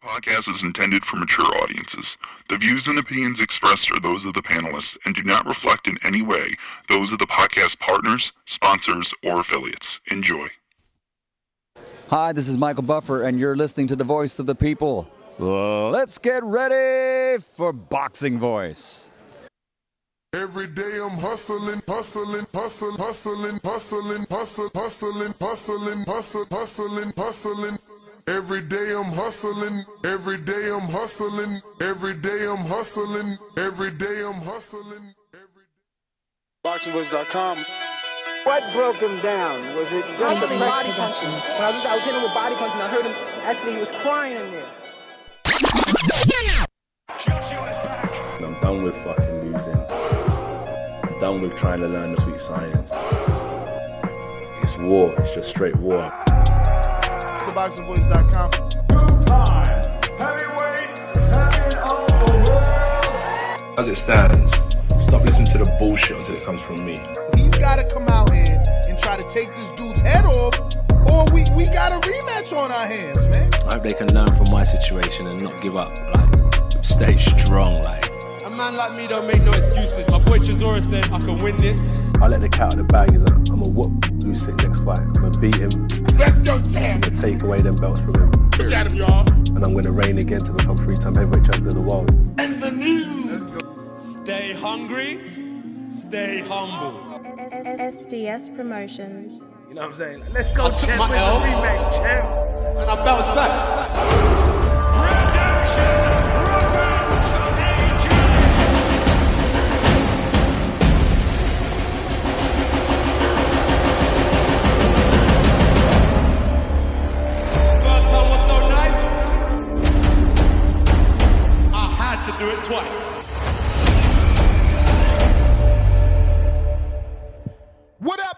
podcast is intended for mature audiences. The views and opinions expressed are those of the panelists and do not reflect in any way those of the podcast partners, sponsors, or affiliates. Enjoy. Hi, this is Michael Buffer, and you're listening to the Voice of the People. Let's get ready for Boxing Voice. Every day I'm hustling. Every day I'm hustling. BoxingVoice.com. What broke him down? Was it just the body punching? When I was hitting him with body punching, I heard him, actually he was crying in there. I'm done with fucking losing. I'm done with trying to learn the sweet science. It's war, it's just straight war. BoxingVoice.com. Two-time heavyweight champion of the world. As it stands, stop listening to the bullshit until it comes from me. He's got to come out here and try to take this dude's head off, or we got a rematch on our hands, man. I hope they can learn from my situation and not give up. Like, stay strong. Like, a man like me don't make no excuses. My boy Chisora said I can win this. I let the cat out of the bag. Is I'm gonna whoop Usyk next fight. I'm gonna beat him. Let's go, champ. I'm gonna take away them belts from him. Look at him, y'all. And I'm gonna reign again to become 3-time heavyweight champion of the world. And the news. Stay hungry, stay humble. SDS Promotions. You know what I'm saying? Like, let's go, I took my L, rematch, champ. and I bounced back. Redemption, revenge, First time was so nice, I had to do it twice. What up?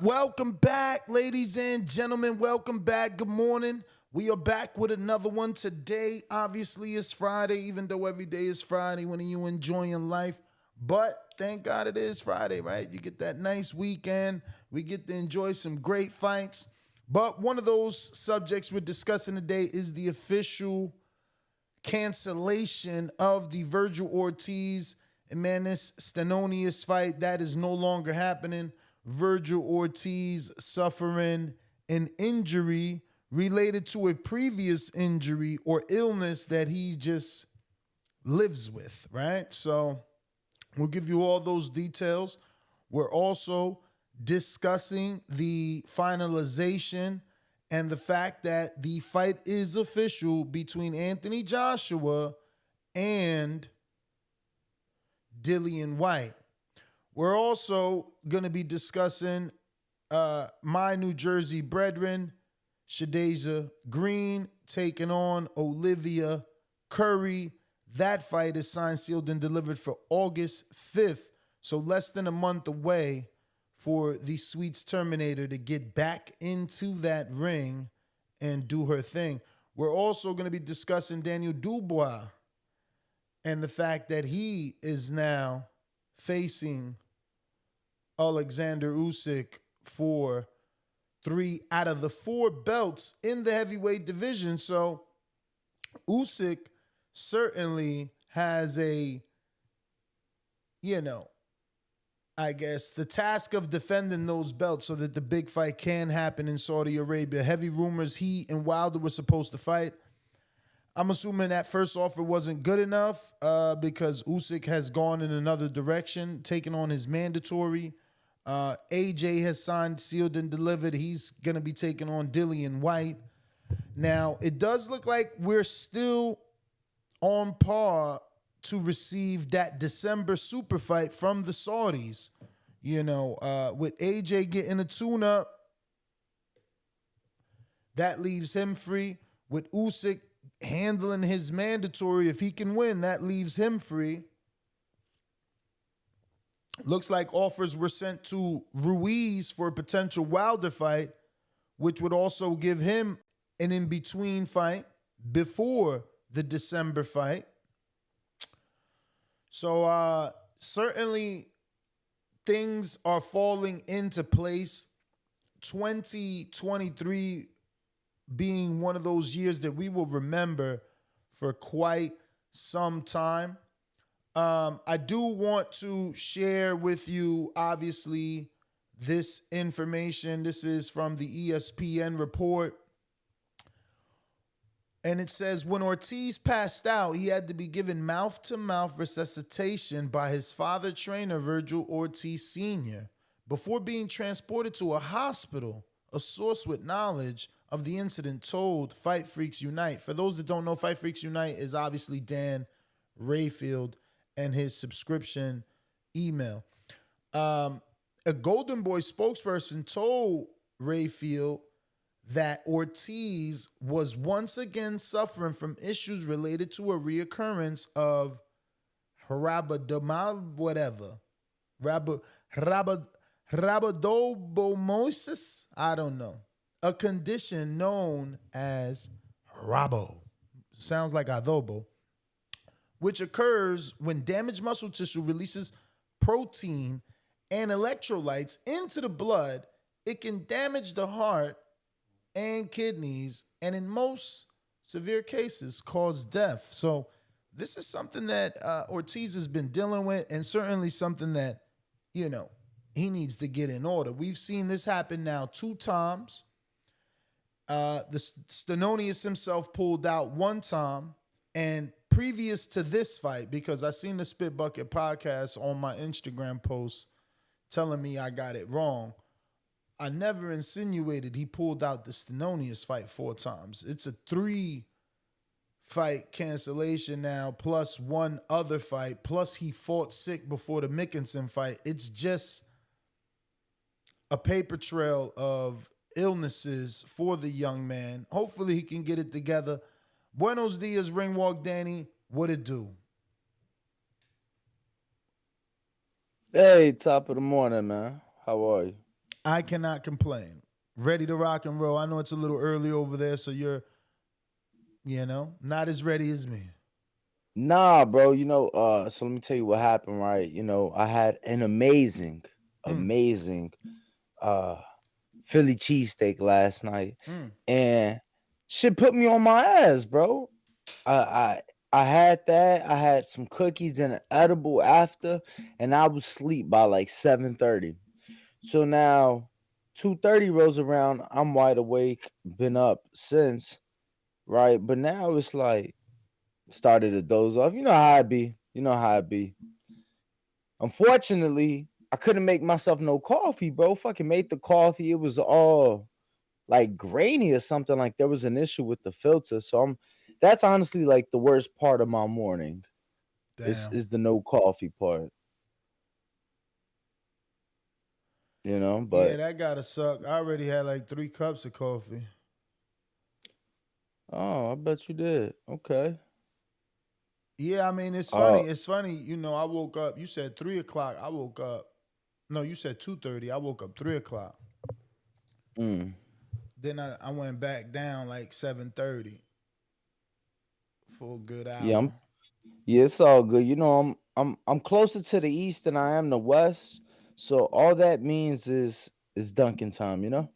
Welcome back, ladies and gentlemen. Welcome back. Good morning. We are back with another one today. Obviously, it's Friday, even though every day is Friday when you enjoying life. But thank God it is Friday, right? You get that nice weekend. We get to enjoy some great fights. But one of those subjects we're discussing today is the official cancellation of the Vergil Ortiz and Manis Stanionis fight. That is no longer happening. Vergil Ortiz suffering an injury related to a previous injury or illness that he just lives with, right? So we'll give you all those details. We're also discussing the finalization and the fact that the fight is official between Anthony Joshua and Dillian Whyte. We're also going to be discussing my New Jersey brethren, Shadasia Green, taking on Olivia Curry. That fight is signed, sealed, and delivered for August 5th. So less than a month away for the Sweets Terminator to get back into that ring and do her thing. We're also going to be discussing Daniel Dubois and the fact that he is now facing Alexander Usyk for 3 out of the 4 belts in the heavyweight division. So Usyk certainly has a, I guess the task of defending those belts so that the big fight can happen in Saudi Arabia. Heavy rumors he and Wilder were supposed to fight. I'm assuming that first offer wasn't good enough because Usyk has gone in another direction, taking on his mandatory. AJ has signed, sealed, and delivered. He's going to be taking on Dillian Whyte. Now, it does look like we're still on par to receive that December super fight from the Saudis. With AJ getting a tune-up, that leaves him free. With Usyk handling his mandatory, if he can win, that leaves him free. Looks like offers were sent to Ruiz for a potential Wilder fight, which would also give him an in-between fight before the December fight. So certainly things are falling into place. 2023 being one of those years that we will remember for quite some time. I do want to share with you, obviously, this information. This is from the ESPN report. And it says, when Ortiz passed out, he had to be given mouth-to-mouth resuscitation by his father trainer, Vergil Ortiz Sr., before being transported to a hospital. A source with knowledge of the incident told Fight Freaks Unite. For those that don't know, Fight Freaks Unite is obviously Dan Rayfield and his subscription email. A Golden Boy spokesperson told Rayfield that Ortiz was once again suffering from issues related to a reoccurrence of rhabdomyolysis, I don't know, a condition known as rabo, sounds like adobo, which occurs when damaged muscle tissue releases protein and electrolytes into the blood. It can damage the heart and kidneys, and in most severe cases, cause death. So this is something that Ortiz has been dealing with, and certainly something that, he needs to get in order. We've seen this happen now 2 times. The Stenonius himself pulled out 1 time, and previous to this fight, because I seen the Spit Bucket podcast on my Instagram post telling me I got it wrong, I never insinuated he pulled out the Stenonius fight 4 times. It's a 3-fight cancellation now, plus 1 other fight, plus he fought sick before the Mickinson fight. It's just a paper trail of illnesses for the young man. Hopefully he can get it together. Buenos dias, Ringwalk Danny. What it do? Hey, top of the morning, man. How are you? I cannot complain. Ready to rock and roll. I know it's a little early over there, so you're, not as ready as me. Nah, bro. So let me tell you what happened, right? I had an amazing Philly cheesesteak last night, and shit put me on my ass, bro. I had that. I had some cookies and an edible after, and I was asleep by like 7:30. So now 2:30 rolls around. I'm wide awake. Been up since, right? But now it's like started to doze off. You know how I be. Unfortunately, I couldn't make myself no coffee, bro. Fucking made the coffee. It was all like grainy or something. Like there was an issue with the filter. So that's honestly like the worst part of my morning. Is the no coffee part. But yeah, that gotta suck. I already had like 3 cups of coffee. Oh, I bet you did. Okay. Yeah, I mean, it's funny. It's funny. I woke up. You said 3 o'clock. I woke up. No, you said 2:30. I woke up 3 o'clock. Then I went back down like 7:30 for a good hour. Yeah, it's all good. I'm closer to the east than I am the west. So all that means is Dunkin' time,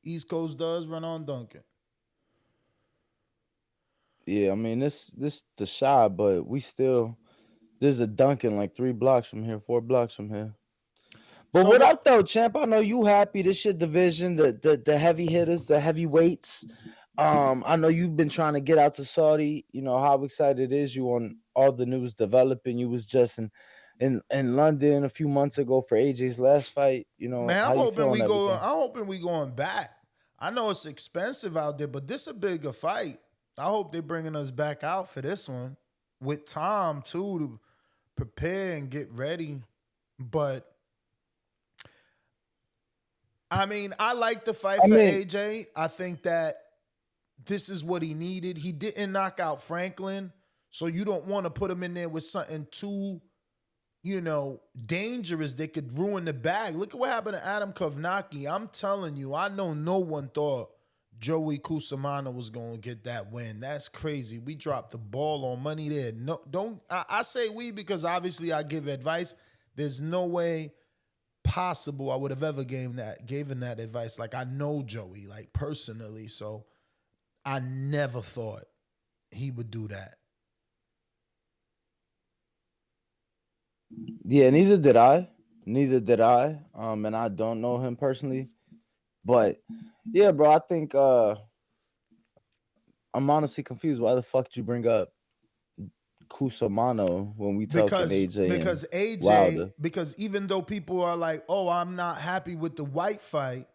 East Coast does run on Dunkin'. Yeah, I mean this the shot, but there's a Dunkin' like 3 blocks from here, 4 blocks from here. But what up though, champ? I know you happy. This shit division, the heavy hitters, the heavyweights. I know you've been trying to get out to Saudi. How excited is you on all the news developing? You was just in London a few months ago for AJ's last fight. Man, I'm hoping we going back. I know it's expensive out there, but this a bigger fight. I hope they're bringing us back out for this one with time too to prepare and get ready. But I mean, I like the fight for AJ. I think that this is what he needed. He didn't knock out Franklin, so you don't want to put him in there with something too, dangerous that could ruin the bag. Look at what happened to Adam Kovnacki. I'm telling you, I know no one thought Joey Kusamana was going to get that win. That's crazy. We dropped the ball on money there. No, don't. I say we because obviously I give advice. There's no way possible I would have ever given that advice. Like, I know Joey, like, personally, so I never thought he would do that. Yeah, neither did I. And I don't know him personally. But yeah, bro, I think I'm honestly confused. Why the fuck did you bring up Kusamano when we talking AJ? Because AJ, Wilder? because even though people are like, oh, I'm not happy with the Whyte fight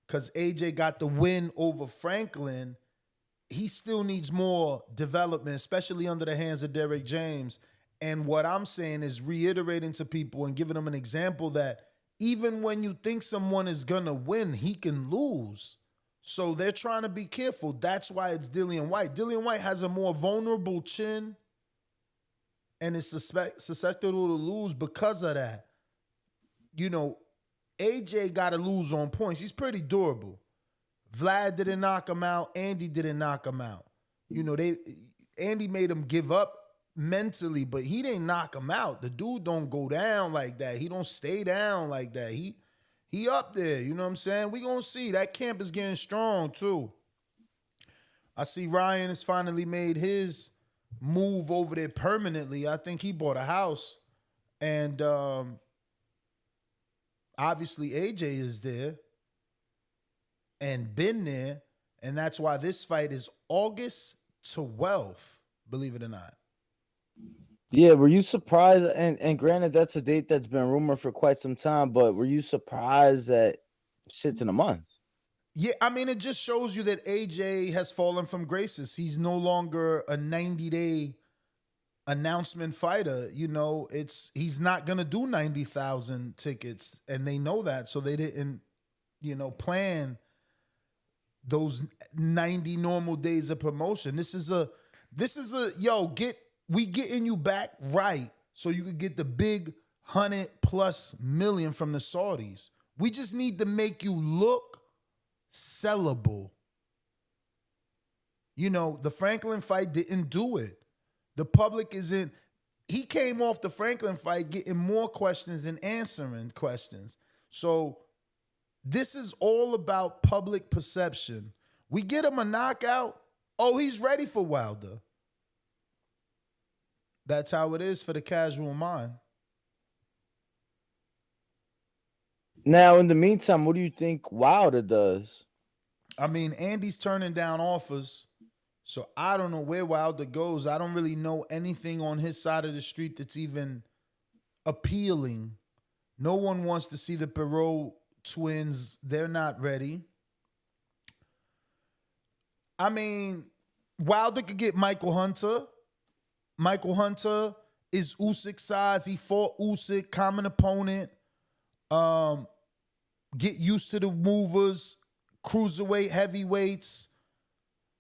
because AJ got the win over Franklin, he still needs more development, especially under the hands of Derek James. And what I'm saying is reiterating to people and giving them an example that even when you think someone is going to win, he can lose. So they're trying to be careful. That's why it's Dillian Whyte. Dillian Whyte has a more vulnerable chin and is susceptible to lose because of that. You know, AJ got to lose on points. He's pretty durable. Vlad didn't knock him out. Andy didn't knock him out. You know, Andy made him give up mentally, but he didn't knock him out. The dude don't go down like that. He don't stay down like that. He up there, you know what I'm saying? We gonna see. That camp is getting strong too. I see Ryan has finally made his move over there permanently. I think he bought a house. And obviously AJ is there and been there. And that's why this fight is August 12th, believe it or not. Yeah, were you surprised? And granted, that's a date that's been rumored for quite some time, but were you surprised that shit's in a month? Yeah, I mean, it just shows you that AJ has fallen from graces. He's no longer a 90-day announcement fighter. You know, he's not going to do 90,000 tickets, and they know that, so they didn't, you know, plan those 90 normal days of promotion. This is a we getting you back right so you could get the big 100+ million from the Saudis. We just need to make you look sellable. You know, the Franklin fight didn't do it. The public isn't. He came off the Franklin fight getting more questions than answering questions. So this is all about public perception. We get him a knockout. Oh, he's ready for Wilder. That's how it is for the casual mind. Now, in the meantime, what do you think Wilder does? I mean, Andy's turning down offers, so I don't know where Wilder goes. I don't really know anything on his side of the street that's even appealing. No one wants to see the Perot twins. They're not ready. I mean, Wilder could get Michael Hunter. Michael Hunter is Usyk size. He fought Usyk, common opponent. Get used to the movers, cruiserweight, heavyweights.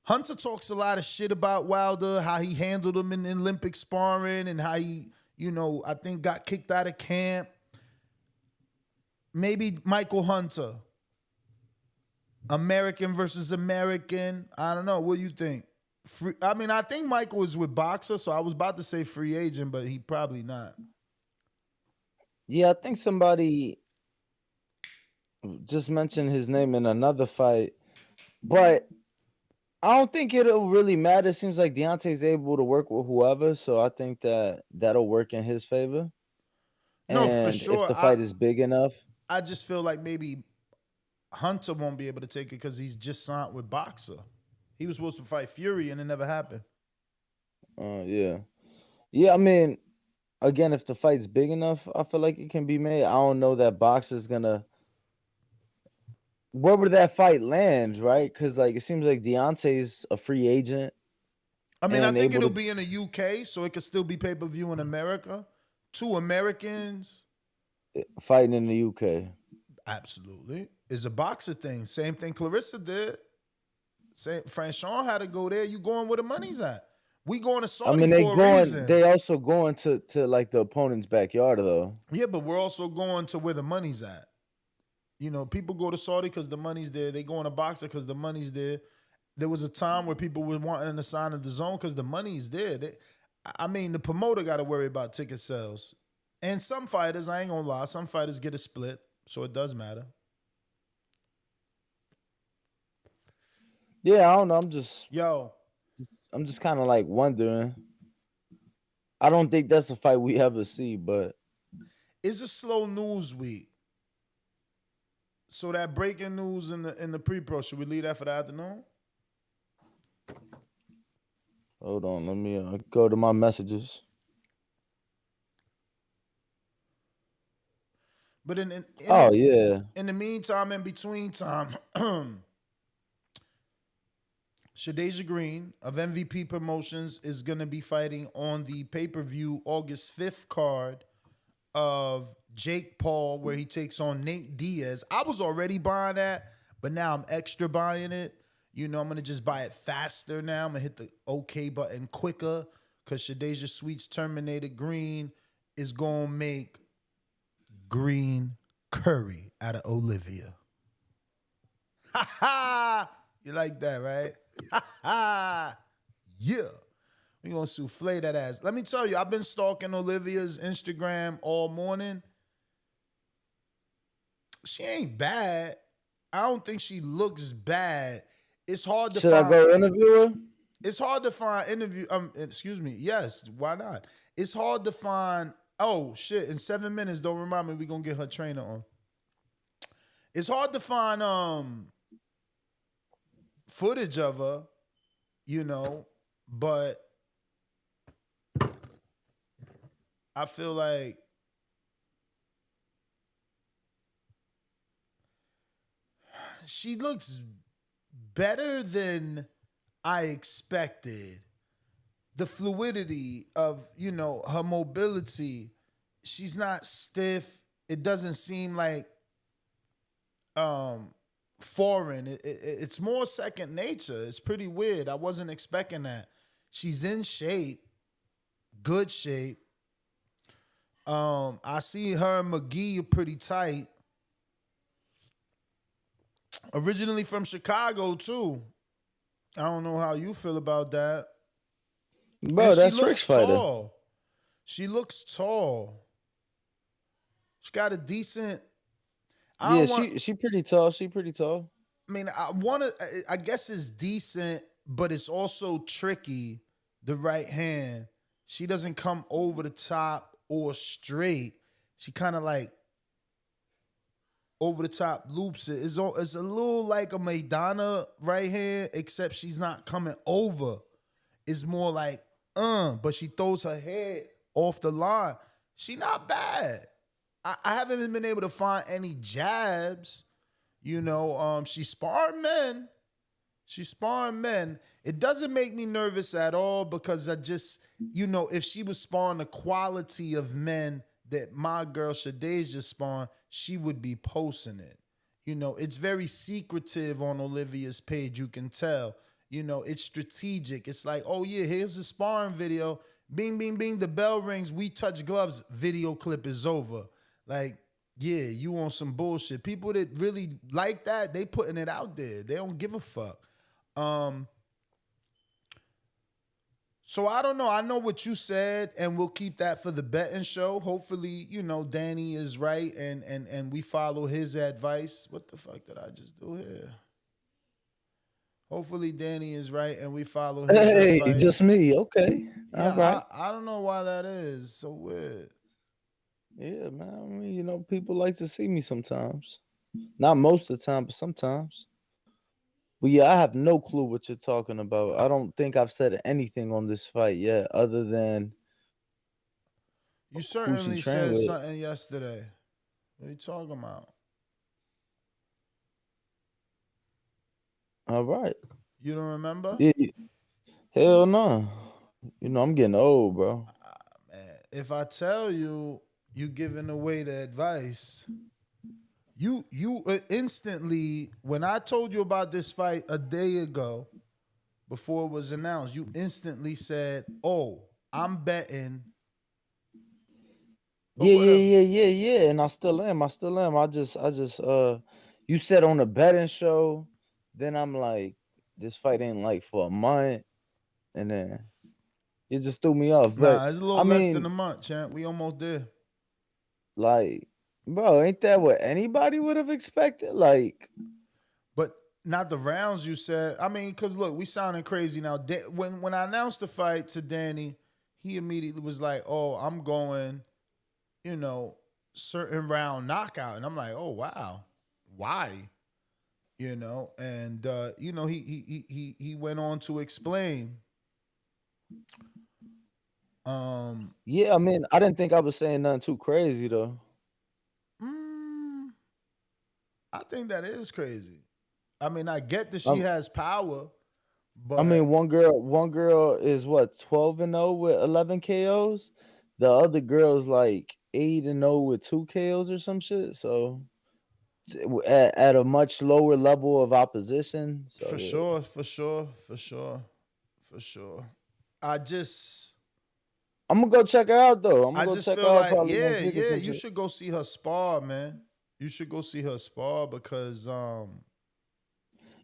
Hunter talks a lot of shit about Wilder, how he handled him in Olympic sparring and how he, you know, I think got kicked out of camp. Maybe Michael Hunter. American versus American. I don't know. What do you think? I think Michael is with Boxer, so I was about to say free agent, but he probably not. Yeah, I think somebody just mentioned his name in another fight, but I don't think it'll really matter. It seems like Deontay's able to work with whoever, so I think that'll work in his favor. No, and for sure. If the fight is big enough. I just feel like maybe Hunter won't be able to take it because he's just signed with Boxer. He was supposed to fight Fury, and it never happened. Yeah. Yeah, I mean, again, if the fight's big enough, I feel like it can be made. I don't know that Boxer's gonna. Where would that fight land, right? Because like it seems like Deontay's a free agent. I mean, I think it'll be in the UK, so it could still be pay-per-view in America. 2 Americans fighting in the UK. Absolutely. It's a Boxer thing. Same thing Clarissa did. Franchon had to go there. You going where the money's at. We going to Saudi for a reason. They also going to like the opponent's backyard though. Yeah, but we're also going to where the money's at. You know, people go to Saudi because the money's there. They go on a Boxer because the money's there. There was a time where people were wanting to sign in the zone because the money's there. The promoter got to worry about ticket sales. And some fighters, I ain't gonna lie, some fighters get a split. So it does matter. Yeah, I don't know. I'm just kind of like wondering. I don't think that's a fight we ever see, but it's a slow news week. So that breaking news in the pre-pro, should we leave that for the afternoon? hold on. Let me go to my messages. But in the meantime, in between time, Shadasia Green of MVP Promotions is going to be fighting on the pay-per-view August 5th card of Jake Paul, where he takes on Nate Diaz. I was already buying that, but now I'm extra buying it. You know, I'm going to just buy it faster now. I'm going to hit the OK button quicker because Shadasia Sweet's Terminator Green is going to make green curry out of Olivia. Ha ha! You like that, right? Ha ha! Yeah. We're going to souffle that ass. Let me tell you, I've been stalking Olivia's Instagram all morning. She ain't bad. I don't think she looks bad. It's hard to find. Should I go interview her? It's hard to find excuse me. Yes, why not? It's hard to find. Oh, shit. In 7 minutes, don't remind me, we're going to get her trainer on. It's hard to find footage of her, you know, but I feel like she looks better than I expected. The fluidity of, you know, her mobility, she's not stiff. It doesn't seem like foreign. It's more second nature. It's pretty weird. I wasn't expecting that. She's in shape, good shape. I see her and McGee are pretty tight. Originally from Chicago too. I don't know how you feel about that. Bro, that's Rick's fighter. She looks tall. She got a decent. She pretty tall. She pretty tall. I mean, I guess it's decent, but it's also tricky. The right hand. She doesn't come over the top or straight. She kind of like over the top loops it. It's a little like a Maidana right hand, except she's not coming over. It's more like, but she throws her head off the line. She not bad. I haven't been able to find any jabs. You know, she's sparring men. She's sparring men. It doesn't make me nervous at all because I just, you know, if she was sparring the quality of men that my girl Shadasia spawned, she would be posting it. You know, it's very secretive on Olivia's page, you can tell. You know, it's strategic. It's like, oh yeah, here's a sparring video. Bing, bing, bing, the bell rings, we touch gloves, video clip is over. Like, yeah, you on some bullshit. People that really like that, they putting it out there. They don't give a fuck. So I don't know. I know what you said, and we'll keep that for the betting show. Hopefully, you know, Danny is right, and we follow his advice. What the fuck did I just do here? Hopefully Danny is right, and we follow his advice. Hey, just me. Okay. Yeah, all right. I don't know why that is. So weird. Yeah, man. I mean, you know, people like to see me sometimes. Not most of the time, but sometimes. But yeah, I have no clue what you're talking about. I don't think I've said anything on this fight yet, other than you certainly said something yesterday. What are you talking about? All right. You don't remember? Yeah. Hell no. You know, I'm getting old, bro. Man, if I tell you, you giving away the advice. You instantly, when I told you about this fight a day ago, before it was announced, you instantly said, "Oh, I'm betting." Yeah. And I still am. I just you said on the betting show, then I'm like, this fight ain't like for a month, and then it just threw me off. But nah, it's a little less than a month, champ. We almost there. Like, Bro, ain't that what anybody would have expected? Like, But not the rounds you said. I mean, because look, we sounding crazy now. When I announced the fight to Danny, he immediately was like, "Oh, I'm going, certain round knockout," and I'm like, "Oh wow, why?" And he went on to explain. yeah, I mean, I didn't think I was saying nothing too crazy though. I think that is crazy. I mean, I get that she has power, but I mean, one girl is what 12-0 with 11 KOs. The other girl's like 8-0 with 2 KOs or some shit. So at a much lower level of opposition. So, for sure. I'm gonna go check her out though. I'm I gonna go just check feel her out. like, Probably yeah, next week or some you shit. should go see her spar, man. You should go see her spar because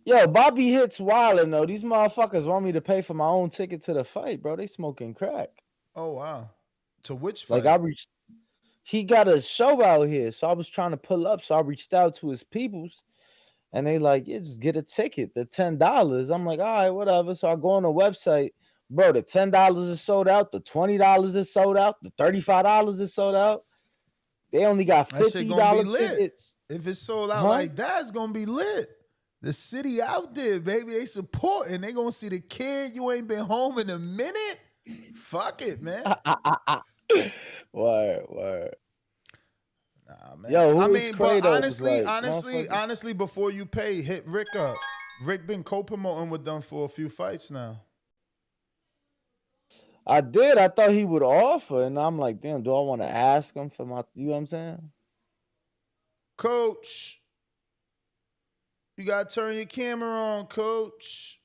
Yo, Bobby hits wildin' though. These motherfuckers want me to pay for my own ticket to the fight, bro. They smoking crack. oh wow. To which fight? Like he got a show out here, so I was trying to pull up. So I reached out to his peoples, and they like, yeah, just get a ticket. The $10. I'm like, all right, whatever. So I go on the website, bro. The $10 is sold out. The $20 is sold out. The $35 is sold out. They only got $50 tickets. If it's sold out like that, it's gonna be lit. The city out there, baby, they supporting. They gonna see the kid. You ain't been home in a minute. Fuck it, man. Word. Nah, man. Yo, I mean, but Kratos? honestly, before you pay, hit Rick up. Rick been co-promoting with them for a few fights now. I did. I thought he would offer, and I'm like, damn, do I want to ask him for my? You know what I'm saying? Coach, you gotta turn your camera on, Coach.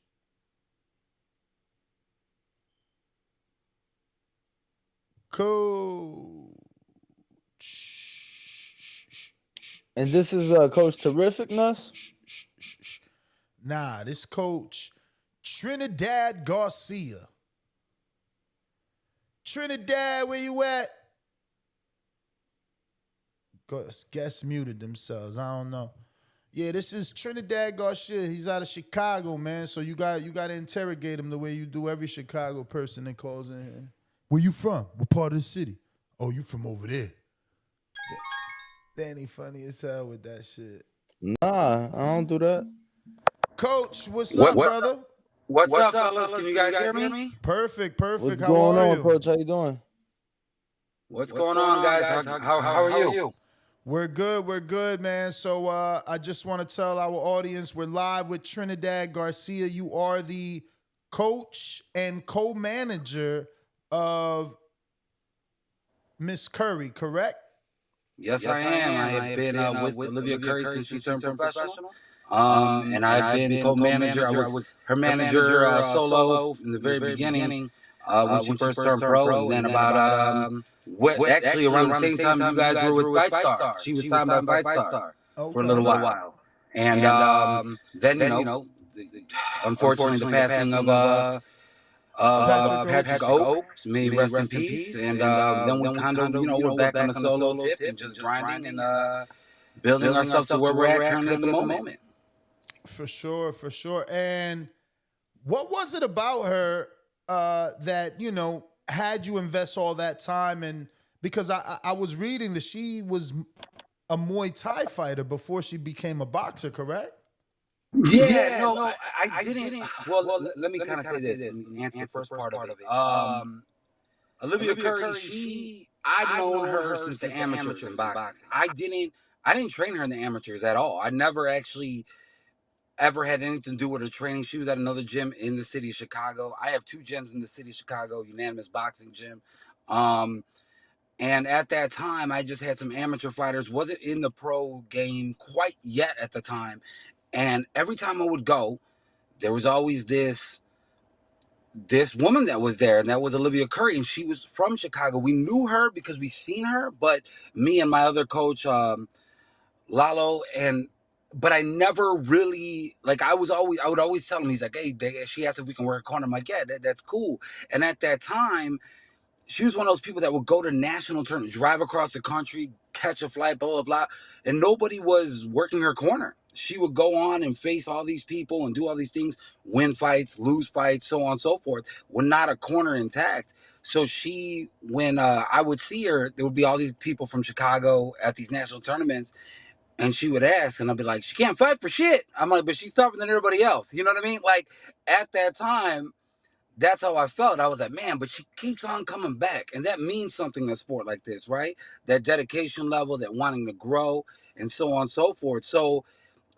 And this is Coach Terrificness? Nah, this Coach Trinidad Garcia. Trinidad, where you at? Guests muted themselves. I don't know. Yeah, this is Trinidad Garcia. He's out of Chicago, man. So you got to interrogate him the way you do every Chicago person that calls in here. Where you from? What part of the city? Oh, you from over there. Danny funny as hell with that shit. Nah, I don't do that. Coach, what's up, brother? What's up, fellas? Can you guys hear me? Perfect. What's How going are on, you? Coach? How you doing? What's going on, guys? How are you? We're good, man. So I just want to tell our audience we're live with Trinidad Garcia. You are the coach and co-manager of Miss Curry, correct? Yes, I am. I have been with Olivia Curry since she turned professional. And I've been co-manager. I was her manager solo in the very beginning when she first turned pro. And then about actually around the same time you guys were with Fight Star. She was signed by Fight Star for a little while. And then, unfortunately, the passing of Patrick Oaks, may rest in peace. And then we kind of, we're back on the solo tip and just grinding and building ourselves to where we're at currently at the moment. For sure. And what was it about her that, had you invest all that time? And because I was reading that she was a Muay Thai fighter before she became a boxer, correct? Yeah, no, I didn't. Well, let me kind of say this and answer the first part of it. Olivia Curry, I've known her since the amateurs in boxing. I didn't train her in the amateurs at all. I never actually ever had anything to do with her training. She was at another gym in the city of Chicago. I have 2 gyms in the city of Chicago, unanimous boxing gym. And at that time, I just had some amateur fighters. Wasn't in the pro game quite yet at the time. And every time I would go, there was always this woman that was there, and that was Olivia Curry, and she was from Chicago. We knew her because we seen her, but me and my other coach, Lalo, but I never really, like, I would always tell him, he's like, hey, she asked if we can work a corner. I'm like, yeah, that's cool. And at that time, she was one of those people that would go to national tournaments, drive across the country, catch a flight, blah, blah, blah. And nobody was working her corner. She would go on and face all these people and do all these things, win fights, lose fights, so on and so forth, with not a corner intact. So when I would see her, there would be all these people from Chicago at these national tournaments, and she would ask, and I'd be like, she can't fight for shit. I'm like, but she's tougher than everybody else. You know what I mean? Like, at that time, that's how I felt. I was like, man, but she keeps on coming back. And that means something in a sport like this, right? That dedication level, that wanting to grow, and so on and so forth. So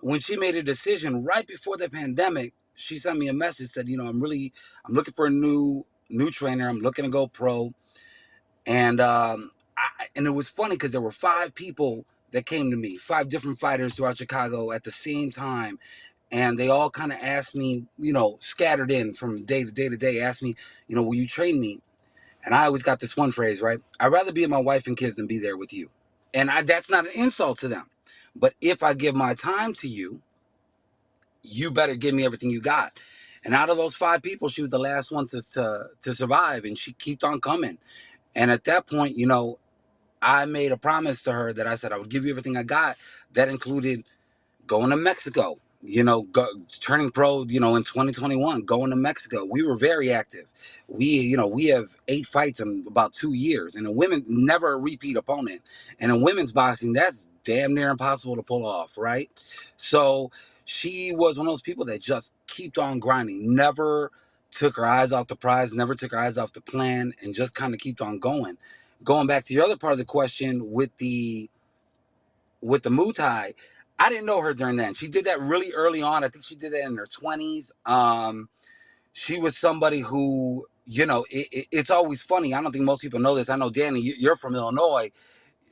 when she made a decision right before the pandemic, she sent me a message, said, I'm looking for a new trainer. I'm looking to go pro. And and it was funny because there were 5 people that came to me, 5 different fighters throughout Chicago at the same time. And they all kind of asked me, scattered in from day to day to day, asked me, will you train me? And I always got this one phrase, right? I'd rather be with my wife and kids than be there with you. And that's not an insult to them. But if I give my time to you, you better give me everything you got. And out of those 5 people, she was the last one to survive. And she kept on coming. And at that point, I made a promise to her that I said I would give you everything I got. That included going to Mexico, turning pro, in 2021, going to Mexico. We were very active. We have 8 fights in about 2 years, and in women, never a repeat opponent. And in women's boxing, that's damn near impossible to pull off, right? So she was one of those people that just kept on grinding, never took her eyes off the prize, never took her eyes off the plan, and just kind of kept on going. Going back to your other part of the question with the Muay Thai, I didn't know her during that. She did that really early on. I think she did that in her 20s. She was somebody who, it's always funny. I don't think most people know this. I know, Danny, you're from Illinois.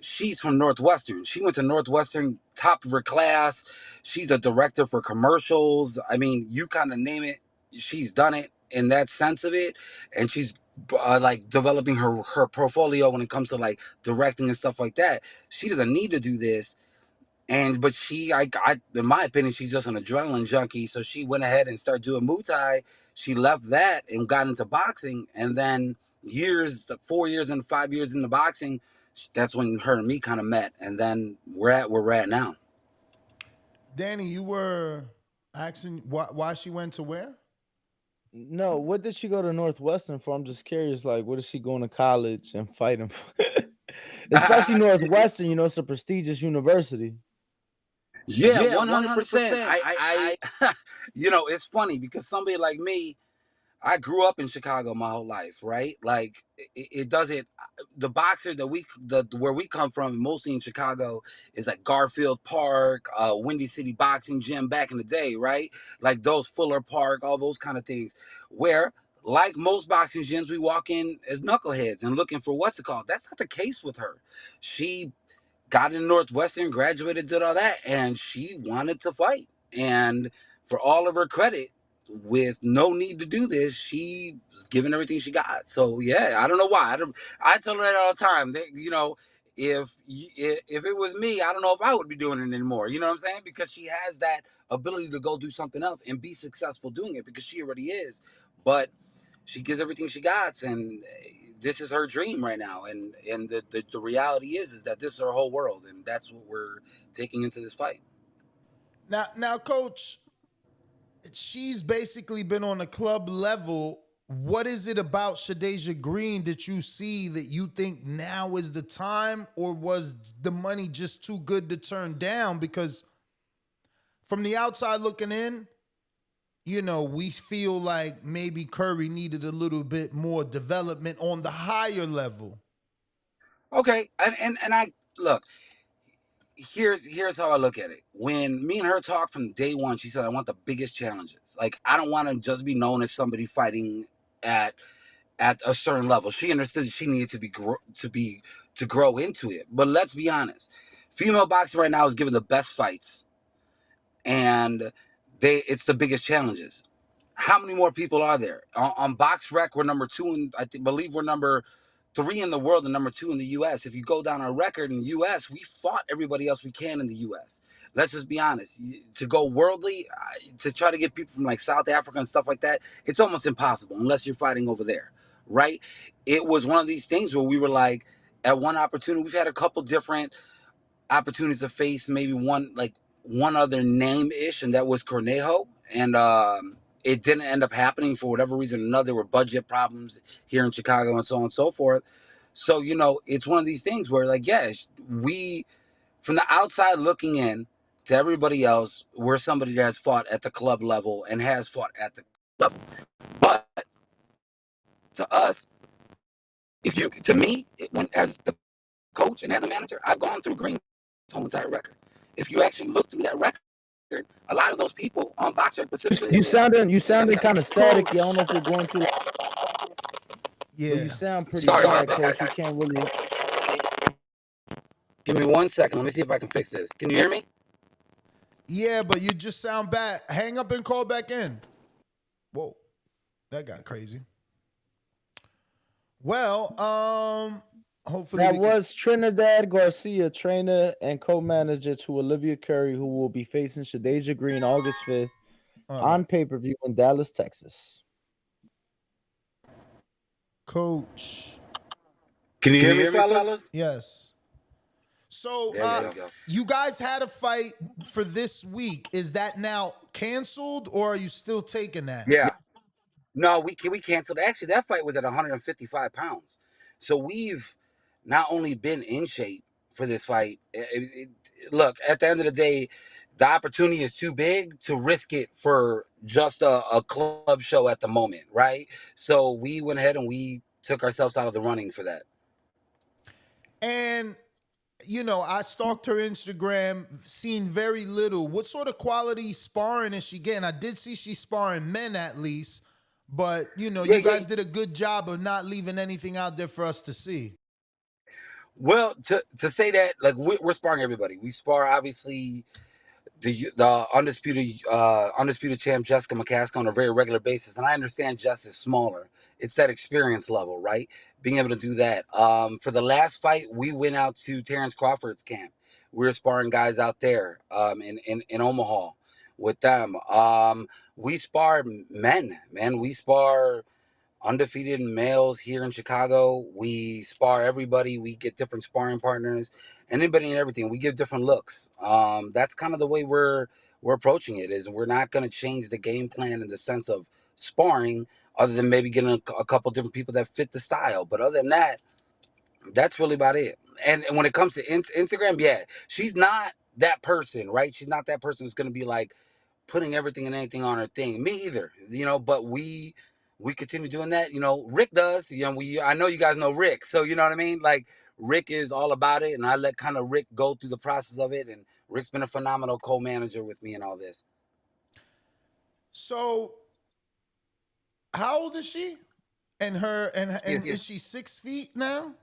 She's from Northwestern. She went to Northwestern, top of her class. She's a director for commercials. I mean, you kind of name it, she's done it in that sense of it. And she's like developing her portfolio when it comes to like directing and stuff like that. She doesn't need to do this. But in my opinion, she's just an adrenaline junkie. So she went ahead and started doing Muay Thai. She left that and got into boxing. And then 4 years and 5 years into boxing, that's when her and me kind of met. And then we're at where we're at now. Danny, you were asking why she went to where? No, what did she go to Northwestern for? I'm just curious. Like, what is she going to college and fighting for? Especially Northwestern, it's a prestigious university. Yeah, 100%. I it's funny because somebody like me, I grew up in Chicago my whole life, right? Like it doesn't. The boxer where we come from, mostly in Chicago, is like Garfield Park, Windy City Boxing Gym back in the day, right? Like those Fuller Park, all those kind of things. Where, like most boxing gyms, we walk in as knuckleheads and looking for what's it called. That's not the case with her. She got in Northwestern, graduated, did all that, and she wanted to fight. And for all of her credit, with no need to do this, she was giving everything she got. So yeah, I don't know why. I tell her that all the time. That, if it was me, I don't know if I would be doing it anymore. You know what I'm saying? Because she has that ability to go do something else and be successful doing it because she already is. But she gives everything she got, and this is her dream right now. And the reality is that this is her whole world, and that's what we're taking into this fight. Now, Coach, she's basically been on a club level. What is it about Shadasia Green that you see that you think now is the time, or was the money just too good to turn down? Because from the outside looking in, we feel like maybe Curry needed a little bit more development on the higher level. Okay, and I look. Here's how I look at it. When me and her talked from day one, she said, I want the biggest challenges. Like, I don't want to just be known as somebody fighting at a certain level. She understood she needed to grow into it. But let's be honest. Female boxing right now is giving the best fights, and it's the biggest challenges. How many more people are there? On BoxRec, we're number 2, and believe we're number 3 in the world and number 2 in the U.S. If you go down our record in the U.S., we fought everybody else we can in the U.S. Let's just be honest. To go worldly, to try to get people from like South Africa and stuff like that, it's almost impossible unless you're fighting over there, right? It was one of these things where we were like, at one opportunity, we've had a couple different opportunities to face maybe one other name-ish, and that was Cornejo. And it didn't end up happening for whatever reason or another. There were budget problems here in Chicago and so on and so forth. So, it's one of these things where, like, yeah, we, from the outside looking in to everybody else, we're somebody that has fought at the club level and has fought at the level. But to us, to me, as the coach and as a manager, I've gone through Green's whole entire record. If you actually look through that record, a lot of those people on Boxer specifically. You sounding kind of static. I don't know if you're going through. Yeah. But you sound pretty Sorry bad, about that. Coach. You can't really. Give me 1 second. Let me see if I can fix this. Can you hear me? Yeah, but you just sound bad. Hang up and call back in. Whoa, that got crazy. Well, hopefully that was Trinidad Garcia, trainer and co-manager to Olivia Curry, who will be facing Shadasia Green August 5th on pay-per-view in Dallas, Texas. Coach. Can you hear me, fellas? Yes. So There we go. you guys had a fight for this week. Is that now canceled, or are you still taking that? Yeah. No, we canceled. Actually, that fight was at 155 pounds. So we've not only been in shape for this fight. Look, at the end of the day, the opportunity is too big to risk it for just a club show at the moment, right? So we went ahead and we took ourselves out of the running for that. And I stalked her Instagram, seen very little. What sort of quality sparring is she getting? I did see she's sparring men at least, but you guys did a good job of not leaving anything out there for us to see. Well, to say that, like, we're sparring everybody. We spar, obviously, the undisputed champ Jessica McCaskill on a very regular basis, and I understand Jess is smaller. It's that experience level, right? Being able to do that. For the last fight, we went out to Terrence Crawford's camp. We were sparring guys out there in Omaha with them. We spar men, man. We spar undefeated males here in Chicago. We spar everybody. We get different sparring partners, anybody and everything. We give different looks. That's kind of the way we're approaching it. Is we're not going to change the game plan in the sense of sparring, other than maybe getting a couple different people that fit the style. But other than that, that's really about it. And when it comes to Instagram, yeah, she's not that person, right? She's not that person who's going to be like putting everything and anything on her thing. Me either, but we continue doing that. Rick does. I know you guys know Rick, so you know what I mean? Like, Rick is all about it, and I let kind of Rick go through the process of it, and Rick's been a phenomenal co-manager with me in all this. So how old is she? And is she 6 feet now?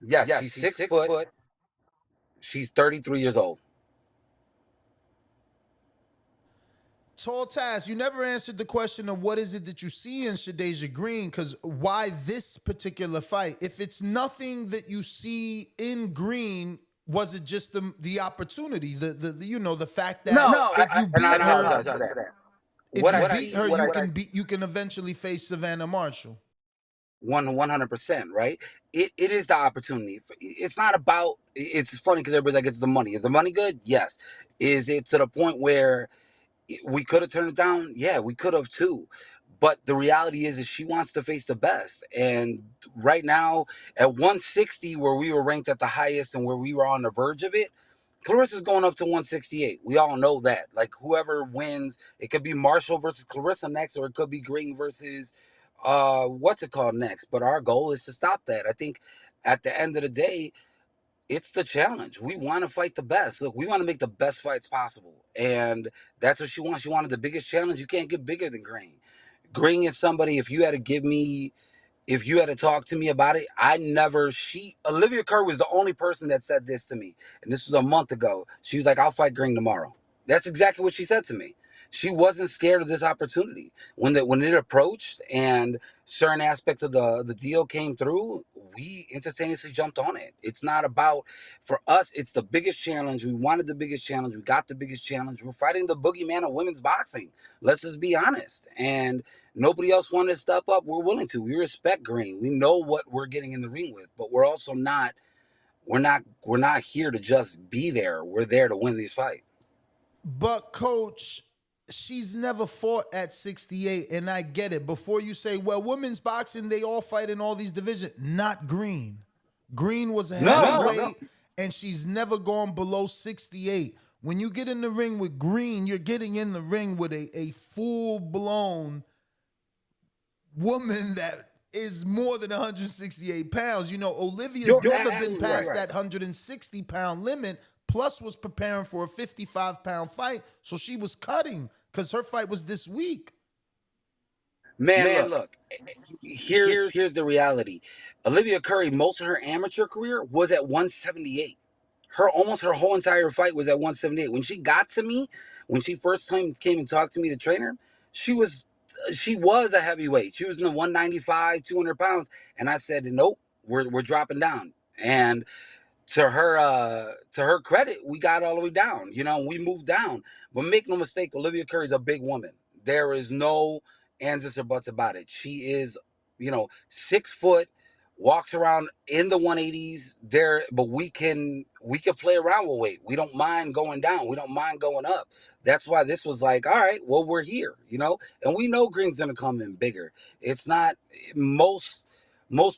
Yeah, she's 6 foot. She's 33 years old. Tall Taz, you never answered the question of what is it that you see in Shadasia Green, because why this particular fight? If it's nothing that you see in Green, was it just the opportunity, the fact that if you beat her, you can eventually face Savannah Marshall. 100%, right? It is the opportunity. It's not about. It's funny because everybody's like, it's the money. Is the money good? Yes. Is it to the point where we could have turned it down? Yeah, we could have too. But the reality is she wants to face the best. And right now, at 160, where we were ranked at the highest and where we were on the verge of it, Clarissa's going up to 168. We all know that. Like, whoever wins, it could be Marshall versus Clarissa next, or it could be Green versus what's it called next. But our goal is to stop that. I think at the end of the day, it's the challenge. We want to fight the best. Look, we want to make the best fights possible. And that's what she wants. She wanted the biggest challenge. You can't get bigger than Green. Green is somebody, if you had to talk to me about it, Olivia Kerr was the only person that said this to me. And this was a month ago. She was like, I'll fight Green tomorrow. That's exactly what she said to me. She wasn't scared of this opportunity. When it approached and certain aspects of the deal came through, we instantaneously jumped on it. It's not about, for us, it's the biggest challenge. We wanted the biggest challenge. We got the biggest challenge. We're fighting the boogeyman of women's boxing. Let's just be honest. And Nobody else wanted to step up. We're willing to. We respect Green. We know what we're getting in the ring with, but we're also not. We're not here to just be there. We're there to win these fights. But coach, she's never fought at 68, and I get it. Before you say, well, women's boxing, they all fight in all these divisions. Not Green. Green was a heavyweight, and she's never gone below 68. When you get in the ring with Green, you're getting in the ring with a full-blown woman that is more than 168 pounds. You know, Olivia's never been past that 160-pound limit, plus was preparing for a 55-pound fight, so she was cutting because her fight was this week. Man, look, here's the reality. Olivia Curry, most of her amateur career was at 178. Almost her whole entire fight was at 178. When she got to me, when she first came and talked to me to train her, she was a heavyweight. She was in the 195, 200 pounds, and I said, nope, we're dropping down. And to her credit, we got all the way down. You know, we moved down. But make no mistake, Olivia Curry's a big woman. There is no ands or buts about it. She is, 6 foot, walks around in the 180s there, but we can play around with weight. We don't mind going down. We don't mind going up. That's why this was like, all right, well, we're here, and we know Green's gonna come in bigger. It's not most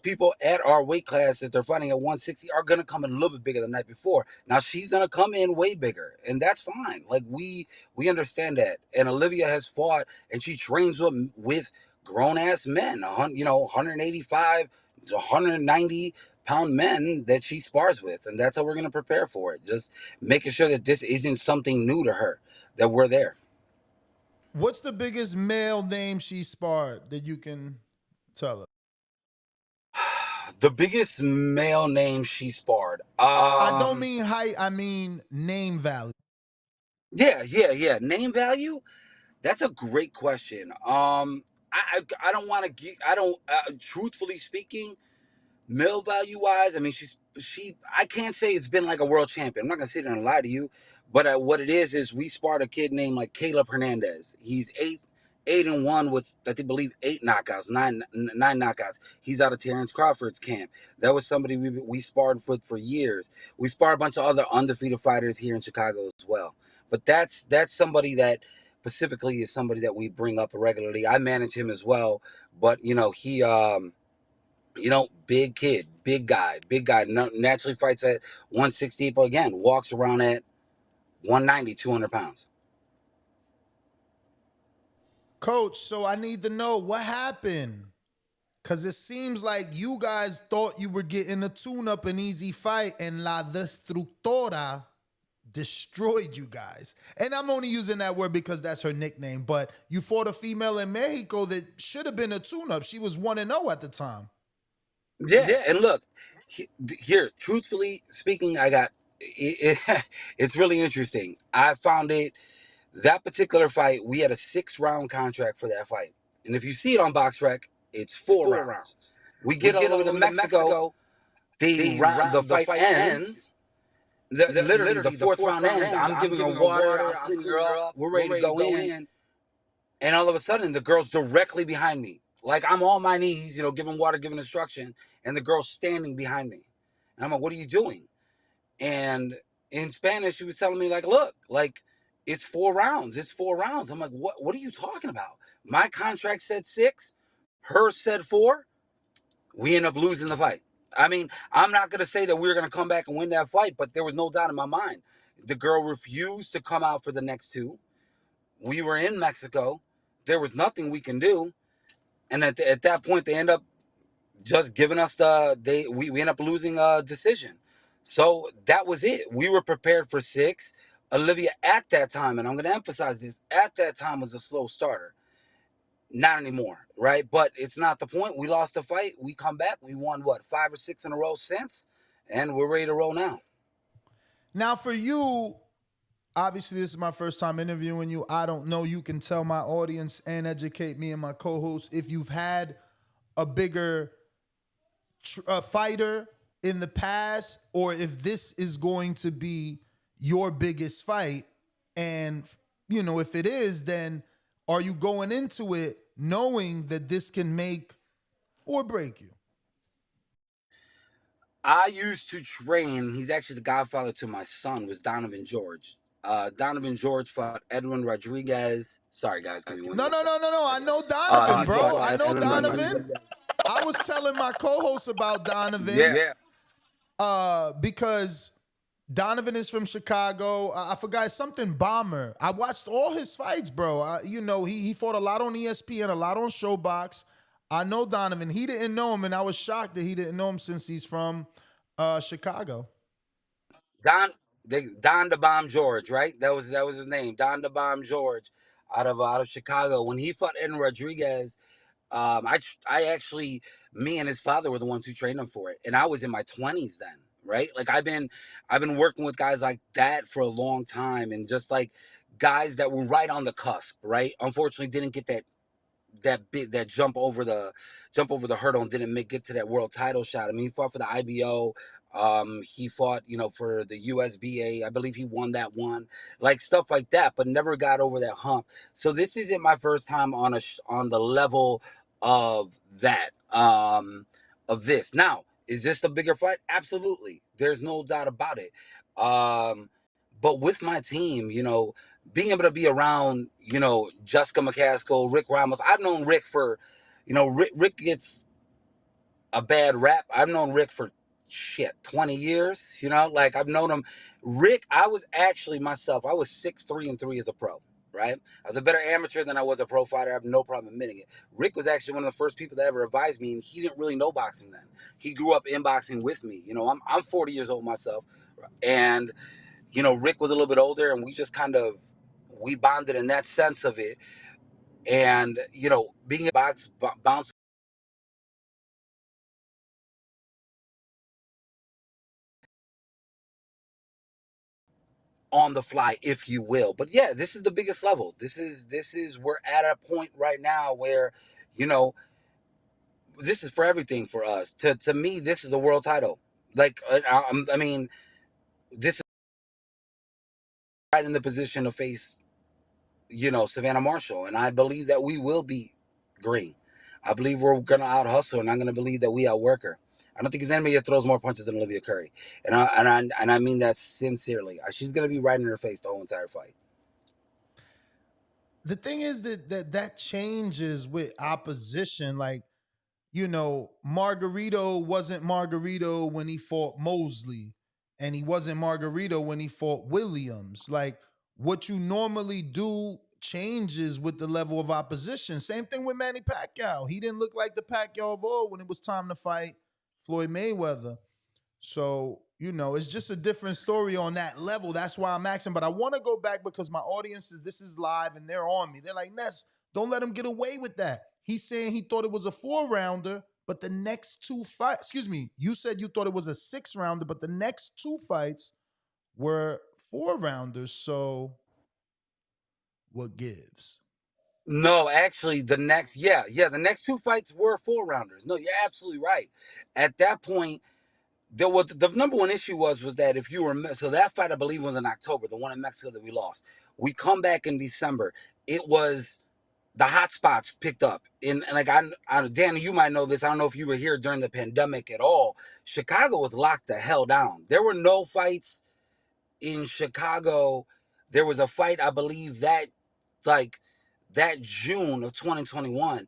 people at our weight class, if they're fighting at 160, are gonna come in a little bit bigger than the night before. Now she's gonna come in way bigger, and that's fine. Like we understand that. And Olivia has fought, and she trains with grown ass men, 185 to 190 pound men that she spars with, and that's how we're gonna prepare for it. Just making sure that this isn't something new to her, that we're there. What's the biggest male name she sparred that you can tell us? The biggest male name she sparred. I don't mean height, I mean name value. Yeah. Name value? That's a great question. I don't want to. I don't. Truthfully speaking, male value wise, I mean, she. I can't say it's been like a world champion. I'm not gonna sit there and lie to you, but what it is we sparred a kid named like Caleb Hernandez. He's 8-1 with I believe 8 knockouts, nine knockouts. He's out of Terrence Crawford's camp. That was somebody we sparred with for years. We sparred a bunch of other undefeated fighters here in Chicago as well. But that's somebody that specifically is somebody that we bring up regularly. I manage him as well, but he big kid, big guy, naturally fights at 168, but again, walks around at 190, 200 pounds. Coach, so I need to know what happened. Because it seems like you guys thought you were getting a tune-up, an easy fight, and La Destructora destroyed you guys. And I'm only using that word because that's her nickname, but you fought a female in Mexico that should have been a tune-up. She was 1-0 at the time. Yeah, and look, here, truthfully speaking, it's really interesting. I found that particular fight, we had a 6-round contract for that fight. And if you see it on BoxRec, it's 4 rounds. We get over to Mexico, the fight ends. Literally, the fourth round ends. I'm giving her water, I'm cleaning her up, we're ready to go in. And all of a sudden, the girl's directly behind me. Like, I'm on my knees, giving water, giving instruction, and the girl's standing behind me. And I'm like, what are you doing? And in Spanish, she was telling me, like, look, like, it's 4 rounds. It's 4 rounds. I'm like, what are you talking about? My contract said 6. Hers said 4. We end up losing the fight. I mean, I'm not going to say that we were going to come back and win that fight, but there was no doubt in my mind. The girl refused to come out for the next 2. We were in Mexico. There was nothing we can do. And at that point, they end up just giving us we end up losing a decision. So that was it. We were prepared for 6. Olivia at that time, and I'm going to emphasize this, at that time was a slow starter. Not anymore, right? But it's not the point. We lost the fight. We come back. We won, 5 or 6 in a row since, and we're ready to roll now. Now, for you, obviously, this is my first time interviewing you. I don't know. You can tell my audience and educate me and my co-host if you've had a bigger fighter in the past, or if this is going to be your biggest fight. And, if it is, then are you going into it knowing that this can make or break you? I used to train. He's actually the godfather to my son. Was Donovan George. Donovan George fought Edwin Rodriguez. Sorry, guys. Give me one No. second. I know Donovan, He bro. fought I know Edwin Donovan. Rodriguez. I was telling my co-host about Donovan. Yeah. Because Donovan is from Chicago. I forgot something Bomber. I watched all his fights, bro. He fought a lot on ESPN, a lot on Showbox. I know Donovan. He didn't know him, and I was shocked that he didn't know him since he's from Chicago. Don the Bomb George, right? That was his name, Don the Bomb George, out of Chicago. When he fought Edwin Rodriguez, I actually, me and his father were the ones who trained him for it, and I was in my 20s then, right? Like I've been working with guys like that for a long time, and just like guys that were right on the cusp, right? Unfortunately, didn't get that jump over the hurdle and didn't get to that world title shot. I mean, he fought for the IBO. He fought, for the USBA. I believe he won that one, like stuff like that, but never got over that hump. So this isn't my first time on the level of that, of this. Now, is this a bigger fight? Absolutely. There's no doubt about it. But with my team, being able to be around, Jessica McCaskill, Rick Ramos. I've known Rick for, Rick gets a bad rap. I've known Rick for 20 years, like I've known him. Rick, I was 6'3" as a pro, right? I was a better amateur than I was a pro fighter. I have no problem admitting it. Rick was actually one of the first people that ever advised me, and he didn't really know boxing then. He grew up in boxing with me. I'm 40 years old myself, and Rick was a little bit older, and we just we bonded in that sense of it. And, being a bounce on the fly, if you will. But yeah, this is the biggest level. We're at a point right now where, this is for everything for us. To me, this is a world title. Like, I mean, this is right in the position to face, Savannah Marshall. And I believe that we will beat Green. I believe we're going to out hustle, and I'm going to believe that we outwork her. I don't think there's anybody that throws more punches than Olivia Curry. And I mean that sincerely. She's going to be right in her face the whole entire fight. The thing is that changes with opposition. Like, Margarito wasn't Margarito when he fought Mosley, and he wasn't Margarito when he fought Williams. Like, what you normally do changes with the level of opposition. Same thing with Manny Pacquiao. He didn't look like the Pacquiao of old when it was time to fight Floyd Mayweather. So, it's just a different story on that level. That's why I'm asking. But I want to go back because my audience this is live and they're on me. They're like, Ness, don't let him get away with that. He's saying he thought it was a 4-rounder, but the next 2 fights, you said you thought it was a 6-rounder, but the next 2 fights were 4-rounders. So what gives? No, actually, the next 2 fights were 4-rounders. No, you're absolutely right. At that point, the number one issue was that if you were, so that fight I believe was in October, the one in Mexico that we lost. We come back in December. It was the hot spots picked up and like Danny, you might know this. I don't know if you were here during the pandemic at all. Chicago was locked the hell down. There were no fights in Chicago. There was a fight, I believe, that June of 2021.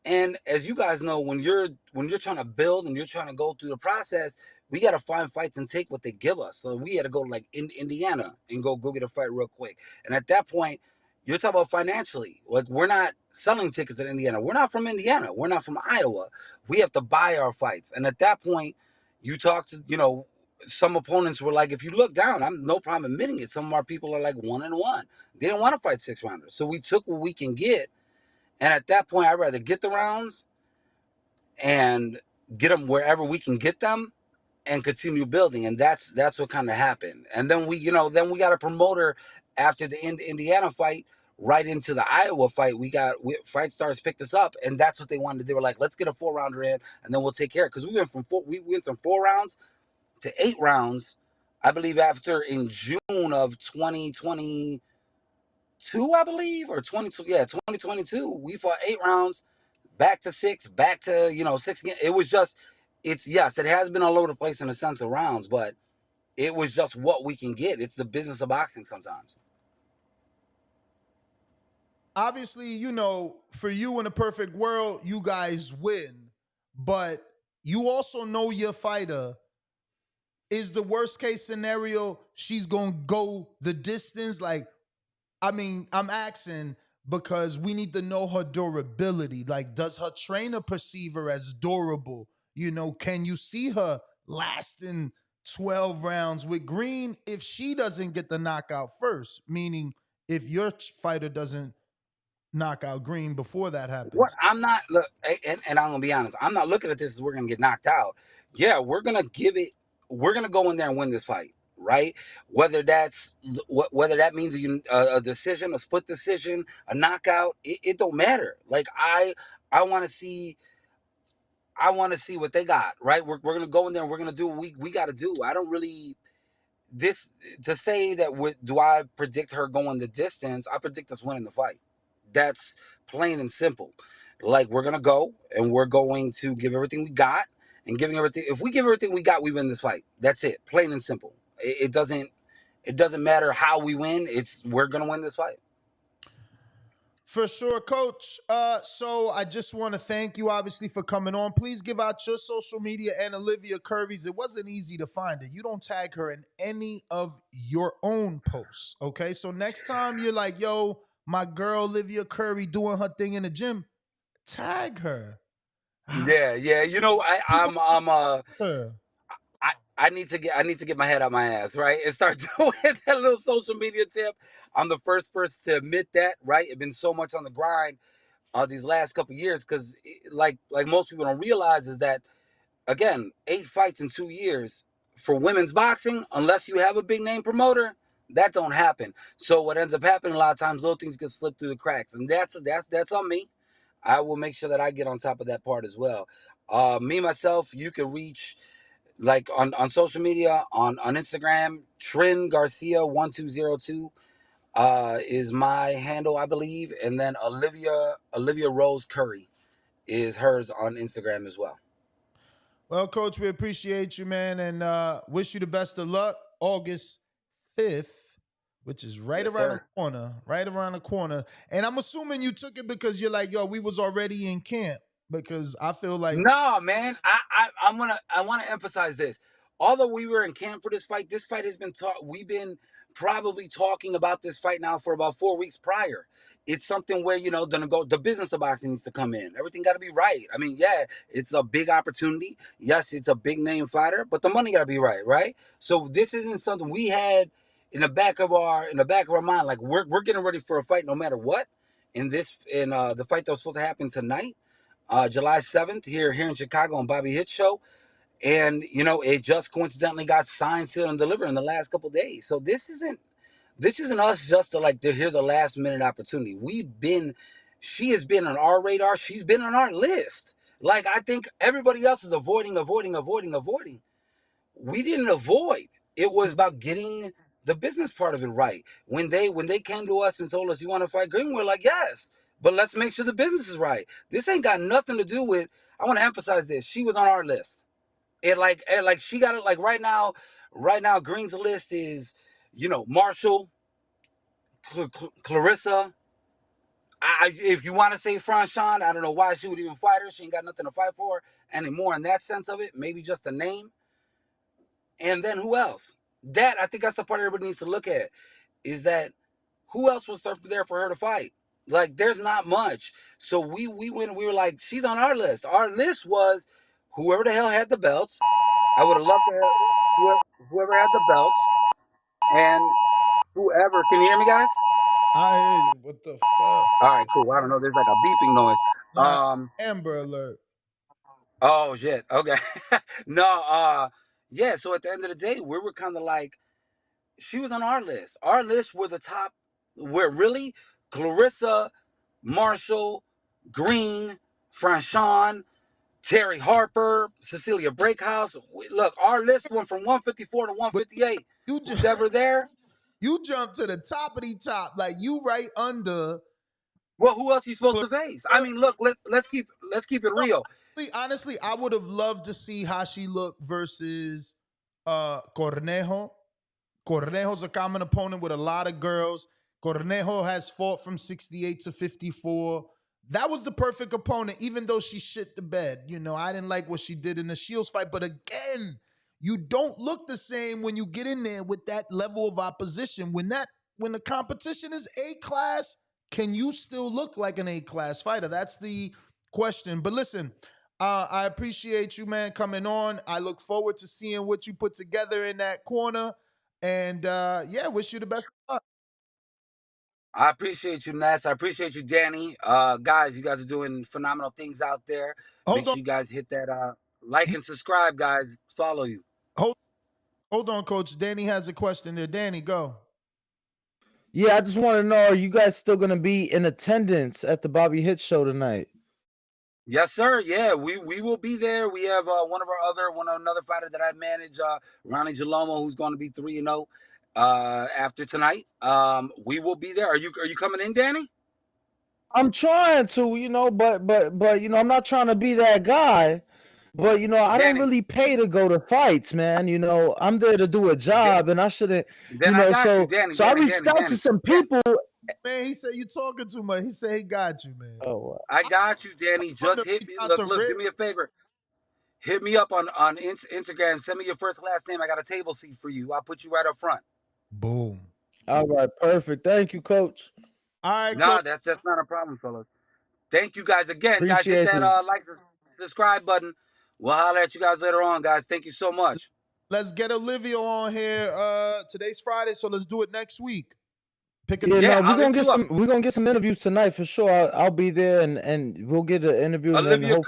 And as you guys know, when you're trying to build and you're trying to go through the process, we got to find fights and take what they give us. So we had to go to in Indiana and go get a fight real quick. And at that point, you're talking about financially. Like, we're not selling tickets in Indiana. We're not from Indiana. We're not from Iowa. We have to buy our fights. And at that point, you talk to, some opponents were like, if you look down, I'm no problem admitting it. Some of our people are like 1-1. They didn't want to fight 6-rounders. So we took what we can get. And at that point, I'd rather get the rounds and get them wherever we can get them and continue building. And that's what kind of happened. And then we got a promoter after the Indiana fight right into the Iowa fight. Fight Stars picked us up, and that's what they wanted. They were like, let's get a 4-rounder in, and then we'll take care of it. Because we went from 4 rounds to 8 rounds, I believe, in June of 2020. I believe, or 22. Yeah, 2022. We fought 8 rounds, back to 6, back to 6 again. It was just, yes, it has been all over the place in the sense of rounds, but it was just what we can get. It's the business of boxing sometimes. Obviously, for you in a perfect world, you guys win, but you also know your fighter. Is the worst case scenario she's gonna go the distance? Like, I'm asking because we need to know her durability. Like, does her trainer perceive her as durable? Can you see her lasting 12 rounds with Green if she doesn't get the knockout first? Meaning, if your fighter doesn't knock out Green before that happens. What I'm not look, and I'm gonna be honest. I'm not looking at this as we're gonna get knocked out. Yeah, we're gonna give it. We're gonna go in there and win this fight, right? Whether that means a decision, a split decision, a knockout, it don't matter. Like I want to see. I want to see what they got, right? We're gonna go in there and we're gonna do what we got to do. I don't really this to say that. Do I predict her going the distance? I predict us winning the fight. That's plain and simple. Like, we're gonna go and we're going to give everything we got, and giving everything. If we give everything we got, we win this fight. That's it. Plain and simple. It doesn't matter how we win. We're gonna win this fight. For sure, Coach. So I just want to thank you, obviously, for coming on. Please give out your social media and Olivia Curry's. It wasn't easy to find it. You don't tag her in any of your own posts, okay? So next time you're like, yo, my girl Olivia Curry doing her thing in the gym, tag her. Yeah. I need to get my head out my ass, right, and start doing that little social media tip. I'm the first person to admit that, right? It's been so much on the grind these last couple of years because, like most people don't realize, is that, again, 8 fights in 2 years for women's boxing, unless you have a big name promoter, that don't happen. So what ends up happening a lot of times, little things get slipped through the cracks, and that's on me. I will make sure that I get on top of that part as well. Me myself, you can reach like on social media, on Instagram. Trin Garcia 1202 is my handle, I believe, and then Olivia Rose Curry is hers on Instagram as well. Well, Coach, we appreciate you, man, and wish you the best of luck. August 5th, which is right around the corner. And I'm assuming you took it because you're like, yo, we was already in camp. Because I feel like, no, man, I want to emphasize this. Although we were in camp for this fight has been we've been probably talking about this fight now for about 4 weeks prior. It's something where, the business of boxing needs to come in. Everything got to be right. I mean, yeah, it's a big opportunity. Yes, it's a big name fighter, but the money got to be right? So this isn't something we had in the back of our mind. Like, we're getting ready for a fight no matter what. In the fight that was supposed to happen tonight, July 7th, here in Chicago on Bobby Hitt's show. And, it just coincidentally got signed, sealed, and delivered in the last couple of days. So this isn't us just to here's a last minute opportunity. She has been on our radar. She's been on our list. Like, I think everybody else is avoiding. We didn't avoid. It was about getting the business part of it right. When they came to us and told us, you want to fight Green, we're like, yes, but let's make sure the business is right. This ain't got nothing to do with, I want to emphasize this, she was on our list. And she got it, like, right now Green's list is, Marshall, Clarissa. If you want to say Franchon, I don't know why she would even fight her. She ain't got nothing to fight for anymore in that sense of it. Maybe just a name. And then who else? I think that's the part everybody needs to look at, is that who else was there for her to fight? Like, there's not much. So we went, we were like, she's on our list. Our list was whoever the hell had the belts. I would have loved to have whoever had the belts, and whoever. Can you hear me, guys? I hear you. What the fuck? All right, cool. I don't know. There's like a beeping noise. Amber Alert. Oh shit. Okay. No. Yeah. So at the end of the day, we were kind of like, she was on our list. Our list were the top. Where really, Clarissa, Marshall, Green, Franchon, Terry Harper, Cecilia Breakhouse. Look, our list went from 154 to 158. Who's ever there? You jump to the top of the top, like you right under. Well, who else you supposed to face? I mean, look, let's keep it real. Honestly, I would have loved to see how she looked versus Cornejo. Cornejo's a common opponent with a lot of girls. Cornejo has fought from 68 to 54. That was the perfect opponent, even though she shit the bed. You know, I didn't like what she did in the Shields fight. But again, you don't look the same when you get in there with that level of opposition. When the competition is A class, can you still look like an A class fighter? That's the question. But listen, I appreciate you, man, coming on. I look forward to seeing what you put together in that corner. And yeah, wish you the best of luck. I appreciate you, Ness. I appreciate you, Danny. Guys, you guys are doing phenomenal things out there. Make sure you guys hit that like and subscribe, guys. Follow you. Hold on, Coach. Danny has a question there. Danny, go. Yeah, I just want to know, are you guys still going to be in attendance at the Bobby Hit show tonight? Yes, sir. Yeah, we will be there. We have another fighter that I manage, Ronnie Jalomo, who's going to be 3-0 after tonight. We will be there. Are you coming in, Danny? I'm trying to, but I'm not trying to be that guy. But I don't really pay to go to fights, man. I'm there to do a job, and I shouldn't. Then I got you, Danny. So I reached out to some people. Man, he said you talking too much. He said he got you, man. Oh, I got you, Danny. Just hit me. Look, do me a favor. Hit me up on Instagram. Send me your first last name. I got a table seat for you. I'll put you right up front. Boom. All right, perfect. Thank you, Coach. All right, no, that's not a problem, fellas. Thank you, guys. Again, guys, hit that like, subscribe button. We'll holler at you guys later on, guys. Thank you so much. Let's get Olivia on here. Today's Friday, so let's do it next week. We're gonna get some interviews tonight for sure. I'll be there, and we'll get an interview. Olivia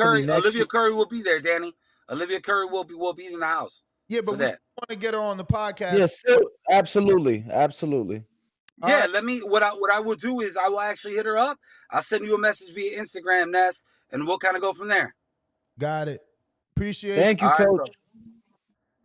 Curry will be there, Danny. Olivia Curry will be in the house. Yeah, but we want to get her on the podcast. Yes, absolutely. Yeah, what I will do is I will actually hit her up. I'll send you a message via Instagram, Ness, and we'll kind of go from there. Got it. Appreciate it. Thank you, Coach.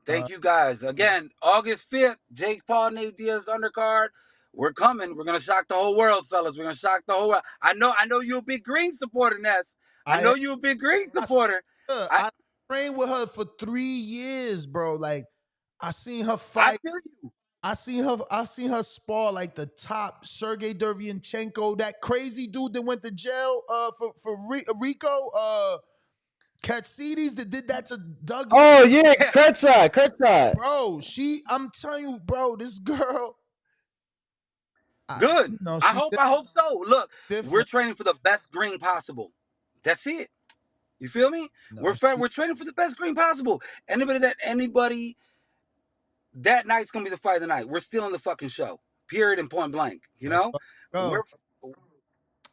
Thank you, guys. Again, August 5th, Jake Paul, Nate Diaz undercard. We're coming. We're gonna shock the whole world, fellas. We're gonna shock the whole world. I know you're a big Green supporter, Ness. I know you're a big Green supporter. I trained with her for 3 years, bro. Like, I seen her fight. I feel you. I seen her spar like the top Sergey Derevyanchenko, that crazy dude that went to jail for Rico, Katsides that did that to Doug. Oh yeah, Kurtzside. Bro, I'm telling you, bro, this girl. Good. I hope so. Look, we're training for the best green possible. That's it. You feel me? We're training for the best green possible. Anybody that night's gonna be the fight of the night. We're still in the fucking show. Period and point blank. That's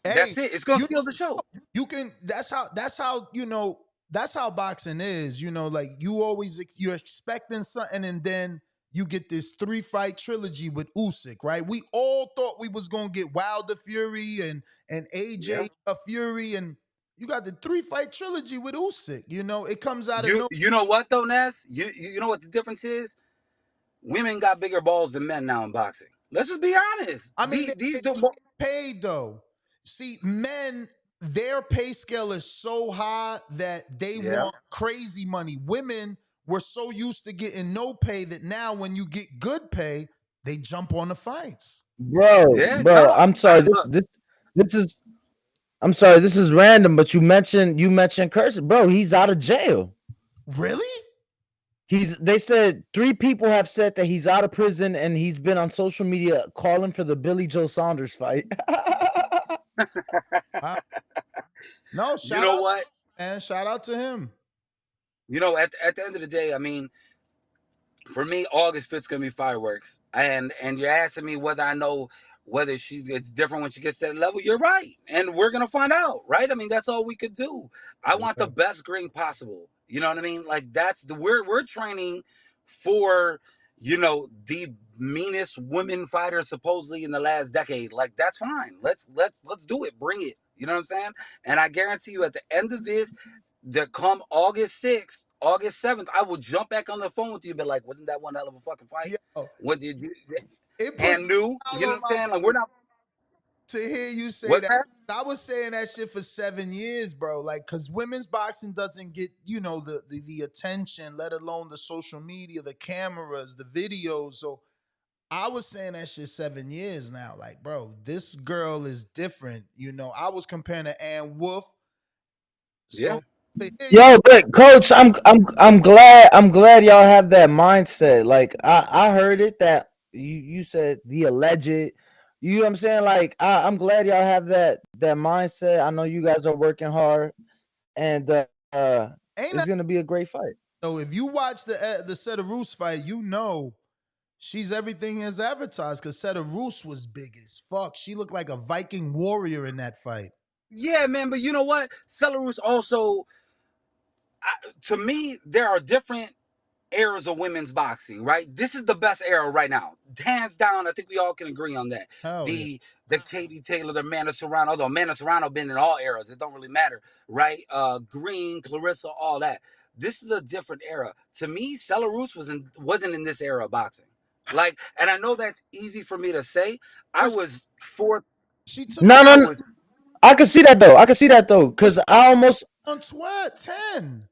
it. It's gonna steal the show. You can. That's how. That's how boxing is. Like you're expecting something, and then you get this 3-fight trilogy with Usyk, right? We all thought we was gonna get Wilder Fury and AJ Fury, and you got the 3-fight trilogy with Usyk. It comes out of you know what though, Ness? You know what the difference is? Women got bigger balls than men now in boxing. Let's just be honest. I mean, these get paid though. See, men, their pay scale is so high that they want crazy money. Women were so used to getting no pay that now when you get good pay, they jump on the fights. Bro, I'm sorry. I'm sorry. This is random, but you mentioned Curtis. Bro, he's out of jail. Really? They said 3 people have said that he's out of prison, and he's been on social media calling for the Billy Joe Saunders fight. No, you know what? And shout out to him. At the end of the day, I mean, for me, August 5th is gonna be fireworks. And you're asking me whether I know whether it's different when she gets to that level. You're right, and we're gonna find out, right? I mean, that's all we could do. I want the best green possible. You know what I mean? Like we're training for the meanest women fighter supposedly in the last decade. Like that's fine. Let's do it. Bring it. You know what I'm saying? And I guarantee you, at the end of this, that come August 6th, August 7th, I will jump back on the phone with you, but like, wasn't that one hell of a fucking fight? Yo. What did you? It puts and new. a You smile know on what I'm my saying? Like we're not. to hear you say What's that. that? I was saying that shit for 7 years, bro. Like, cause women's boxing doesn't get, the attention, let alone the social media, the cameras, the videos. So I was saying that shit 7 years now. Like, bro, this girl is different. I was comparing to Ann Wolf. Yeah. So Yo, but coach, I'm glad y'all have that mindset. Like I heard it that you said the alleged. You know what I'm saying? Like I'm glad y'all have that mindset. I know you guys are working hard, and ain't it's that gonna be a great fight. so? If you watch the Seta Roos fight, she's everything as advertised. Cause Seta Roos was big as fuck. She looked like a Viking warrior in that fight. Yeah, man. But you know what? Belarus also, to me, there are different eras of women's boxing, right? This is the best era right now, hands down. I think we all can agree on that. Hell yeah. The Katie Taylor, the Amanda Serrano, although Amanda Serrano been in all eras, it don't really matter, right? Green, Clarissa, all that. This is a different era. To me, Belarus wasn't in this era of boxing. Like, and I know that's easy for me to say. I But was fourth. she took No, I no, was I can see that though. I can see that though, was cause I almost on 12, 10.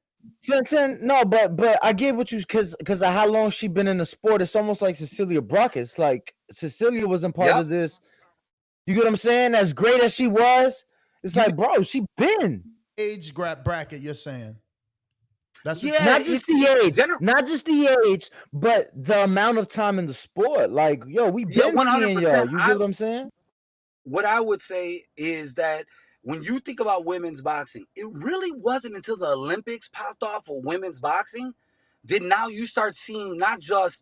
10. No, but I get what you cause of how long she been in the sport. It's almost like Cecilia Brackets. Like Cecilia wasn't part Yep. of this. You get what I'm saying? As great as she was, it's You like, bro, she been. age bracket, you're saying. That's what Yeah, Not just the age, not just the age, but the amount of time in the sport. Like, yo, we yeah, been seeing y'all. 100%. You get what I'm saying? What I would say is that when you think about women's boxing, it really wasn't until the Olympics popped off for women's boxing that now you start seeing not just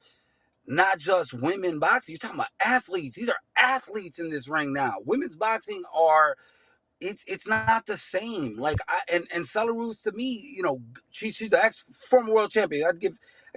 women boxing. You're talking about athletes. These are athletes in this ring now. Women's boxing are it's not the same. Like and Belarus to me, she's the ex former world champion. I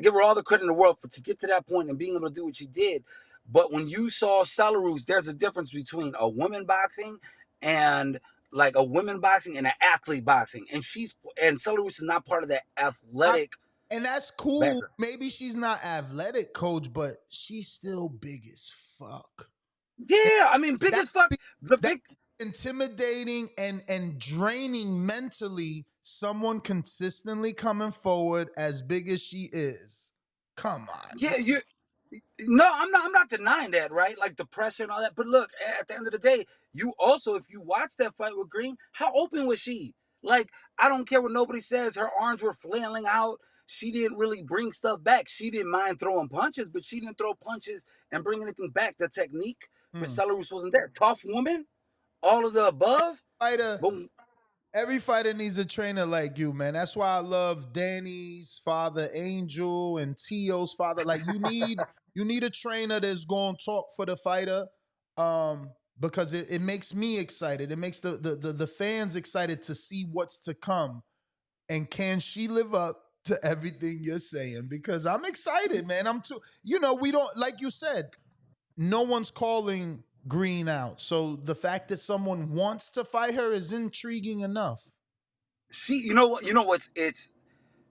give her all the credit in the world to get to that point and being able to do what she did. But when you saw Belarus, there's a difference between a woman boxing and like a women boxing and an athlete boxing. And Belarus is not part of that athletic and that's cool. background. Maybe she's not athletic, coach, but she's still big as fuck. Yeah, I mean, big That as fuck. The that big intimidating and draining mentally someone consistently coming forward as big as she is. Come on. yeah, you No, I'm not denying that, right? Like the pressure and all that. But look, at the end of the day, you also, if you watch that fight with Green, how open was she? Like, I don't care what nobody says. Her arms were flailing out. She didn't really bring stuff back. She didn't mind throwing punches, but she didn't throw punches and bring anything back. The technique for Belarus wasn't there. Tough woman, all of the above. Fighter, But every fighter needs a trainer like you, man. That's why I love Danny's father, Angel, and Tio's father. Like you need a trainer that's going to talk for the fighter, because it makes me excited. It makes the fans excited to see what's to come. And can she live up to everything you're saying? Because I'm excited, man. I'm too. We don't, like you said, no one's calling Green out. So the fact that someone wants to fight her is intriguing enough. you know what?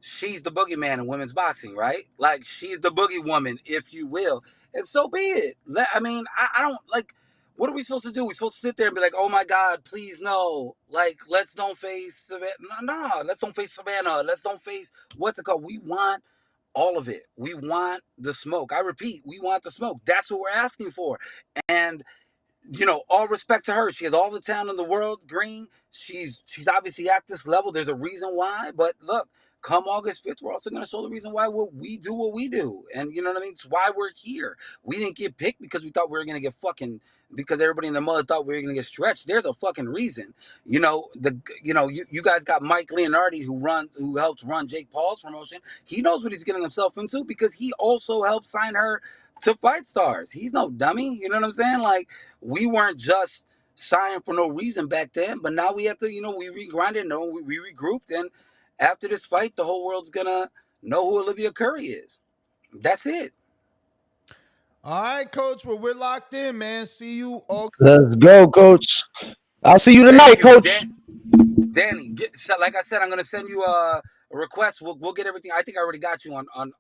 She's the boogeyman in women's boxing, right? Like she's the boogie woman, if you will. And so be it. I mean, I don't like. What are we supposed to do? We're supposed to sit there and be like, "Oh my God, please no!" Like, let's don't face Savannah. No, let's don't face Savannah. Let's don't face what's it called. We want all of it. We want the smoke. I repeat, we want the smoke. That's what we're asking for. And all respect to her. She has all the talent in the world. Green. She's obviously at this level. There's a reason why. But look, come August 5th, we're also going to show the reason why we do what we do. And you know what I mean? It's why we're here. We didn't get picked because we thought we were going to get because everybody in the mother thought we were going to get stretched. There's a fucking reason. You guys got Mike Leonardi who helps run Jake Paul's promotion. He knows what he's getting himself into because he also helped sign her to Fight Stars. He's no dummy. You know what I'm saying? Like, we weren't just signed for no reason back then, but now we have to, we regrinded, we regrouped, and after this fight, the whole world's gonna know who Olivia Curry is. That's it. All right, coach. Well, we're locked in, man. See you all. Let's go, coach. I'll see you tonight, Thank you, coach. Danny. Like I said, I'm gonna send you a request. We'll get everything. I think I already got you on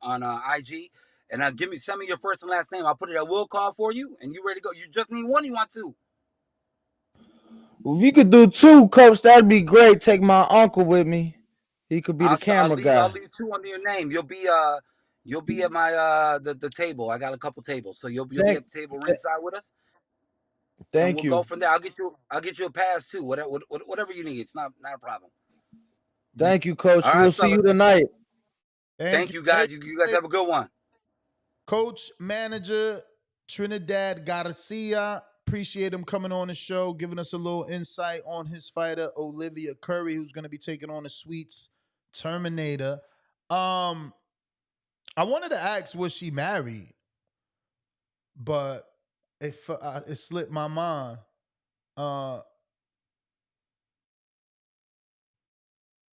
IG, And send me your first and last name. I'll put it at will call for you, and you ready to go. You just need one. You want two? Well, if you could do 2, Coach, that'd be great. Take my uncle with me. He could be the I'll camera guy. leave 2 under your name. You'll be at my the table. I got a couple tables, so you'll be at the table ringside with us. And we'll go from there. I'll get you a pass too. Whatever you need. It's not a problem. Thank you, Coach. All right, we'll see you tonight. Thank you, guys. You guys have a good one. Coach, manager, Trinidad Garcia. Appreciate him coming on the show, giving us a little insight on his fighter, Olivia Curry, who's going to be taking on the Sweets Terminator. I wanted to ask, was she married? But it slipped my mind.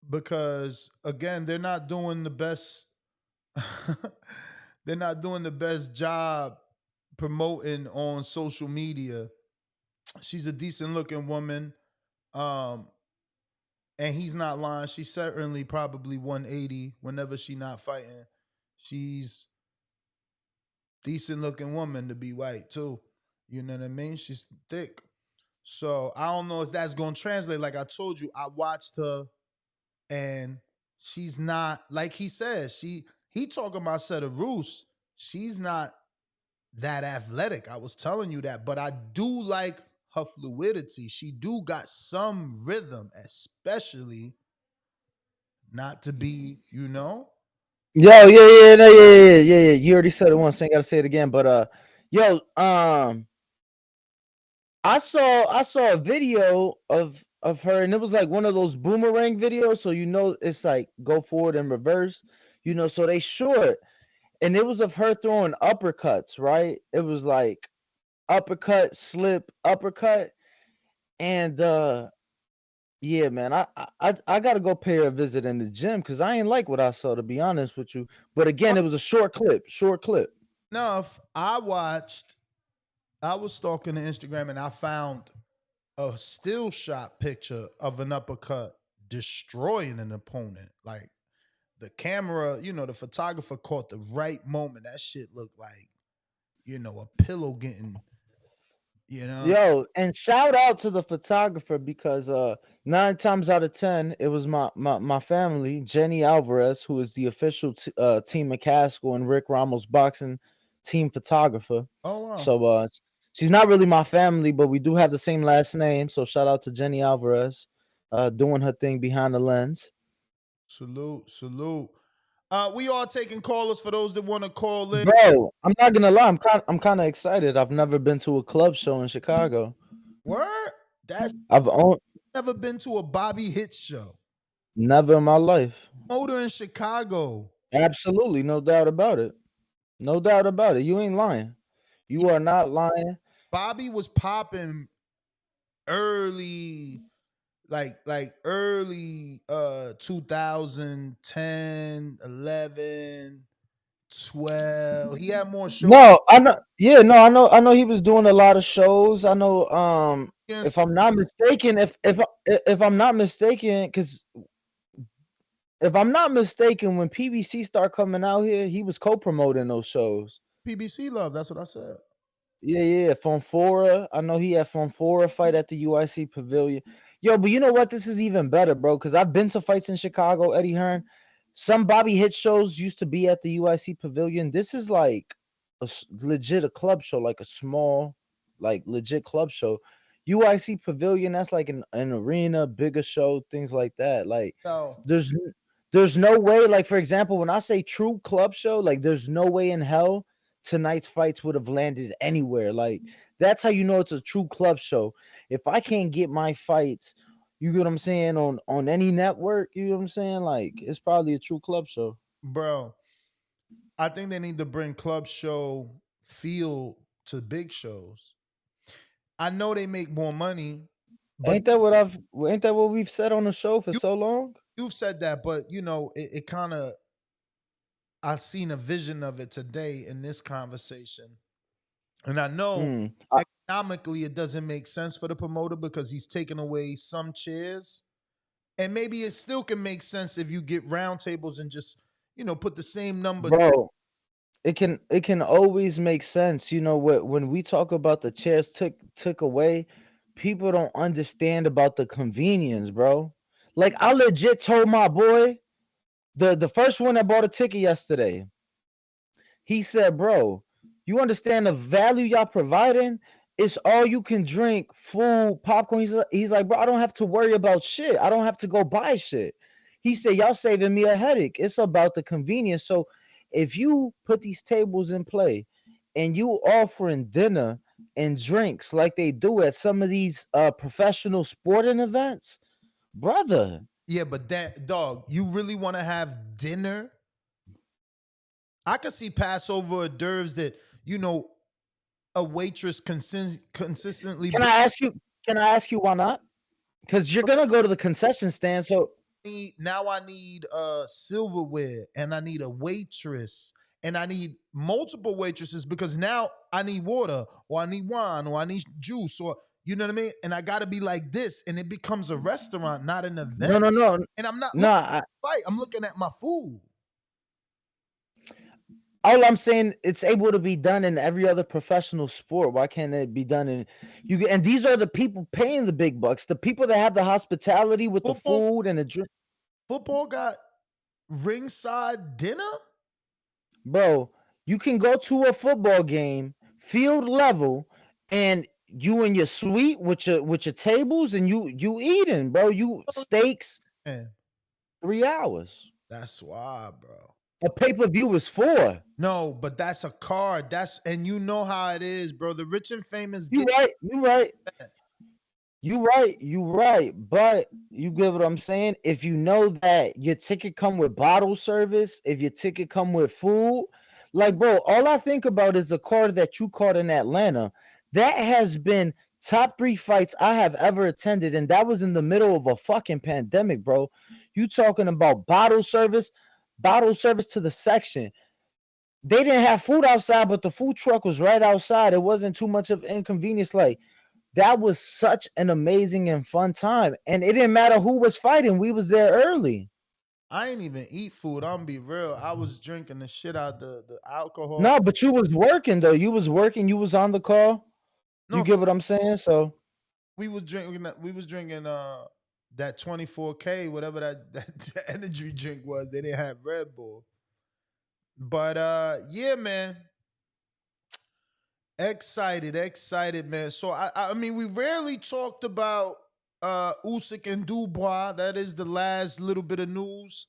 Because again, they're not doing the best. They're not doing the best job promoting on social media. She's a decent looking woman. And he's not lying. She's certainly probably 180 whenever she's not fighting. She's decent looking woman to be white too. You know what I mean? She's thick. So I don't know if that's going to translate. Like I told you, I watched her and she's not, like he says, he talking about set of Roos. She's not that athletic. I was telling you that, but I do like her fluidity. She do got some rhythm, especially not to be, you know. Yeah. You already said it once, so I ain't gotta say it again. But I saw a video of her, and it was like one of those boomerang videos. So it's like go forward and reverse. So they short, and it was of her throwing uppercuts. Right? It was like uppercut, slip, uppercut, and yeah, man, I gotta go pay her a visit in the gym because I ain't like what I saw, to be honest with you. But again, it was a short clip. Enough. I was stalking the Instagram and I found a still shot picture of an uppercut destroying an opponent. Like the camera, the photographer caught the right moment. That shit looked like, a pillow getting, Yo, and shout out to the photographer because 9 times out of 10, it was my family, Jenny Alvarez, who is the official Team McCaskill and Rick Ramos boxing team photographer. Oh wow. So she's not really my family, but we do have the same last name. So shout out to Jenny Alvarez, doing her thing behind the lens. Salute. We are taking callers for those that want to call in. Bro, I'm not gonna lie, I'm kind of excited. I've never been to a club show in Chicago. Word? I've never been to a Bobby Hits show. Never in my life. Motor in Chicago. Absolutely, no doubt about it. No doubt about it. You ain't lying. You are not lying. Bobby was popping early, like early 2010, 11, 12. He had more shows. No, I know. Yeah, no, I know he was doing a lot of shows. I know. If I'm not mistaken, if I'm not mistaken, because if I'm not mistaken, when PBC started coming out here, he was co-promoting those shows. PBC Love, that's what I said. Yeah. Fonfora. I know he had Fonfora fight at the UIC Pavilion. Yo, but you know what? This is even better, bro, because I've been to fights in Chicago, Eddie Hearn. Some Bobby Hit shows used to be at the UIC Pavilion. This is like legit a club show, like a small, like legit club show. UIC Pavilion, that's like an arena, bigger show, things like that. Like, there's no way, like, for example, when I say true club show, like, there's no way in hell tonight's fights would have landed anywhere. Like, that's how you know it's a true club show. If I can't get my fights, you get what I'm saying, on any network, you know what I'm saying? Like, it's probably a true club show. Bro, I think they need to bring club show feel to big shows. I know they make more money. But ain't that what we've said on the show for so long? You've said that, but it kind of, I've seen a vision of it today in this conversation. And I know economically it doesn't make sense for the promoter because he's taking away some chairs. And maybe it still can make sense if you get round tables and just, put the same number. Bro, it can always make sense. You know what, when we talk about the chairs took away, people don't understand about the convenience, bro. Like I legit told my boy, the first one that bought a ticket yesterday, he said, bro, you understand the value y'all providing? It's all you can drink, food, popcorn. He's like, bro, I don't have to worry about shit. I don't have to go buy shit. He said, y'all saving me a headache. It's about the convenience. So if you put these tables in play and you offering dinner and drinks like they do at some of these professional sporting events, brother. Yeah, but that dog, you really want to have dinner? I could see Passover hors d'oeuvres that, you know, a waitress consistently. Can I ask you? Can I ask you why not? Because you're gonna go to the concession stand. So now I need silverware, and I need a waitress, and I need multiple waitresses because now I need water, or I need wine, or I need juice, or you know what I mean. And I got to be like this, and it becomes a restaurant, not an event. no. And I'm not No, looking at the fight. I'm looking at my food. all I'm saying, it's able to be done in every other professional sport. Why can't it be done in you? And these are the people paying the big bucks, the people that have the hospitality with Football, the food and the drink. football got ringside dinner. Bro, you can go to a football game, field level, and you in your suite with your tables, and you eating, bro. You steaks, Man, 3 hours. that's why, bro. A pay-per-view is 4. No, but that's a card. That's and you know how it is, bro. The rich and famous You get right, you right. You right. But you get what I'm saying? If you know that your ticket come with bottle service, if your ticket come with food, like bro, all I think about is the card that you caught in Atlanta. That has been top 3 fights I have ever attended, and that was in the middle of a fucking pandemic, bro. You talking about bottle service to the section. They didn't have food outside, but the food truck was right outside. It wasn't too much of inconvenience. Like that was such an amazing and fun time. And it didn't matter who was fighting. We was there early. I ain't even eat food. I'm gonna be real. I was drinking the shit out the alcohol. No, but you was working though. You was working. You was on the call. No, You get what I'm saying? So we was drinking. We was drinking that 24K, whatever that energy drink was. They didn't have Red Bull. But yeah, man. Excited, man. So I mean, we rarely talked about Usyk and Dubois. That is the last little bit of news.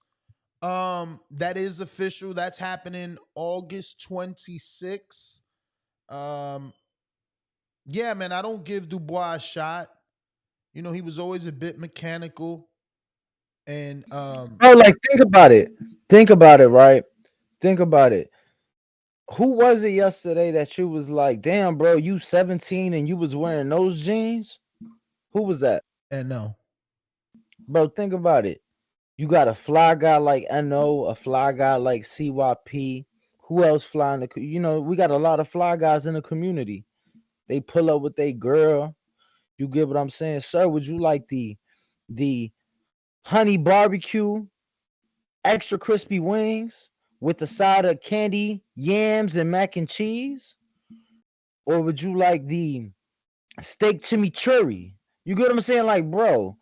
That is official. That's happening August 26th. Yeah, man, I don't give Dubois a shot. You know, he was always a bit mechanical. And bro, like think about it. Think about it, right? Think about it. Who was it yesterday that you was like, damn, bro, you 17 and you was wearing those jeans? Who was that? and no. Bro, think about it. You got a fly guy like NO, a fly guy like CYP. Who else flying the? You know, we got a lot of fly guys in the community. They pull up with their girl. You get what I'm saying, sir? Would you like the honey barbecue, extra crispy wings with the side of candy, yams, and mac and cheese, or would you like the steak chimichurri? You get what I'm saying, like, bro?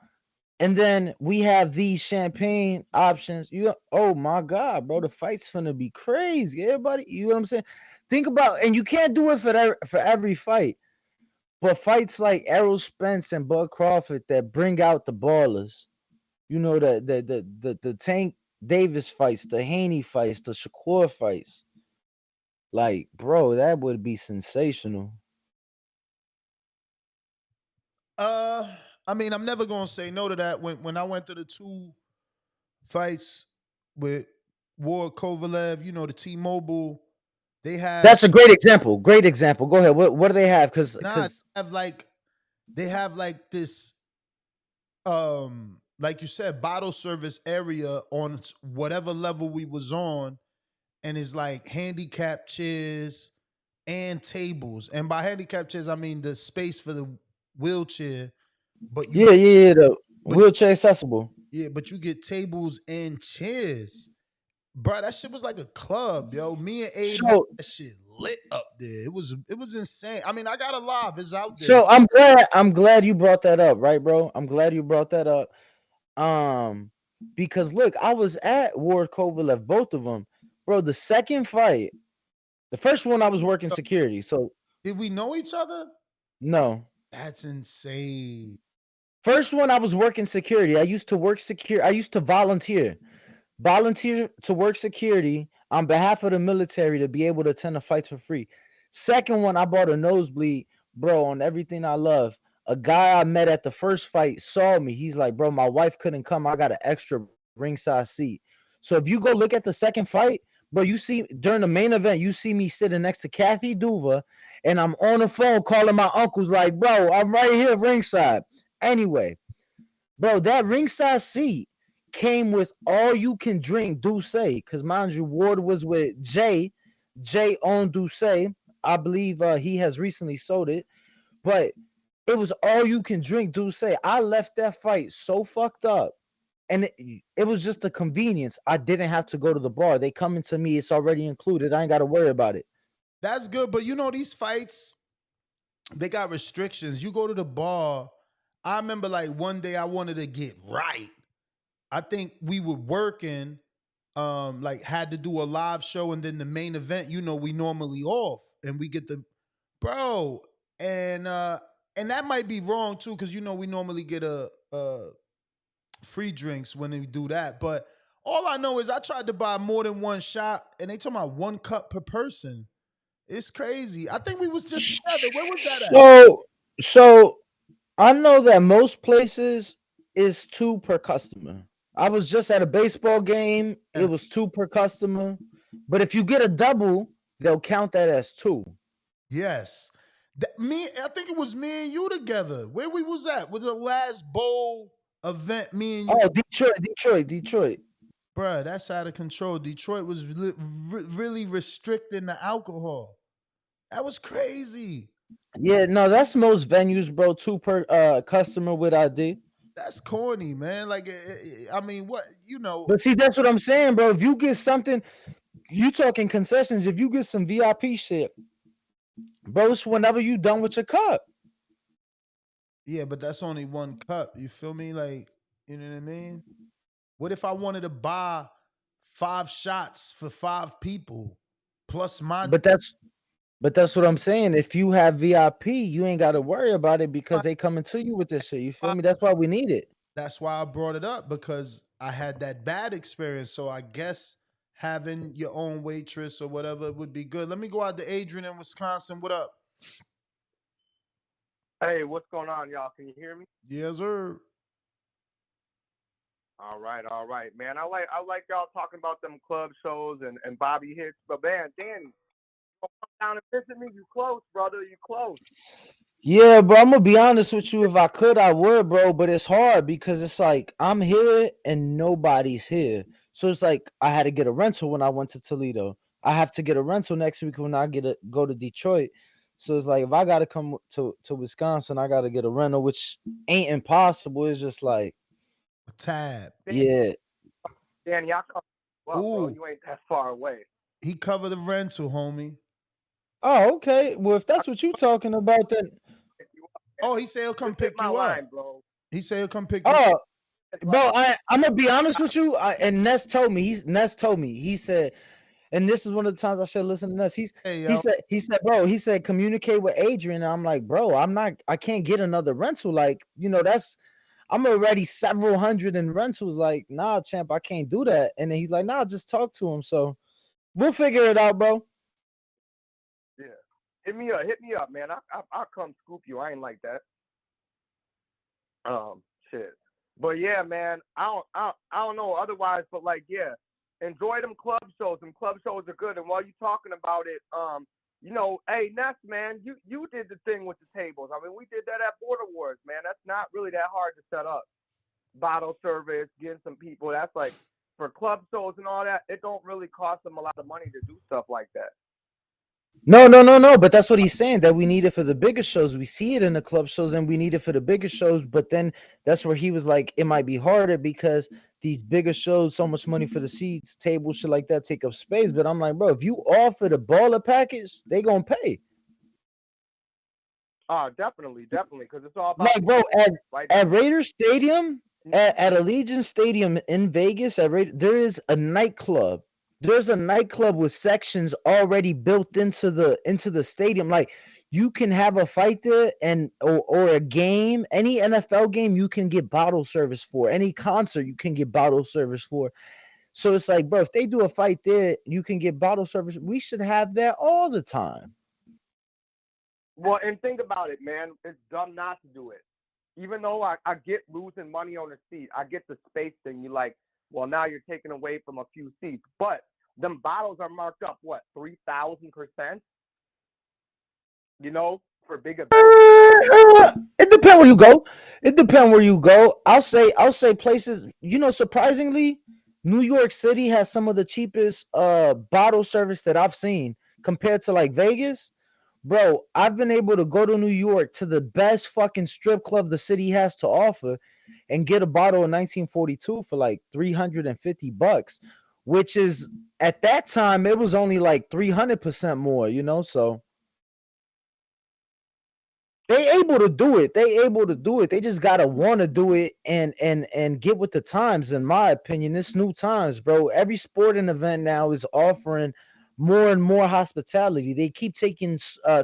And then we have these champagne options. Oh my God, bro, the fight's finna be crazy. Everybody, you know what I'm saying? Think about, and you can't do it for every fight, but fights like Errol Spence and Bud Crawford that bring out the ballers. You know, the Tank Davis fights, the Haney fights, the Shakur fights. Like, bro, that would be sensational. I mean, I'm never gonna say no to that. When I went to the 2 fights with Ward Kovalev, you know, the T-Mobile, they have That's a great example. Great example. Go ahead. What do they have? Because they have like this like you said, bottle service area on whatever level we was on, and it's like handicap chairs and tables. And by handicap chairs, I mean the space for the wheelchair. But yeah, the wheelchair accessible. Yeah, but you get tables and chairs. Bro, that shit was like a club, yo. Me and Abe had So that shit lit up there. It was insane. I mean, I got a live. It's out there. so I'm glad you brought that up, right, bro? I'm glad you brought that up. Because look, I was at Ward Kovalev, both of them, bro. The second fight, the first one I was working security, so Did we know each other? no. That's insane. First one I was working security. I used to work secure. I used to volunteer to work security on behalf of the military to be able to attend the fights for free. Second one, I bought a nosebleed, bro, on everything I love. A guy I met at the first fight saw me. He's like, bro, my wife couldn't come. I got an extra ringside seat. So if you go look at the second fight, bro, you see during the main event, you see me sitting next to Kathy Duva, and I'm on the phone calling my uncles, like, bro, I'm right here ringside. Anyway, bro, that ringside seat came with all you can drink Douce, because mind you, Ward was with Jay owned Douce. I believe he has recently sold it, but it was all you can drink Douce. I left that fight so fucked up, and it was just a convenience. I didn't have to go to the bar. They coming to me, it's already included. I ain't got to worry about it. That's good, but you know these fights, they got restrictions. You go to the bar. I remember like one day I wanted to get right. I think we were working, like had to do a live show, and then the main event, we normally off and we get the bro, and that might be wrong too, because we normally get a free drinks when we do that. But all I know is I tried to buy more than one shot, and they talking about 1 cup per person. It's crazy. I think we was just together. Where was that at? So I know that most places is 2 per customer. I was just at a baseball game. It was 2 per customer. But if you get a double, they'll count that as 2. Yes. I think it was me and you together. Where we was at? Was the last bowl event, me and you? Oh, Detroit. Bruh, that's out of control. Detroit was really restricting the alcohol. That was crazy. Yeah, no, that's most venues, bro. 2 per customer with ID. That's corny, man. Like, I mean, what, But see, that's what I'm saying, bro. If you get something, you talking concessions. If you get some VIP shit, bro, it's whenever you done with your cup. Yeah, but that's only 1 cup. You feel me? Like, you know what I mean? What if I wanted to buy 5 shots for 5 people plus my? But that's what I'm saying. If you have VIP, you ain't got to worry about it because they coming to you with this shit. You feel me? That's why we need it. That's why I brought it up, because I had that bad experience. So I guess having your own waitress or whatever would be good. Let me go out to Adrian in Wisconsin. What up? Hey, what's going on, y'all? Can you hear me? Yes, sir. All right, man. I like y'all talking about them club shows and Bobby Hicks, but man, Dan, come down and visit me. You close, brother. You close. Yeah, bro. I'm gonna be honest with you. If I could, I would, bro. But it's hard because it's like I'm here and nobody's here. So it's like I had to get a rental when I went to Toledo. I have to get a rental next week when I go to Detroit. So it's like if I gotta come to Wisconsin, I gotta get a rental, which ain't impossible. It's just like a tab. Yeah. Dan, y'all come. Well, bro, you ain't that far away. He covered the rental, homie. Oh, okay. Well, if that's what you're talking about, then. Oh, he said he'll come pick you line, up. Bro. He said he'll come pick you Oh, up. bro, I'm gonna be honest with you. And Ness told me. He said, and this is one of the times I should listen to Ness. He said, bro, communicate with Adrian. And I'm like, bro, I can't get another rental. Like, I'm already several hundred in rentals. Like, nah, champ, I can't do that. And then he's like, nah, just talk to him. So we'll figure it out, bro. Yeah. Hit me up, man. I'll come scoop you. I ain't like that. Shit. But yeah, man, I don't know otherwise, but like, yeah, enjoy them club shows. Them club shows are good. And while you talking about it, hey, Ness, man, you did the thing with the tables. I mean, we did that at Border Wars, man. That's not really that hard to set up. Bottle service, getting some people. That's like, for club shows and all that, it don't really cost them a lot of money to do stuff like that. No. But that's what he's saying, that we need it for the bigger shows. We see it in the club shows and we need it for the bigger shows. But then that's where he was like, it might be harder because these bigger shows, so much money for the seats, tables, shit like that, take up space. But I'm like, bro, if you offer the baller package, they gonna pay. Definitely, because it's all about Like, bro, right? at Raiders Stadium, at Allegiant Stadium in Vegas, there is a nightclub. There's a nightclub with sections already built into the stadium. Like, you can have a fight there, or a game, any NFL game, you can get bottle service for. Any concert, you can get bottle service for. So it's like, bro, if they do a fight there, you can get bottle service. We should have that all the time. Well, and think about it, man. It's dumb not to do it. Even though I get losing money on a seat, I get the space thing. You like, well, now you're taking away from a few seats, but them bottles are marked up what 3,000%. You know, for big events. It depends where you go. It depends where you go. I'll say places. Surprisingly, New York City has some of the cheapest bottle service that I've seen compared to like Vegas. Bro, I've been able to go to New York to the best fucking strip club the city has to offer and get a bottle of 1942 for like $350, which is, at that time, it was only like 300% more, so they able to do it. They just gotta want to do it and get with the times. In my opinion, it's new times, bro. Every sporting event now is offering more and more hospitality. They keep taking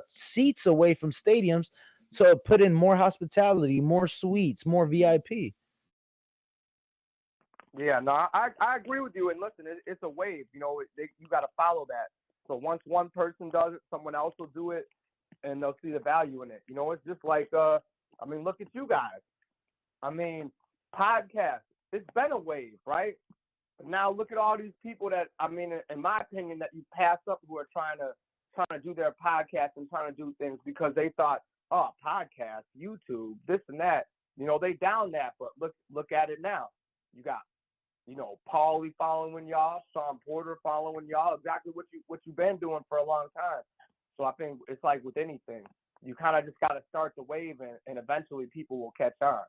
seats away from stadiums to put in more hospitality, more suites, more VIP. Yeah, no, I agree with you. And listen, it's a wave. You got to follow that. So once one person does it, someone else will do it, and they'll see the value in it. It's just like, look at you guys. Podcasts. It's been a wave, right? But now look at all these people that, in my opinion, that you pass up, who are trying to do their podcast and trying to do things because they thought, oh, podcast, YouTube, this and that. They down that, but look at it now. You got, Paulie following y'all, Sean Porter following y'all, exactly what you've been doing for a long time. So I think it's like with anything, you kind of just got to start the wave, and eventually people will catch on.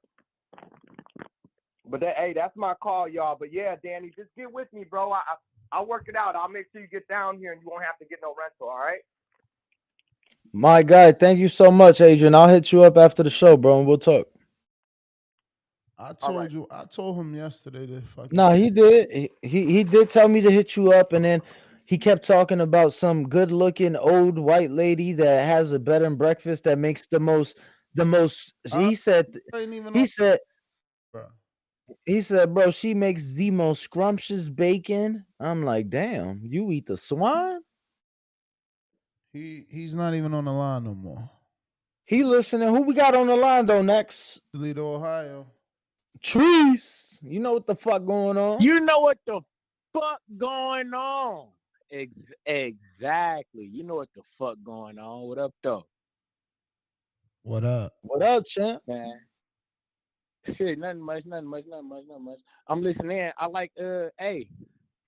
But hey, that's my call, y'all. But yeah, Danny, just get with me, bro. I'll work it out. I'll make sure you get down here, and you won't have to get no rental. All right? My guy, thank you so much, Adrian. I'll hit you up after the show, bro, and we'll talk. I told him yesterday to fucking. No, he did. He did tell me to hit you up, and then he kept talking about some good-looking old white lady that has a bed and breakfast that makes the most. He said. He said, bro, she makes the most scrumptious bacon. I'm like, damn, you eat the swine? He's not even on the line no more. He listening. Who we got on the line though next? Toledo, Ohio. Trees. You know what the fuck going on? You know what the fuck going on? Exactly. You know what the fuck going on. What up, though? What up? What up, champ? Man. Shit, nothing much. I'm listening. I like, hey,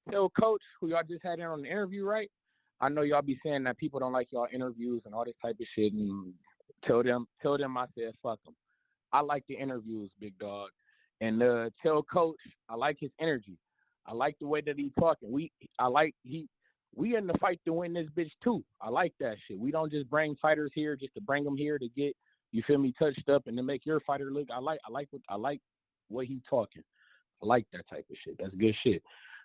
tell Coach, who y'all just had in on the interview, right? I know y'all be saying that people don't like y'all interviews and all this type of shit, and tell them I said fuck them. I like the interviews, big dog. And tell Coach, I like his energy. I like the way that he talking. We in the fight to win this bitch too. I like that shit. We don't just bring fighters here just to bring them here to get, you feel me, touched up and to make your fighter look. I like what he talking. I like that type of shit. That's good shit.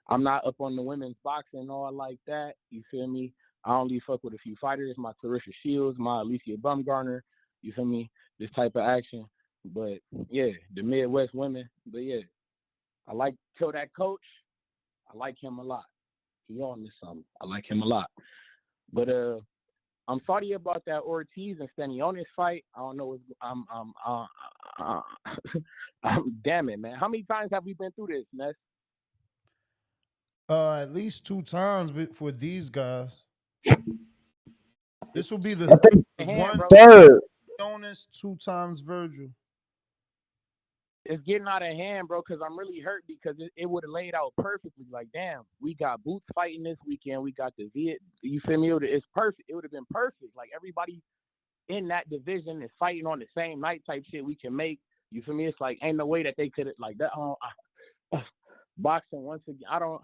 I'm not up on the women's boxing and all like that. You feel me? I only fuck with a few fighters. My Clarissa Shields, my Alicia Bumgarner. You feel me? This type of action. But yeah, the Midwest women. But yeah, I like tell that Coach. I like him a lot. He on this something. I like him a lot. But I'm sorry about that Ortiz and Stanionis fight. I don't know. Damn it, man. How many times have we been through this, Ness? At least 2 times for these guys. This will be the third. Jonas, 2 times Vergil. it's getting out of hand, bro. Because I'm really hurt because it would have laid out perfectly. Like, damn, we got Boots fighting this weekend. We got the Viet. You feel me? It's perfect. It would have been perfect. Like everybody in that division is fighting on the same night type shit we can make. You feel me? It's like ain't no way that they could have like that. Boxing once again. I don't.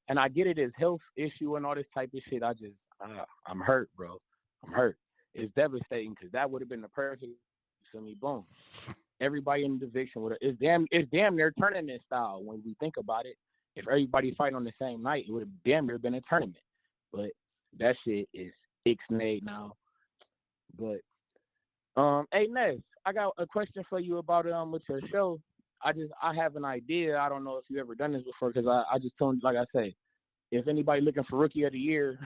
And I get it as health issue and all this type of shit. I'm hurt, bro. I'm hurt. It's devastating because that would have been the perfect. You feel me? Boom. Everybody in the division would have. It's damn near tournament style when we think about it. If everybody fight on the same night, it would have damn near been a tournament. But that shit is ixnayed now. But hey Ness, I got a question for you about with your show. I have an idea. I don't know if you ever done this before because I just told you, like I say, if anybody looking for Rookie of the Year,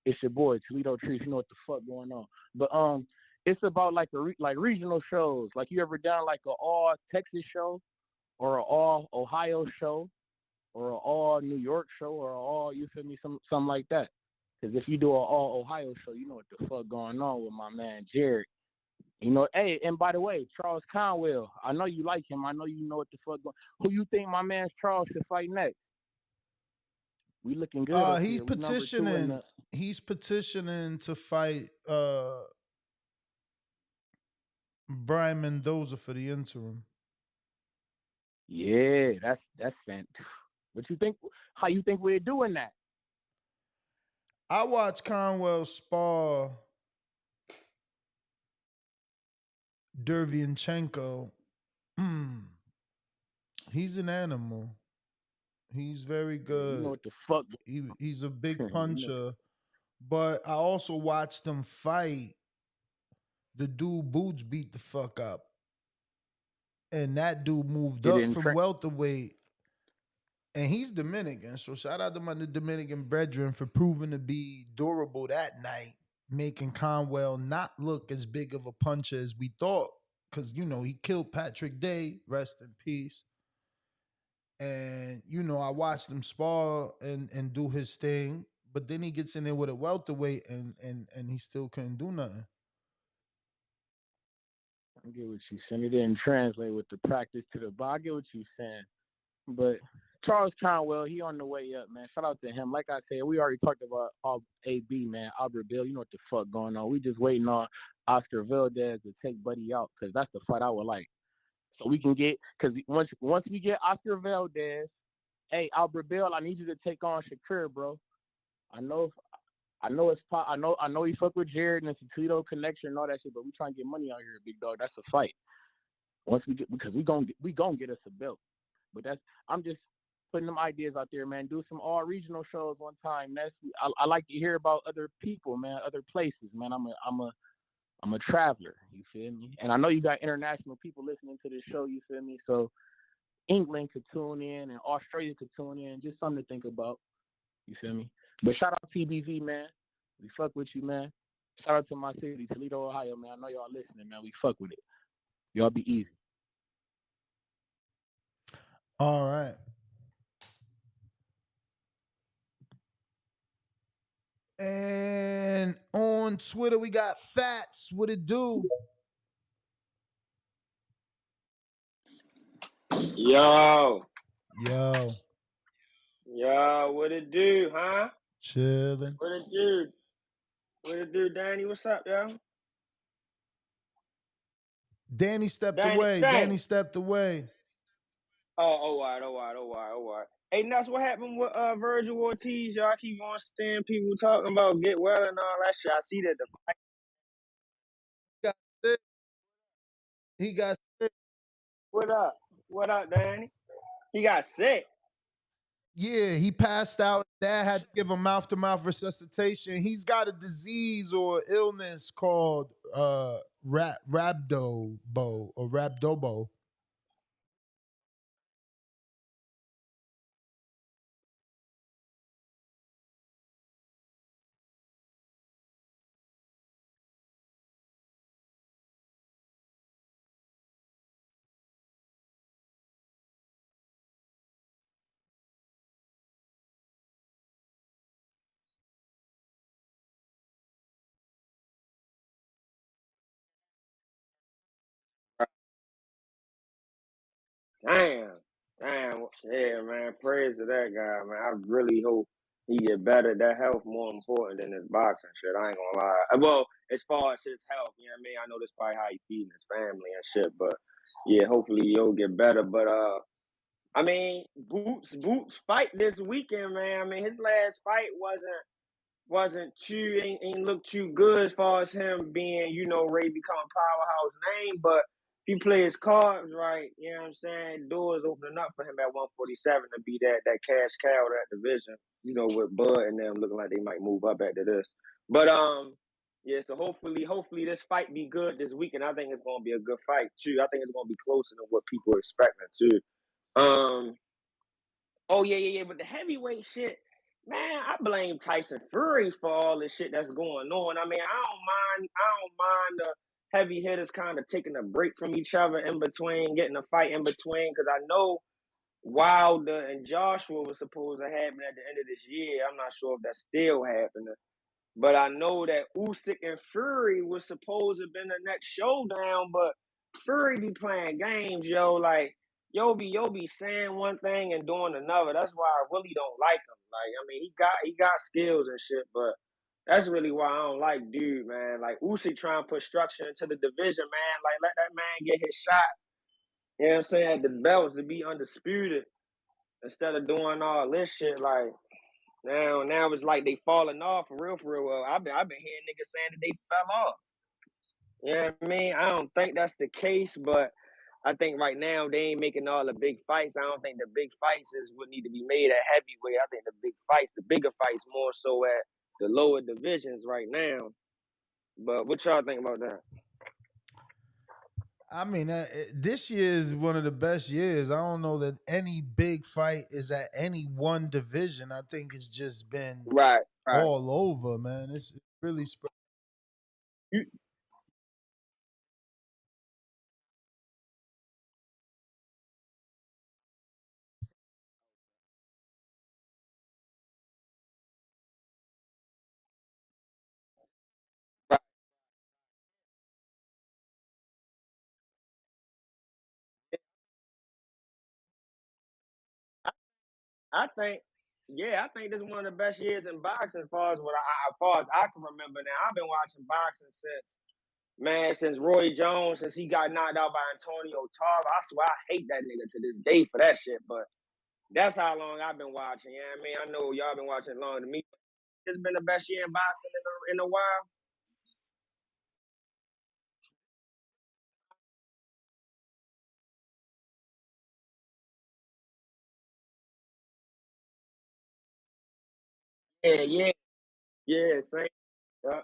it's your boy Toledo Trees. You know what the fuck going on. But it's about like like regional shows. Like you ever done like an all Texas show, or an all Ohio show, or an all New York show, or an all you feel me something like that. Because if you do an all Ohio show, you know what the fuck going on with my man Jared. You know, hey, and by the way, Charles Conwell, I know you like him. I know you know what the fuck going. Who you think my man Charles should fight next? We looking good. He's petitioning. He's petitioning to fight Brian Mendoza for the interim. Yeah, that's fantastic. What you think? How you think we're doing that? I watched Conwell spar Dervianchenko. He's an animal. He's very good. You know what the fuck? He's a big puncher. But I also watched him fight the dude Boots beat the fuck up. And that dude moved up from welterweight. And he's Dominican. So shout out to my Dominican brethren for proving to be durable that night, making Conwell not look as big of a puncher as we thought. Because, you know, he killed Patrick Day, rest in peace. And, you know, I watched him spar and do his thing. But then he gets in there with a welterweight and he still couldn't do nothing. I get what you saying. It didn't translate with the practice to the bar. I get what you saying. But Charles Conwell, he on the way up, man. Shout out to him. Like I said, we already talked about AB, man. Albert Bill, you know what the fuck going on. We just waiting on Oscar Valdez to take Buddy out because that's the fight I would like. So we can get, because once we get Oscar Valdez, hey, Albert Bill, I need you to take on Shakur, bro. I know he fuck with Jared and it's a Toledo connection and all that shit, but we trying to get money out here, big dog. That's a fight. Once we get, because we gonna get us a belt. But I'm just putting them ideas out there, man. Do some all regional shows one time. I like to hear about other people, man, other places, man. I'm a traveler, you feel me? And I know you got international people listening to this show, you feel me? So England could tune in and Australia could tune in. Just something to think about, you feel me? But shout out TBV, man. We fuck with you, man. Shout out to my city, Toledo, Ohio, man. I know y'all listening, man. We fuck with it. Y'all be easy. All right. And on Twitter, we got Fats. What it do? Yo, what it do, huh? Chilling. What it do, Danny? What's up, yo? Danny stepped away. Danny stepped away. Oh, all right. Hey, Nuts, what happened with Vergil Ortiz? Y'all keep on seeing people talking about get well and all that shit. I see that He got sick. What up, Danny? He got sick. Yeah, he passed out. Dad had to give him mouth-to-mouth resuscitation. He's got a disease or illness called rhabdobo or rhabdobo. Damn. Yeah, man. Praise to that guy, man. I really hope he get better. That health more important than this boxing shit. I ain't gonna lie. Well, as far as his health, you know what I mean? I know this probably how he feeding his family and shit, but yeah, hopefully he'll get better. But I mean, Boots fight this weekend, man. I mean, his last fight wasn't too ain't look too good as far as him being, ready to become a powerhouse name. But if he play his cards right, you know what I'm saying, doors opening up for him at 147 to be that cash cow of that division, with Bud and them looking like they might move up after this. But yeah, so hopefully this fight be good this weekend. I think it's gonna be a good fight too. I think it's gonna be closer than what people are expecting too. Oh yeah. But the heavyweight shit, man, I blame Tyson Fury for all this shit that's going on. I mean, I don't mind the heavy hitters kind of taking a break from each other in between, getting a fight in between, because I know Wilder and Joshua was supposed to happen at the end of this year. I'm not sure if that's still happening. But I know that Usyk and Fury was supposed to have been the next showdown, but Fury be playing games, yo. Like, yo be saying one thing and doing another. That's why I really don't like him. Like, I mean, he got skills and shit, but that's really why I don't like dude, man. Like Usyk trying to put structure into the division, man. Like, let that man get his shot. You know what I'm saying? The belts to be undisputed instead of doing all this shit. Like, now it's like they falling off for real. Well, I've been hearing niggas saying that they fell off. You know what I mean? I don't think that's the case, but I think right now they ain't making all the big fights. I don't think the big fights is what need to be made at heavyweight. I think the bigger fights more so at the lower divisions right now. But what y'all think about that? I mean, this year is one of the best years. I don't know that any big fight is at any one division. I think it's just been Right. all over, man. It's really spread. I think, yeah, I think this is one of the best years in boxing as far as I can remember. Now I've been watching boxing since Roy Jones, since he got knocked out by Antonio Tarver. I swear I hate that nigga to this day for that shit. But that's how long I've been watching. You know what I mean? I know y'all been watching longer than me. It's been the best year in boxing in a while. Yeah, same. Yeah.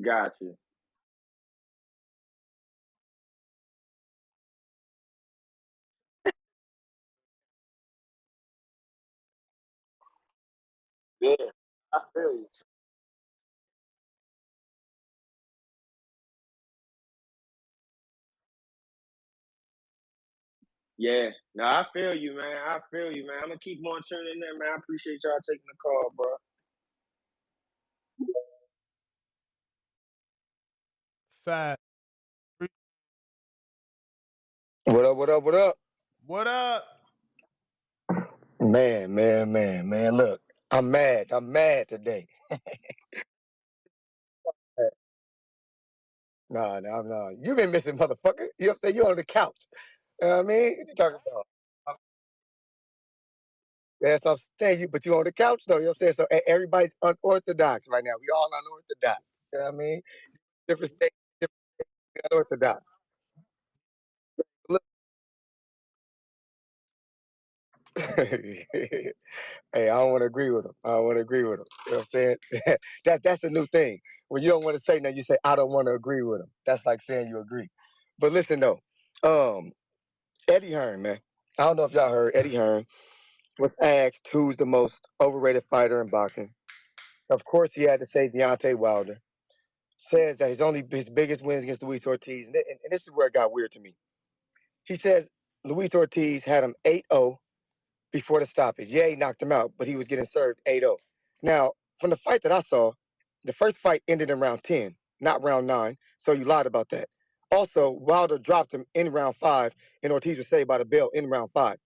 Got you. Yeah, I feel you. Yeah, no, I feel you, man. I feel you, man. I'm gonna keep on tuning in, man. I appreciate y'all taking the call, bro. Fat. What up, what up, what up? What up? Man. Look, I'm mad. I'm mad today. No. You been missing, motherfucker. You know what I'm saying? You on the couch. You know what I mean? What you talking about? That's what I'm saying. But you on the couch, though. You know what I'm saying? So everybody's unorthodox right now. We all unorthodox. You know what I mean? Different states, different unorthodox. Look. Hey, I don't want to agree with him. I don't want to agree with him. You know what I'm saying? That's a new thing. When you don't want to say nothing, you say, I don't want to agree with him. That's like saying you agree. But listen, though. Um, Eddie Hearn, man. I don't know if y'all heard Eddie Hearn was asked who's the most overrated fighter in boxing. Of course, he had to say Deontay Wilder. Says that his biggest wins against Luis Ortiz, and this is where it got weird to me. He says Luis Ortiz had him 8-0 before the stoppage. Yeah, he knocked him out, but he was getting served 8-0. Now, from the fight that I saw, the first fight ended in round 10, not round 9, so you lied about that. Also, Wilder dropped him in round 5, and Ortiz was saved by the bell in round 5.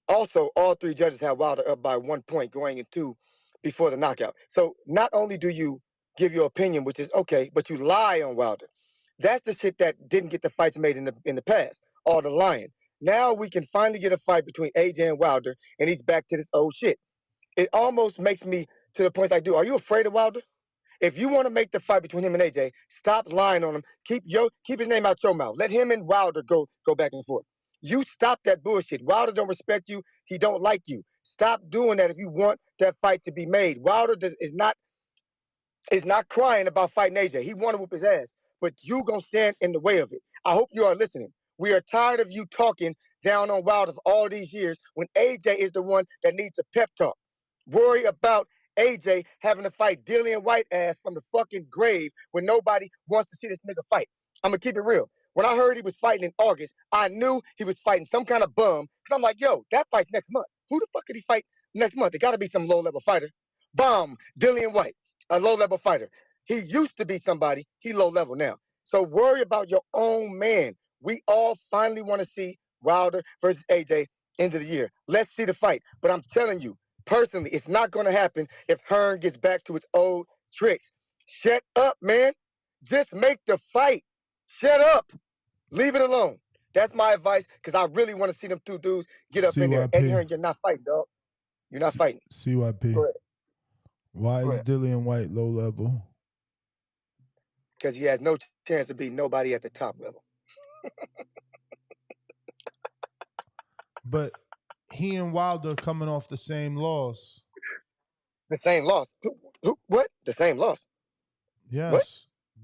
Also, all three judges had Wilder up by 1 point going into before the knockout. So not only do you give your opinion, which is okay, but you lie on Wilder. That's the shit that didn't get the fights made in the past. All the lying. Now we can finally get a fight between AJ and Wilder, and he's back to this old shit. It almost makes me to the point like, dude, are you afraid of Wilder? If you want to make the fight between him and AJ, stop lying on him. Keep his name out your mouth. Let him and Wilder go back and forth. You stop that bullshit. Wilder don't respect you. He don't like you. Stop doing that if you want that fight to be made. Wilder is not crying about fighting AJ. He want to whoop his ass, but you gonna stand in the way of it. I hope you are listening. We are tired of you talking down on Wilder for all these years when AJ is the one that needs a pep talk. Worry about AJ having to fight Dillian Whyte ass from the fucking grave when nobody wants to see this nigga fight. I'm gonna keep it real. When I heard he was fighting in August, I knew he was fighting some kind of bum. Cause I'm like, yo, that fight's next month. Who the fuck could he fight next month? It gotta be some low-level fighter. Bomb, Dillian Whyte, a low-level fighter. He used to be somebody. He low-level now. So worry about your own man. We all finally want to see Wilder versus AJ end of the year. Let's see the fight. But I'm telling you, personally, it's not going to happen if Hearn gets back to his old tricks. Shut up, man. Just make the fight. Shut up. Leave it alone. That's my advice because I really want to see them two dudes get up in there. Eddie Hearn, you're not fighting, dog. You're not fighting. CYP. Go ahead. Why is Dillian Whyte low level? Because he has no chance to beat nobody at the top level. But he and Wilder coming off the same loss. The same loss? What? The same loss? Yes. What?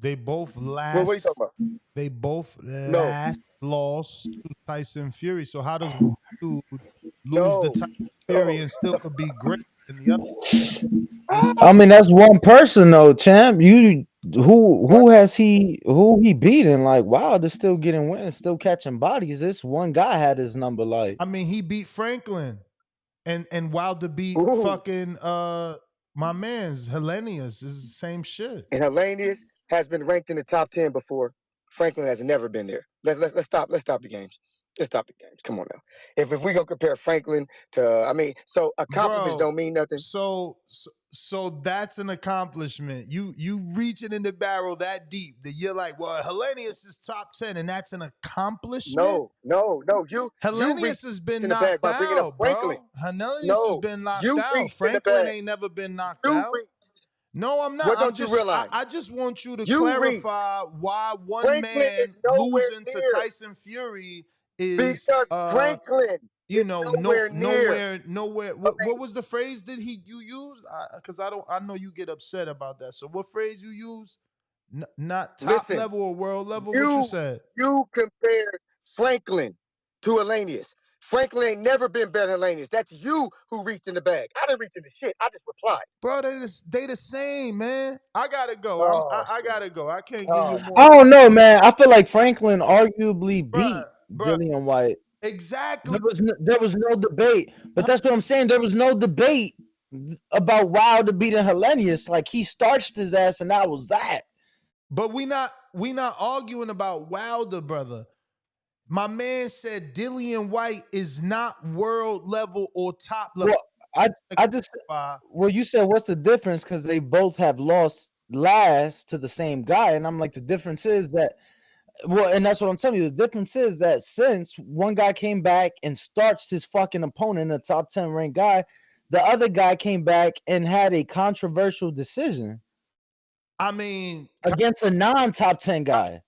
They both last. What are you talking about? They both last lost to Tyson Fury. So how does one dude lose the Tyson Fury and still could be great in the other? I mean, that's one person though, champ. Who he beaten? Like, wow, they're still getting wins, still catching bodies. This one guy had his number. Like, I mean, he beat Franklin, and Wilder beat fucking my man's Hellenius. Is the same shit. And Hellenius has been ranked in the top 10 before. Franklin has never been there. Let's stop the games. Let's stop the games. Come on now. If we gonna compare Franklin to, so accomplishments don't mean nothing. So that's an accomplishment. You reaching in the barrel that deep that you're like, well, Hellenius is top 10, and that's an accomplishment. No. Hellenius has been knocked out, bro. Hellenius has been knocked out. Franklin ain't never been knocked out. No, I'm not. What don't you realize? I just want you to clarify why one man losing to Tyson Fury is because Franklin. Nowhere. What was the phrase that you used? Because I know you get upset about that. So what phrase you use? Not top level or world level. What you said? You compared Franklin to Hellenius. Franklin ain't never been better than Hellenius. That's you who reached in the bag. I didn't reach in the shit. I just replied. Bro, they the same, man. I gotta go. I gotta go. I can't give you more. I don't know, man. I feel like Franklin arguably beat Dillian Whyte. Exactly. There was no debate. But that's what I'm saying. There was no debate about Wilder beating Hellenius. Like, he starched his ass, and that was that. But we not arguing about Wilder, brother. My man said Dillian Whyte is not world level or top level. Well, you said what's the difference? Because they both have lost last to the same guy, and I'm like, the difference is that. Well, and that's what I'm telling you. The difference is that since one guy came back and starched his fucking opponent, a top 10 ranked guy, the other guy came back and had a controversial decision. I mean, against a non-top 10 guy.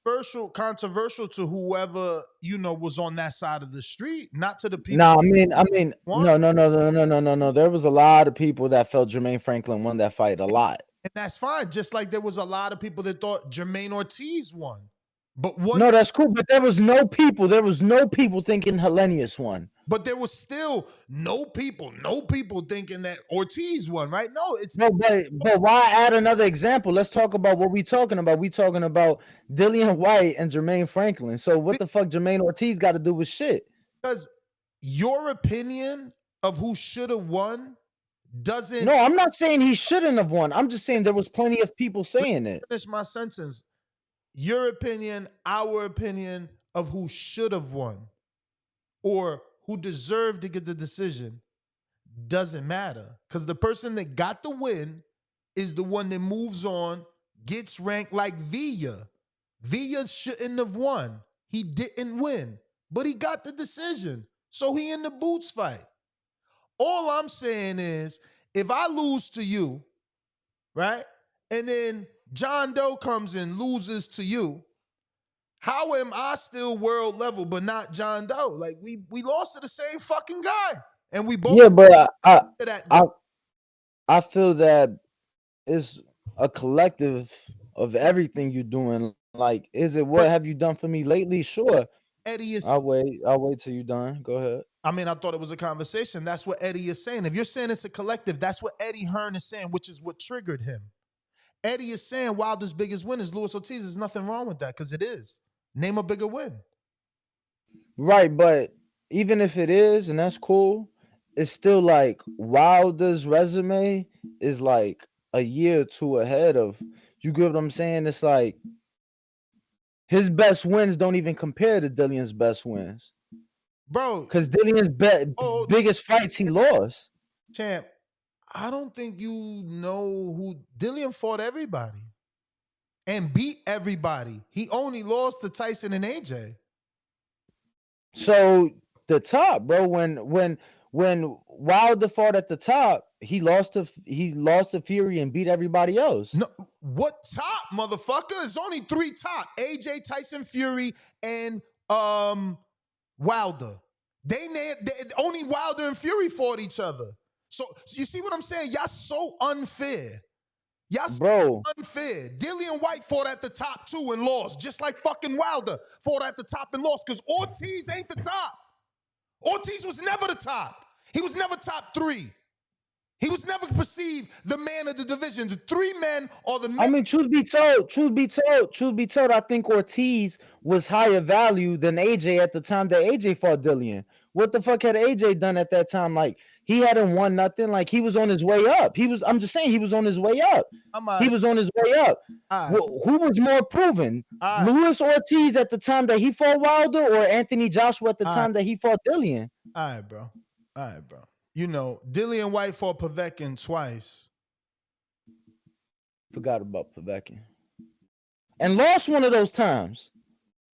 Controversial to whoever, was on that side of the street, not to the people. No, no. There was a lot of people that felt Jermaine Franklin won that fight a lot. And that's fine. Just like there was a lot of people that thought Jermaine Ortiz won. But what? No, that's cool. But there was no people thinking Hellenius won. But there was still no people thinking that Ortiz won, right? No, it's but why add another example? Let's talk about what we talking about. We talking about Dillian Whyte and Jermaine Franklin. So what the fuck Jermaine Ortiz got to do with shit? Because your opinion of who should have won doesn't. No, I'm not saying he shouldn't have won. I'm just saying there was plenty of people saying it. Finish my sentence. Your opinion, our opinion of who should have won or who deserved to get the decision doesn't matter. Because the person that got the win is the one that moves on, gets ranked like Villa. Villa shouldn't have won. He didn't win, but he got the decision. So he in the boots fight. All I'm saying is, if I lose to you, right, and then John Doe comes and loses to you, how am I still world level but not John Doe? Like we lost to the same fucking guy, and we both. Yeah, but I feel that it's a collective of everything you're doing. Like, is it what have you done for me lately? Sure. Eddie is. I'll wait till you're done. Go ahead. I mean, I thought it was a conversation. That's what Eddie is saying. If you're saying it's a collective, that's what Eddie Hearn is saying, which is what triggered him. Eddie is saying Wilder's biggest win is Luis Ortiz. There's nothing wrong with that because it is. Name a bigger win. Right, but even if it is, and that's cool, it's still like Wilder's resume is like a year or two ahead of, you get what I'm saying? It's like his best wins don't even compare to Dillian's best wins. Bro. Because Dillian's biggest fights he lost. Champ, I don't think you know who Dillian fought everybody and beat everybody. He only lost to Tyson and AJ. So the top, bro, when Wilder fought at the top, he lost to Fury and beat everybody else. No, what top, motherfucker? There's only 3 top. AJ, Tyson, Fury, and Wilder. They only Wilder and Fury fought each other. So you see what I'm saying? Y'all so unfair. Y'all so unfair. Dillian Whyte fought at the top too and lost, just like fucking Wilder fought at the top and lost, because Ortiz ain't the top. Ortiz was never the top. He was never top 3. He was never perceived the man of the division. The 3 men are the men. I mean, truth be told, I think Ortiz was higher value than AJ at the time that AJ fought Dillian. What the fuck had AJ done at that time? Like, he hadn't won nothing. Like, he was on his way up. I'm just saying, he was on his way up. He was on his way up. Who was more proven? Luis Ortiz at the time that he fought Wilder, or Anthony Joshua at the time that he fought Dillian? All right, bro. You know, Dillian Whyte fought Povetkin twice. Forgot about Povetkin. And lost one of those times.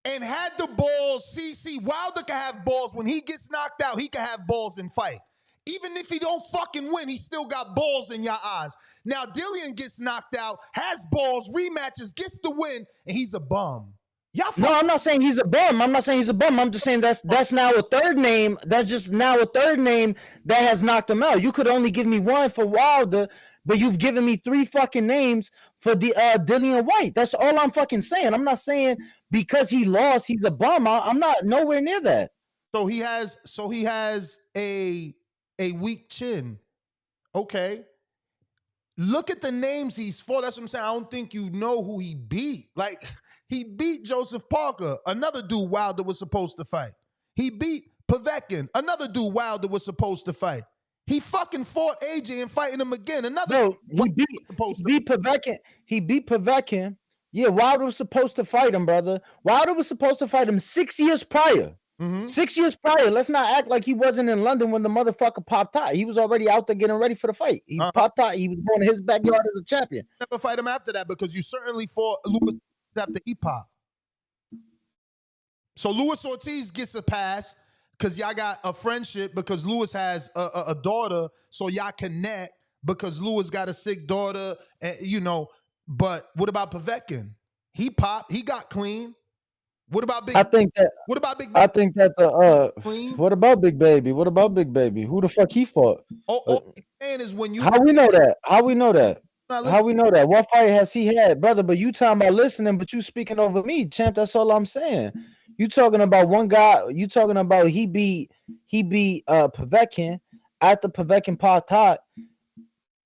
And had the balls. See, Wilder can have balls. When he gets knocked out, he can have balls and fight. Even if he don't fucking win, he still got balls in your eyes. Now, Dillian gets knocked out, has balls, rematches, gets the win, and he's a bum. No, I'm not saying he's a bum. I'm just saying that's now a third name. That's just now a third name that has knocked him out. You could only give me one for Wilder, but you've given me 3 fucking names for the Dillian Whyte. That's all I'm fucking saying. I'm not saying because he lost, he's a bum. I'm not nowhere near that. So he has a weak chin. Okay. Look at the names he's fought. That's what I'm saying. I don't think you know who he beat. Like, he beat Joseph Parker, another dude Wilder was supposed to fight. He beat Povetkin, another dude Wilder was supposed to fight. He fucking fought AJ and fighting him again. He beat Povetkin. He beat Povetkin. Yeah, Wilder was supposed to fight him, brother. Wilder was supposed to fight him 6 years prior. 6 years prior. Let's not act like he wasn't in London when the motherfucker popped out. He was already out there getting ready for the fight. He popped out. He was going to his backyard as a champion. Never fight him after that, because you certainly fought Luis after he popped. So Luis Ortiz gets a pass because y'all got a friendship, because Luis has a daughter, so y'all connect because Luis got a sick daughter, and you know. But what about Povetkin? He popped. He got clean. What about Big? What about Big Baby? What about Big Baby? Who the fuck he fought? All I'm saying is when you. How we know that? How we know that? What fight has he had, brother? But you talking about listening, but you speaking over me, champ. That's all I'm saying. You talking about one guy. You talking about he beat Povetkin after Povetkin popped hot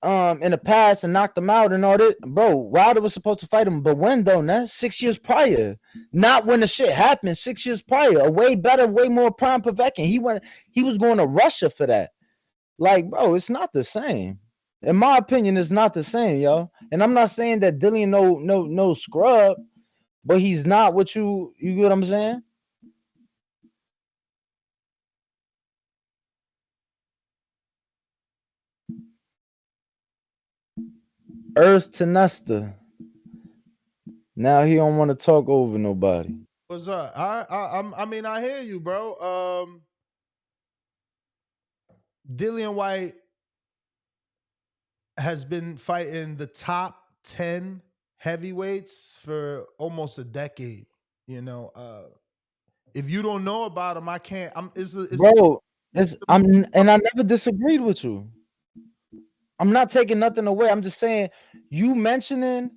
in the past and knocked him out and all that. Bro, Wilder was supposed to fight him, but when though? Nah? 6 years prior, not when the shit happened. 6 years prior, a way better, way more prime Povetkin. He was going to Russia for that. Like, bro, it's not the same. In my opinion, it's not the same, yo. And I'm not saying that Dillian no scrub, but he's not what you get what I'm saying? Earth to Nesta. Now he don't want to talk over nobody. What's up? I mean, I hear you, bro. Dillian Whyte has been fighting the top 10 heavyweights for almost a decade. You know, if you don't know about him, I can't. I never disagreed with you. I'm not taking nothing away. I'm just saying you mentioning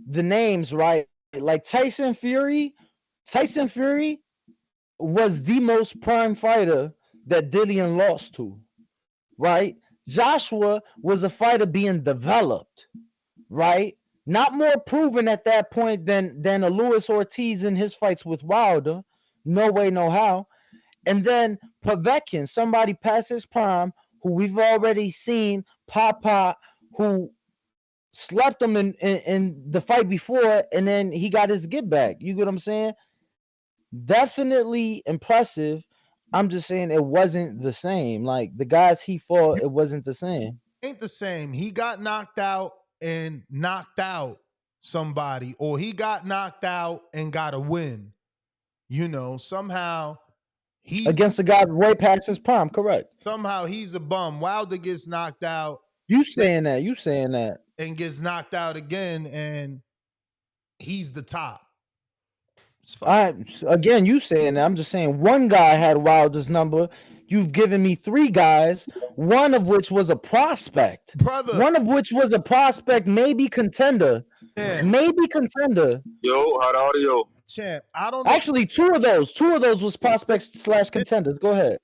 the names, right? Like Tyson Fury was the most prime fighter that Dillian lost to, right? Joshua was a fighter being developed, right? Not more proven at that point than a Luis Ortiz in his fights with Wilder. No way, no how. And then Povetkin, somebody past his prime, who we've already seen Papa, who slept him in the fight before, and then he got his get back. You get what I'm saying? Definitely impressive. I'm just saying it wasn't the same. Like the guys he fought, it wasn't the same. Ain't the same. He got knocked out and knocked out somebody, or he got knocked out and got a win. You know, somehow he's against a guy way past his prime, correct. Somehow he's a bum. Wilder gets knocked out. You saying that. And gets knocked out again, and he's the top. Again, you saying that. I'm just saying one guy had Wilder's number. You've given me 3 guys, one of which was a prospect. Brother. One of which was a prospect, maybe contender. Yeah. Maybe contender. Yo, how the audio? Champ, I don't know. Actually, two of those was prospects / contenders. Go ahead.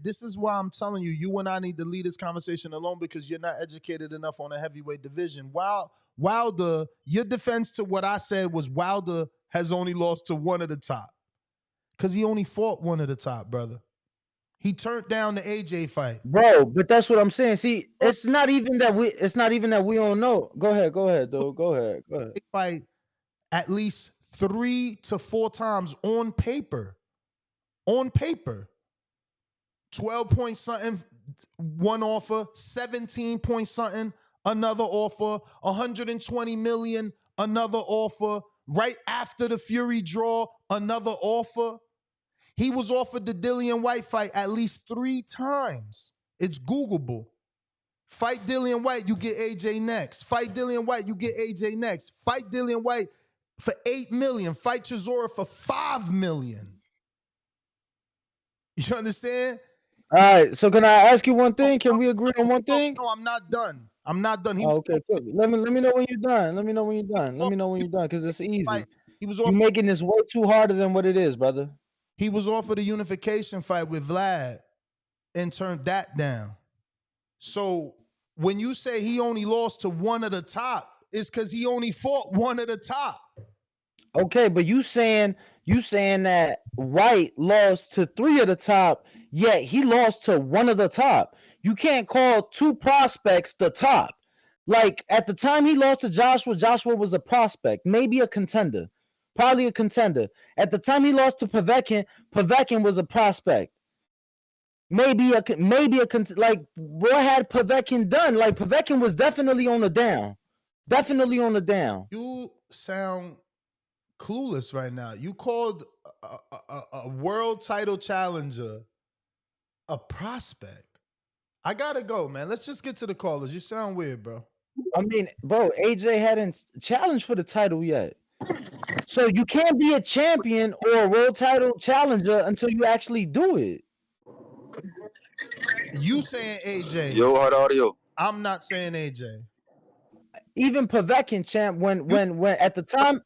This is why I'm telling you, you and I need to leave this conversation alone because you're not educated enough on the heavyweight division. Wilder, your defense to what I said was Wilder has only lost to one of the top because he only fought one of the top, brother. He turned down the AJ fight, bro. But that's what I'm saying. See, it's not even that we don't know. Go ahead, dude. Go ahead. Fight at least 3 to 4 times on paper. 12 point something, one offer, 17 point something, another offer, 120 million, another offer. Right after the Fury draw, another offer. He was offered the Dillian Whyte fight at least 3 times. It's Googleable. Fight Dillian Whyte, you get AJ next. Fight Dillian Whyte, you get AJ next. Fight Dillian Whyte for $8 million. Fight Chisora for $5 million. You understand? All right, so can I ask you one thing? Can we agree on one thing? No, I'm not done. Okay, cool. Let me know when you're done. Let me know when you're done, because it's easy. You're making this way too harder than what it is, brother. He was offered a unification fight with Vlad and turned that down. So when you say he only lost to one of the top, it's because he only fought one of the top. Okay, but you saying that Whyte lost to 3 of the top, yet he lost to one of the top. You can't call 2 prospects the top. Like at the time he lost to Joshua was a prospect, maybe a contender, probably a contender. At the time he lost to Povetkin was a prospect, maybe a like what had Povetkin done? Like Povetkin was definitely on the down. You sound clueless right now. You called a world title challenger a prospect. I gotta go, man. Let's just get to the callers. You sound weird, bro. I mean, bro, AJ hadn't challenged for the title yet. So you can't be a champion or a world title challenger until you actually do it. You saying AJ. Yo, how the audio? I'm not saying AJ. even Povetkin champ when at the time.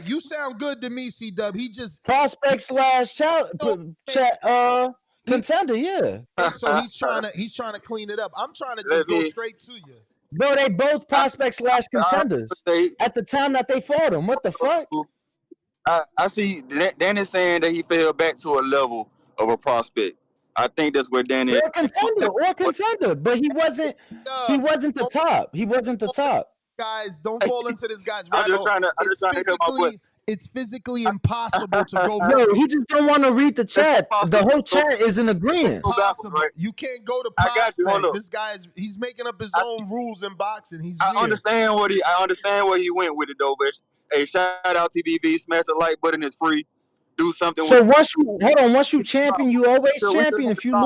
You sound good to me, C-Dub. He just prospect slash contender, yeah. And so he's trying to clean it up. I'm trying to just go straight to you. Bro, they both prospect slash contenders at the time that they fought him. What the fuck? I see Danny's saying that he fell back to a level of a prospect. I think that's where Danny or contender, but he wasn't the top. He wasn't the top. Guys, don't fall into this guy's rabbit hole. It's physically impossible to go. Yo, he just don't want to read the chat. The whole chat is in agreement. You can't go to prospect. This guy he's making up his own rules in boxing. I understand where he went with it though, but hey, shout out TBV, smash the like button, is free. Do something. So once you champion, you always champion. If you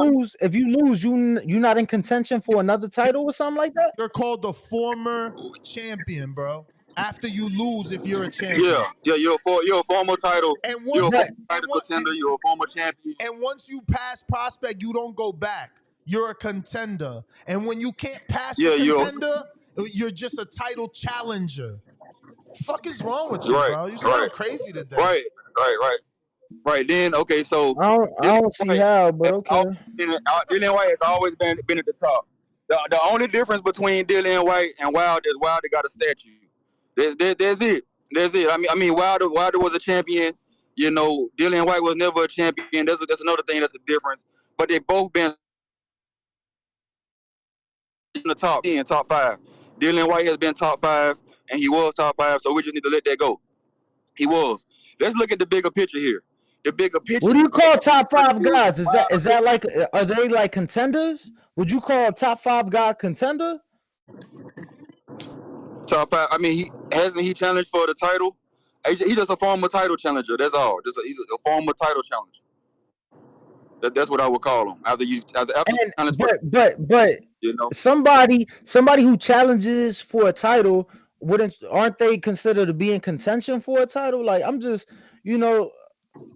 lose, you're not in contention for another title or something like that. You're called the former champion, bro. After you lose, if you're a champion. Yeah, you're a former title. And you're a contender. You're a former champion. And once you pass prospect, you don't go back. You're a contender. And when you can't pass the contender, you're just a title challenger. Fuck is wrong with you, bro? You sound crazy today. Right. Then okay, so I don't see how, but okay. Dillian Whyte has always been at the top. The only difference between Dillian Whyte and Wilder is Wilder got a statue. That's it. I mean, Wilder was a champion. You know, Dillian Whyte was never a champion. That's another thing that's a difference. But they both been in the top 10, top 5. Dillian Whyte has been top 5, and he was top 5. So we just need to let that go. He was. Let's look at the bigger picture here. The bigger picture. What do you call top 5 guys? Is that like, are they like contenders? Would you call a top 5 guy contender? Top 5. I mean, he challenged for the title? He's just a former title challenger. That's all. He's a former title challenger. That's what I would call him. But you know, somebody who challenges for a title aren't they considered to be in contention for a title? Like, I'm just, you know.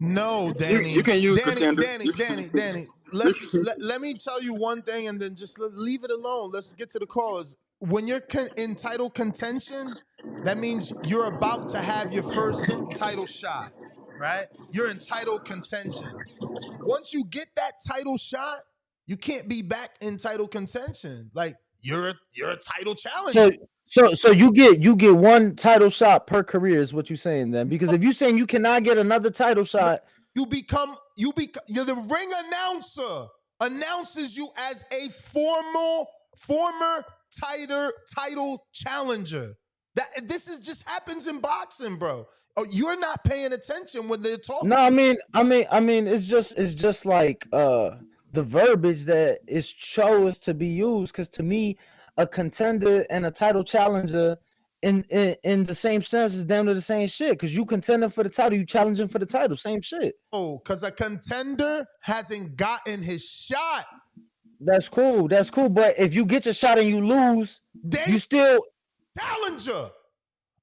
No, Danny. You can use Danny. Let me tell you one thing, and then just leave it alone. Let's get to the cause. When you're in title contention, that means you're about to have your first title shot, right? You're in title contention. Once you get that title shot, you can't be back in title contention. Like you're a title challenger. So you get one title shot per career is what you're saying then? Because if you're saying you cannot get another title shot, you're the ring announcer announces you as a former title challenger. This just happens in boxing, bro. Oh, you're not paying attention when they're talking. No, I mean, it's just like the verbiage that is chose to be used. Because to me, a contender and a title challenger, in the same sense, is damn near the same shit. Because you contending for the title, you challenging for the title, same shit. Oh, because a contender hasn't gotten his shot. That's cool. But if you get your shot and you lose, you still challenger.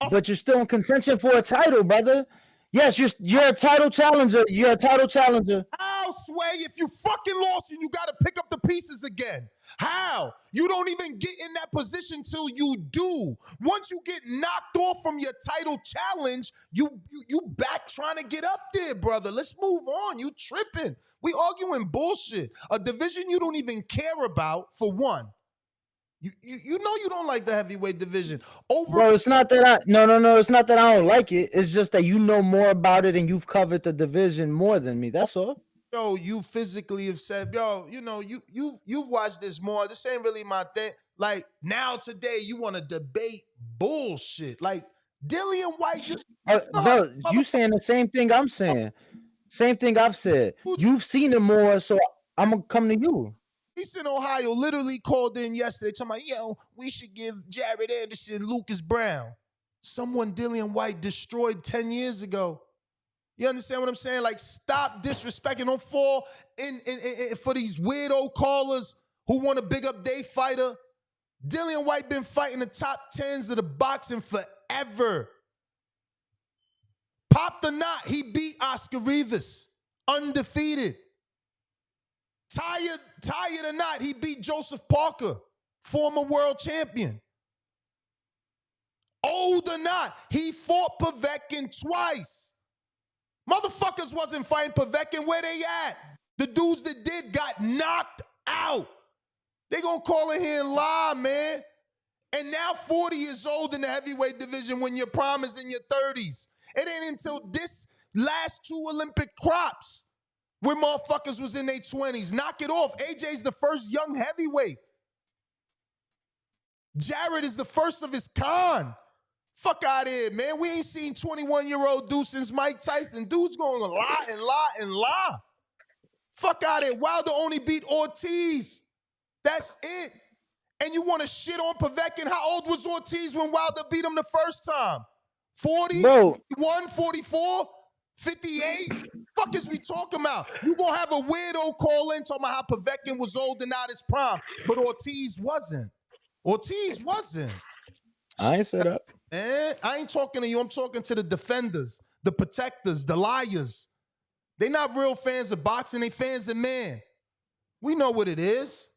But you're still in contention for a title, brother. Yes, you're a title challenger. You're a title challenger. How, Sway, if you fucking lost and you got to pick up the pieces again? How? You don't even get in that position till you do. Once you get knocked off from your title challenge, you back trying to get up there, brother. Let's move on. You tripping. We arguing bullshit. A division you don't even care about, for one. You know you don't like the heavyweight division. Bro, it's not that no, it's not that I don't like it. It's just that you know more about it and you've covered the division more than me. That's all. Yo, you physically have said, yo, you know, you've watched this more. This ain't really my thing. Like, now today you want to debate bullshit. Like, Dillian Whyte. Bro, you saying the same thing I'm saying. Same thing I've said. You've seen it more, so I'm going to come to you. Eastern Ohio literally called in yesterday talking about, yo, we should give Jared Anderson Lucas Brown. Someone Dillian Whyte destroyed 10 years ago. You understand what I'm saying? Like, stop disrespecting. Don't fall in for these weirdo callers who want to big up their fighter. Dillian Whyte been fighting the top 10s of the boxing forever. Pop the knot, he beat Oscar Rivas. Undefeated. Tired or not, he beat Joseph Parker, former world champion. old or not, he fought Povetkin twice. Motherfuckers wasn't fighting Povetkin. Where they at? The dudes that did got knocked out. They gonna call in here and lie, man. And now 40 years old in the heavyweight division when your prime is in your 30s. It ain't until this last 2 Olympic crops where motherfuckers was in their 20s. Knock it off. AJ's the first young heavyweight. Jared is the first of his kind. Fuck out of here, man. We ain't seen 21-year-old dude since Mike Tyson. Dude's going to lie and lie and lie. Fuck out of here. Wilder only beat Ortiz. That's it. And you want to shit on Povetkin? How old was Ortiz when Wilder beat him the first time? 40? Bro. 41, 44, 58? Fuck is we talking about? You gonna have a weirdo call in talking about how Povetkin was old and out his prime, but Ortiz wasn't. Ortiz wasn't. I ain't said that. Man, I ain't talking to you. I'm talking to the defenders, the protectors, the liars. They not real fans of boxing. They fans of man. We know what it is.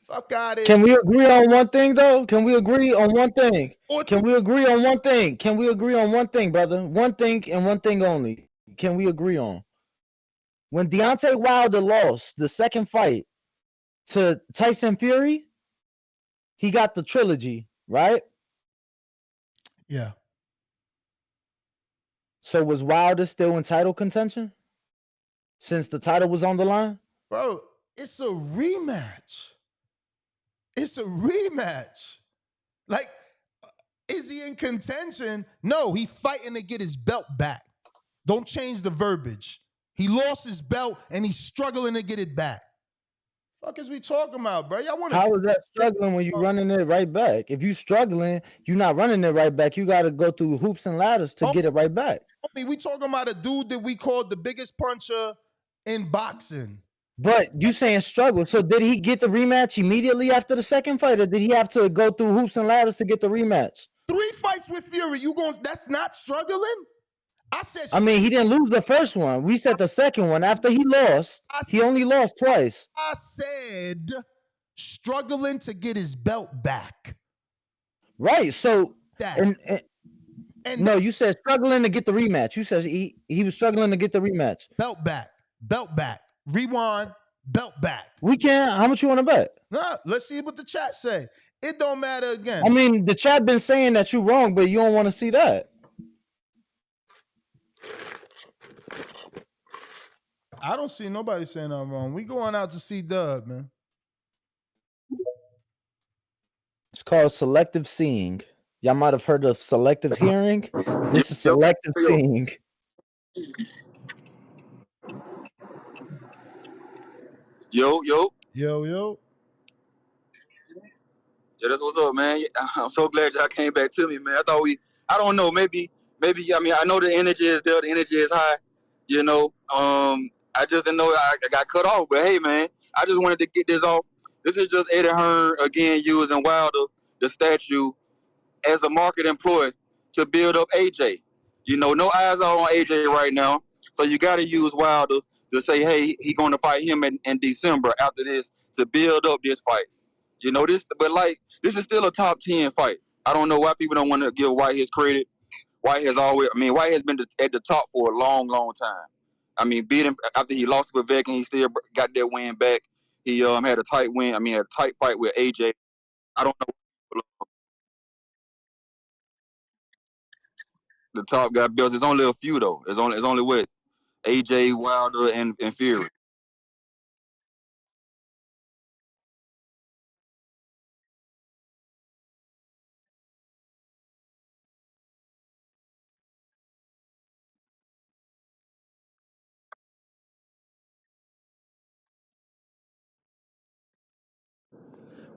Fuck out of here. Can we agree on one thing, though? Can we agree on one thing? Can we agree on one thing? Can we agree on one thing, brother? One thing and one thing only. Can we agree on? When Deontay Wilder lost the second fight to Tyson Fury, he got the trilogy, right? Yeah. So was Wilder still in title contention since the title was on the line? Bro, it's a rematch. It's a rematch. Like, is he in contention? No, he fighting to get his belt back. Don't change the verbiage. He lost his belt and he's struggling to get it back. Fuck is we talking about, bro? Y'all want to? How is that struggling when you're running it right back? If you struggling, you're not running it right back. You got to go through hoops and ladders to get it right back. I mean, we talking about a dude that we called the biggest puncher in boxing. But you saying struggle. So did he get the rematch immediately after the second fight, or did he have to go through hoops and ladders to get the rematch? 3 fights with Fury. You going? That's not struggling? I mean, he didn't lose the first one. We said the second one. After he lost, he only lost twice. I said struggling to get his belt back. Right. So, no, you said struggling to get the rematch. You said he was struggling to get the rematch. Belt back. Belt back. Rewind. Belt back. We can. How much you want to bet? Nah, let's see what the chat say. It don't matter again. I mean, the chat been saying that you're wrong, but you don't want to see that. I don't see nobody saying I'm wrong. We going out to see Dub, man. It's called selective seeing. Y'all might have heard of selective hearing. This is selective seeing. Yo. Yeah, that's what's up, man. I'm so glad y'all came back to me, man. I don't know, maybe, I mean, I know the energy is there, the energy is high, you know. I just didn't know I got cut off, but hey, man, I just wanted to get this off. This is just Eddie Hearn, again, using Wilder, the statue, as a marketing ploy to build up AJ. You know, no eyes are on AJ right now, so you got to use Wilder to say, hey, he's going to fight him in December after this to build up this fight. You know, this is still a top 10 fight. I don't know why people don't want to give Whyte his credit. Whyte has been at the top for a long, long time. I mean, beat him after he lost with Povetkin, he still got that win back. He had a tight win. I mean, had a tight fight with AJ. I don't know. The top guy belts. There's only a few though. It's only with AJ, Wilder, and Fury.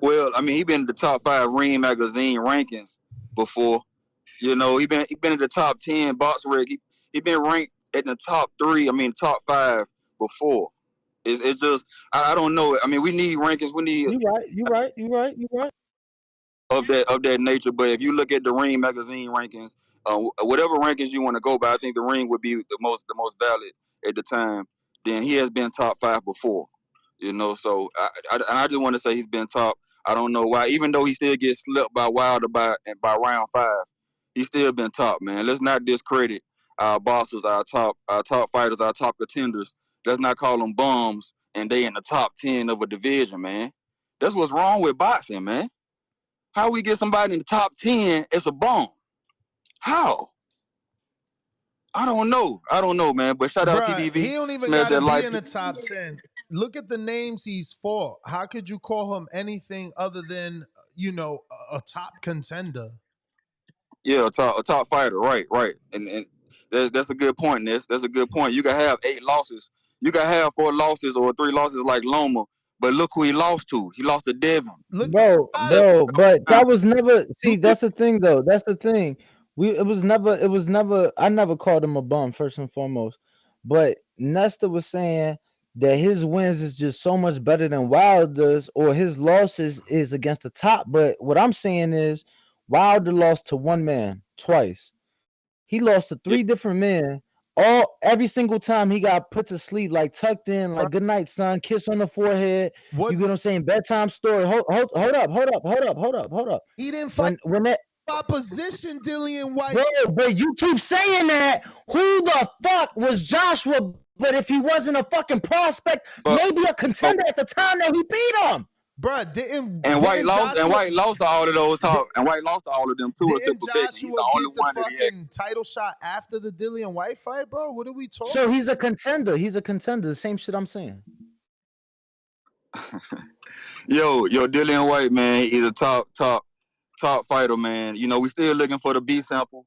Well, I mean, he been in the top 5 Ring magazine rankings before. You know, he been in the top 10 box rig. He been ranked in the top 3. I mean, top 5 before. It's just I don't know. I mean, we need rankings. We need. You right. Of that nature. But if you look at the Ring magazine rankings, whatever rankings you want to go by, I think the Ring would be the most valid at the time. Then he has been top 5 before. You know, so I just want to say he's been top. I don't know why, even though he still gets slipped by Wilder by round 5. He's still been top, man. Let's not discredit our bosses, our top fighters, our top contenders. Let's not call them bums and they in the top 10 of a division, man. That's what's wrong with boxing, man. How we get somebody in the top 10 as a bum? How? I don't know, man. But shout out Bruh, he TBV. don't even Smash got to that be like. in the top 10. Look at the names he's fought. How could you call him anything other than, a top contender? Yeah, a top fighter, right. And that's a good point, Ness. That's a good point. You can have 8 losses. You can have 4 losses or 3 losses like Loma, but look who he lost to. He lost to Devin. Bro, but that was never. See, that's the thing, though. That's the thing. It was never. I never called him a bum, first and foremost. But Nesta was saying that his wins is just so much better than Wilder's, or his losses is against the top. But what I'm saying is, Wilder lost to one man twice. He lost to 3 different men. Every single time he got put to sleep, like tucked in, like good night, son, kiss on the forehead. You get what I'm saying? Bedtime story. Hold up. He didn't fight when that opposition, Dillian Whyte. Bro, but you keep saying that. Who the fuck was Joshua? But if he wasn't a fucking prospect, maybe a contender at the time that he beat him. Bruh, and Whyte lost to all of those top, and Whyte lost to all of them too. Didn't Joshua get the fucking title shot after the Dillian Whyte fight, bro? What are we talking? So he's a contender. He's a contender. The same shit I'm saying. Yo, Dillian Whyte, man, he's a top fighter, man. We still looking for the B sample.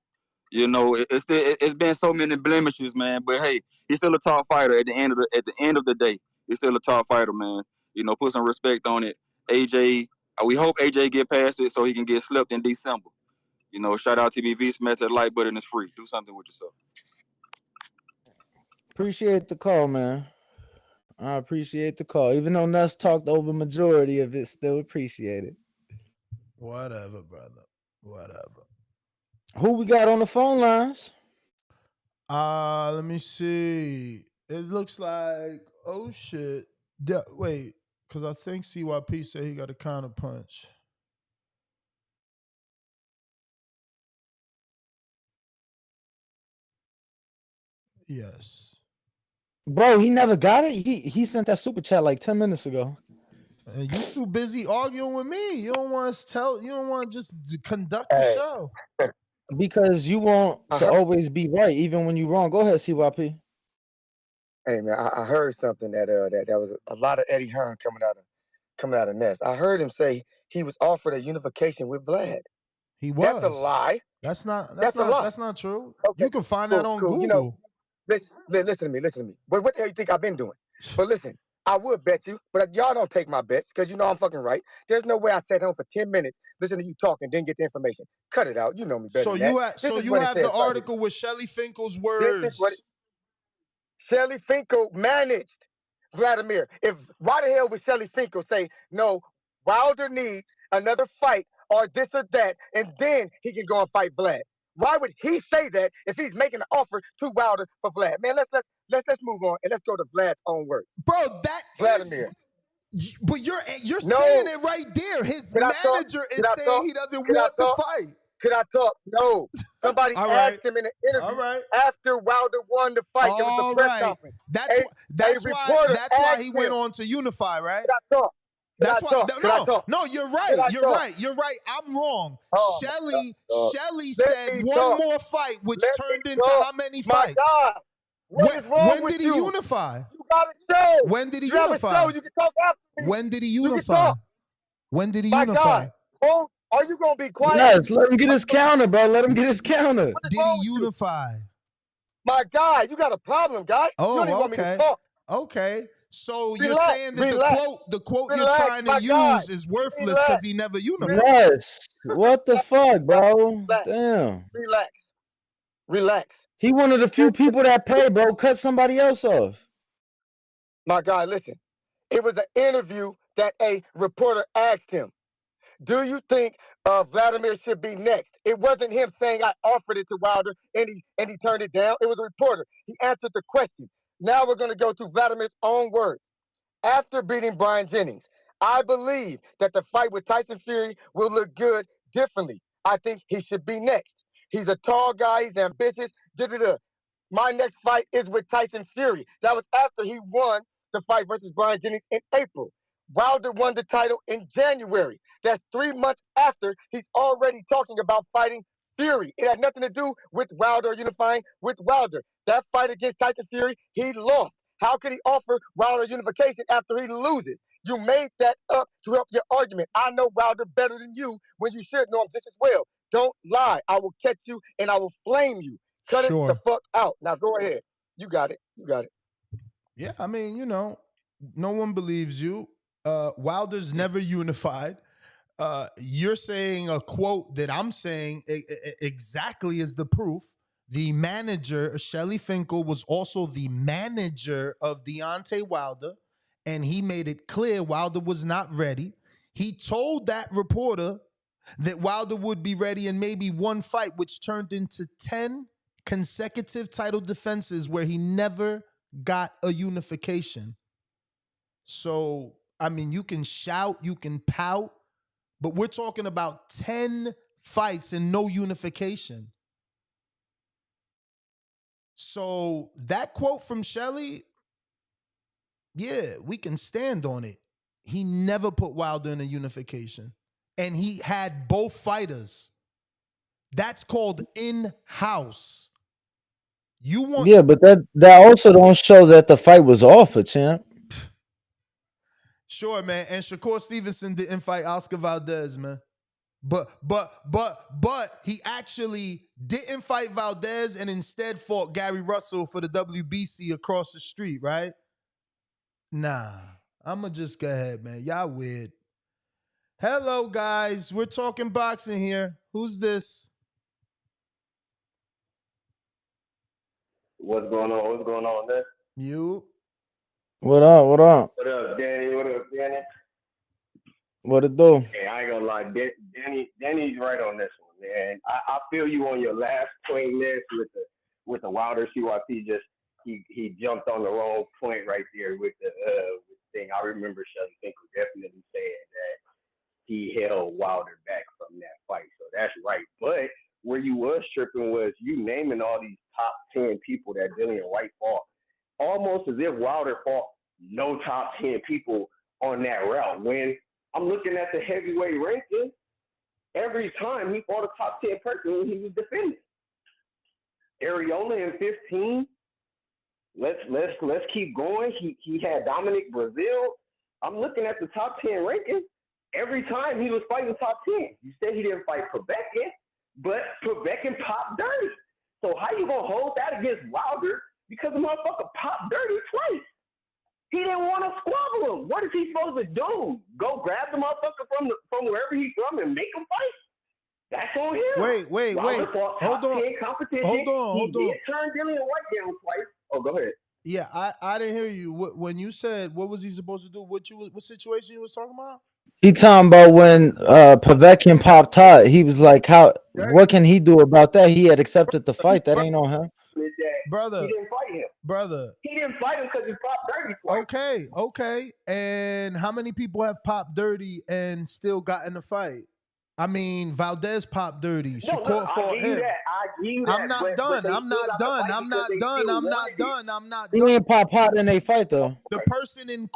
It's been so many blemishes, man. But hey, he's still a top fighter at the end of the day. He's still a top fighter, man. Put some respect on it. AJ, we hope AJ get past it so he can get slipped in December. Shout out TBV, smash that like button, it's free. Do something with yourself. Appreciate the call, man. I appreciate the call. Even though Nuss talked over majority of it, still appreciate it. Whatever, brother. Whatever. Who we got on the phone lines? Let me see. It looks like, oh shit. Wait, because I think CYP said he got a counter punch. Yes. Bro, he never got it. He sent that super chat like 10 minutes ago. And you too busy arguing with me. You don't want to you don't want to just conduct the show. Because you want to always be right, even when you're wrong. Go ahead, CYP. Hey man, I heard something that was a lot of Eddie Hearn coming out of Ness. I heard him say he was offered a unification with Vlad. He was. That's a lie. That's not a lie. That's not true. Okay, you can find that on Google. Listen to me. What the hell you think I've been doing? But listen, I would bet you, but y'all don't take my bets because you know I'm fucking right. There's no way I sat home for 10 minutes listening to you talk and didn't get the information. Cut it out. You know me better than that. So you have the article with Shelly Finkel's words. Shelly Finkel managed Vladimir. Why the hell would Shelly Finkel say, no, Wilder needs another fight or this or that, and then he can go and fight Vlad? Why would he say that if he's making an offer to Wilder for Vlad? Man, let's move on and let's go to Vlad's own words. Bro, that Vladimir. But you're saying it right there. His manager is saying he doesn't want the fight. Could I talk? No. Somebody asked him in an interview after Wilder won the fight. It was the press conference. That's why he went on to unify, right? Could I talk? No, you're right. You're right. I'm wrong. Shelly said one more fight, which turned into how many fights? My God. What is wrong when with did he you? unify? You got a show. When did he you unify? Have a show. You can talk after me. When did he unify? When did he My unify? God. Oh, are you gonna be quiet? Yes, let him get his counter, bro. Let him get his counter. Did he unify? My God, you got a problem, guy. Oh, you don't even want me to talk. Okay. So you're saying that the quote you're trying to use is worthless because he never unified. Yes. What the fuck, bro? Damn. Relax. He one of the few people that pay, bro. Cut somebody else off. My guy, listen. It was an interview that a reporter asked him, do you think Vladimir should be next? It wasn't him saying I offered it to Wilder and he turned it down. It was a reporter. He answered the question. Now we're going to go to Vladimir's own words. After beating Brian Jennings, I believe that the fight with Tyson Fury will look good differently. I think he should be next. He's a tall guy. He's ambitious. Da-da-da. My next fight is with Tyson Fury. That was after he won the fight versus Brian Jennings in April. Wilder won the title in January. That's 3 months after he's already talking about fighting Fury. It had nothing to do with Wilder or unifying with Wilder. That fight against Tyson Fury, he lost. How could he offer Wilder unification after he loses? You made that up to help your argument. I know Wilder better than you when you should know him just as well. Don't lie. I will catch you and I will flame you. Cut it the fuck out. Now go ahead. You got it. You got it. Yeah, I mean, no one believes you. Wilder's never unified. You're saying a quote that I'm saying exactly is the proof. The manager, Shelly Finkel, was also the manager of Deontay Wilder, and he made it clear Wilder was not ready. He told that reporter that Wilder would be ready in maybe one fight, which turned into 10 consecutive title defenses where he never got a unification. So, I mean, you can shout, you can pout, but we're talking about 10 fights and no unification. So that quote from Shelly, yeah, we can stand on it. He never put Wilder in a unification. And he had both fighters. That's called in-house. Yeah, but that also don't show that the fight was off, champ. Sure, man. And Shakur Stevenson didn't fight Oscar Valdez, man. But he actually didn't fight Valdez and instead fought Gary Russell for the WBC across the street, right? Nah, I'ma just go ahead, man. Y'all weird. Hello, guys. We're talking boxing here. Who's this? What's going on? What's going on there? You. What up? What up? What up, Danny? What up, Danny? What it do? Hey, I ain't gonna lie, Danny's right on this one, man. I feel you on your last point there with the Wilder CYP. Just he jumped on the wrong point right there with the thing. I remember Shelly Finkel definitely saying that he held Wilder back from that fight, so that's right. But where you was tripping was you naming all these top 10 people that Dillian Whyte fought, almost as if Wilder fought no top 10 people on that route. When I'm looking at the heavyweight ranking, every time he fought a top 10 person, he was defending. Areola in 15. Let's keep going. He had Dominic Brazil. I'm looking at the top 10 rankings. Every time he was fighting top 10. You said he didn't fight Povetkin, but Povetkin popped dirty. So how you gonna hold that against Wilder? Because the motherfucker popped dirty twice. He didn't want to squabble him. What is he supposed to do? Go grab the motherfucker from wherever he's from and make him fight? That's on him. Wait. Hold on. He did turn Dillian Whyte down twice. Oh, go ahead. Yeah, I didn't hear you. When you said what was he supposed to do? What situation you was talking about? He talking about when Povetkin popped hot. He was like, what can he do about that? He had accepted the fight. That ain't on him. Brother. He didn't fight him. Brother. He didn't fight him because he popped dirty twice. Okay. And how many people have popped dirty and still got in the fight? I mean, Valdez popped dirty. Shakur fought him. I'm not done. He didn't pop hot in a fight, though. The person in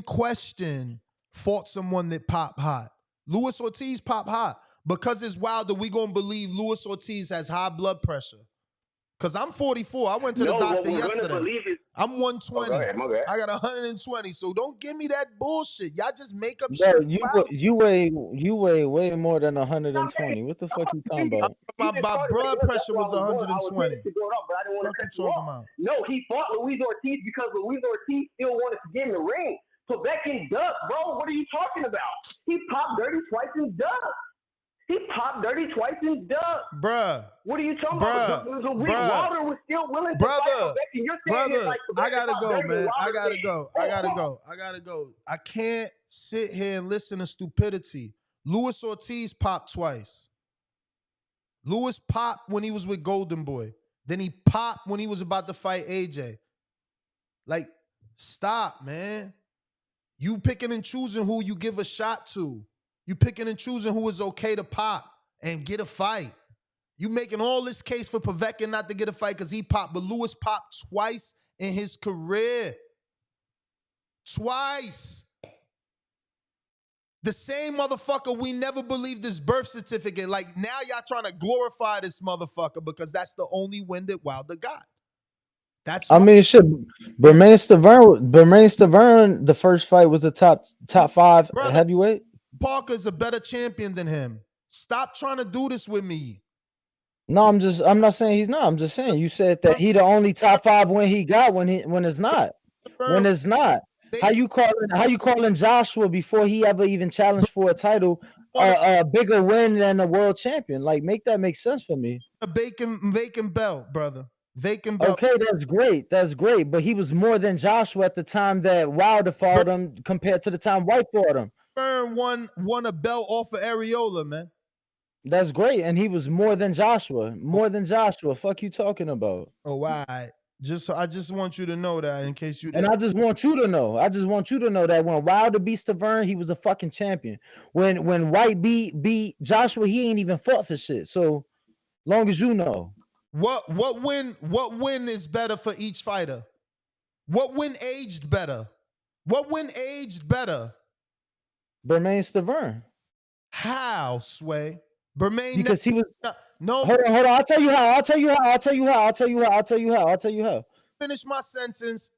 question fought someone that popped hot. Luis Ortiz popped hot. Because it's Wilder, we gonna believe Luis Ortiz has high blood pressure. Because I'm 44. I went to the doctor yesterday. I'm 120. My bad. I got 120. So don't give me that bullshit. Y'all just make up shit. You weigh way more than 120. What the fuck you talking about? My blood pressure was 120. What you talking about? No, he fought Luis Ortiz because Luis Ortiz still wanted to get in the ring. So Povetkin ducked, bro. What are you talking about? He popped dirty twice and ducked. Bruh. What are you talking about? Wilder was still willing to fight Povetkin. You're saying like I gotta go, man. I gotta go. I can't sit here and listen to stupidity. Luis Ortiz popped twice. Luis popped when he was with Golden Boy. Then he popped when he was about to fight AJ. Like, stop, man. You picking and choosing who you give a shot to. You picking and choosing who is okay to pop. and get a fight. You making all this case for Povetkin not to get a fight because he popped, but Lewis popped twice in his career. Twice. The same motherfucker we never believed his birth certificate. Like, now y'all trying to glorify this motherfucker because that's the only win that Wilder got. That's I mean, shit. Bermain Stavern, the first fight was a top 5 heavyweight. Parker's a better champion than him. Stop trying to do this with me. No, I'm not saying he's not. I'm just saying you said that he the only top 5 win he got when it's not. When it's not. How you calling Joshua before he ever even challenged for a title a bigger win than a world champion? Like, make that make sense for me. A vacant belt, brother. Vacant belt. Okay, that's great. That's great. But he was more than Joshua at the time that Wilder fought him compared to the time Whyte fought him. Burn won a belt off of Areola, man. That's great. And he was more than Joshua. More than Joshua. Fuck you talking about. Oh, why? I just want you to know that in case you didn't. And I just want you to know. I just want you to know that when Wilder beat Stavern, he was a fucking champion. When Whyte beat Joshua, he ain't even fought for shit. So long as you know. What win is better for each fighter? What win aged better? What win aged better? Bermain Stavern. How, Sway? Bermain, because he was no. Hold on. I'll tell you how. Finish my sentence.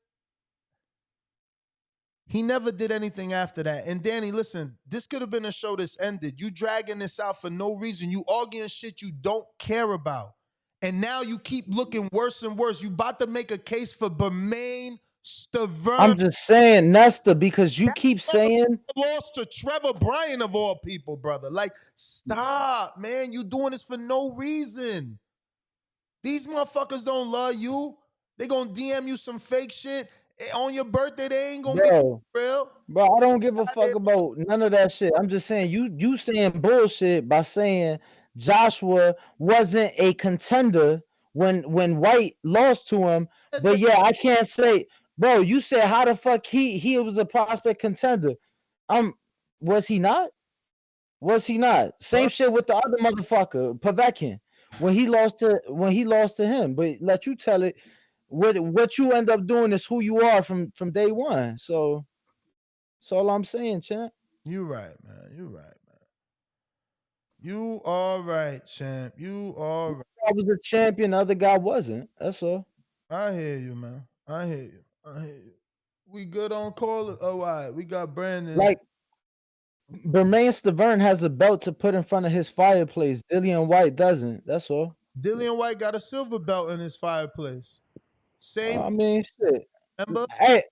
He never did anything after that. And Danny, listen, this could have been a show that's ended. You dragging this out for no reason. You arguing shit you don't care about. And now you keep looking worse and worse. You about to make a case for Bermain Stavern. I'm just saying, Nesta, because you keep saying lost to Trevor Bryan of all people, brother. Like, stop, man. You doing this for no reason. These motherfuckers don't love you. They gonna DM you some fake shit. On your birthday, they ain't gonna be real. Bro, I don't give a fuck about none of that shit. I'm just saying you saying bullshit by saying Joshua wasn't a contender when Whyte lost to him. But yeah, I can't say, bro, you said how the fuck he was a prospect contender. Was he not? Was he not? Same shit with the other motherfucker, Povetkin, when he lost to him. But let you tell it. What you end up doing is who you are from day one. So that's all I'm saying, champ. You right, man. You all right, champ. You all right. I was a champion, the other guy wasn't. That's all. I hear you, man. I hear you. We good on call? Oh, all right. We got Brandon. Like, Bermain Stavern has a belt to put in front of his fireplace. Dillian Whyte doesn't. That's all. Dillian Whyte got a silver belt in his fireplace. Same. I mean, shit. Remember? Hey,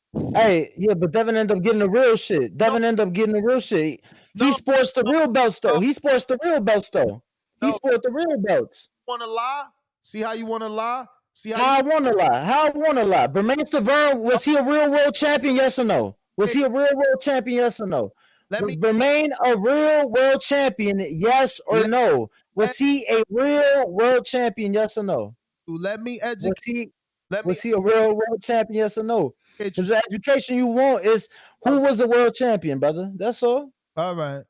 yeah, but Devin ended up getting the real shit. He sports the real belts, though. He sports the real belts. Want to lie? See how you want to lie? See how I want to lie. Bermain Stavern, was he a real world champion? Yes or no? Was he a real world champion? Yes or no? Was Bermain a real world champion? Yes or no? Was he a real world champion? Yes or no? Let me educate. Was he a real world champion? Yes or no? Because the education you want is who was a world champion, brother. That's all. All right.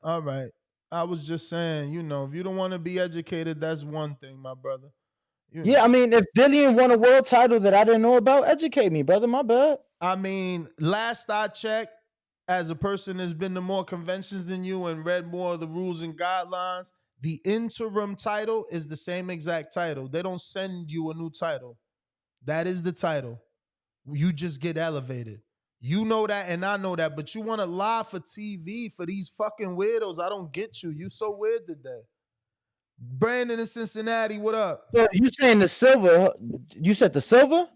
I was just saying, if you don't want to be educated, that's one thing, my brother. I mean, if Dillian won a world title that I didn't know about, educate me, brother. My bad. I mean, last I checked, as a person that's been to more conventions than you and read more of the rules and guidelines, the interim title is the same exact title. They don't send you a new title. That is the title. You just get elevated. You know that and I know that, but you want to lie for TV for these fucking weirdos. I don't get you. You so weird today. Brandon in Cincinnati, what up? So you saying the silver? You said the silver?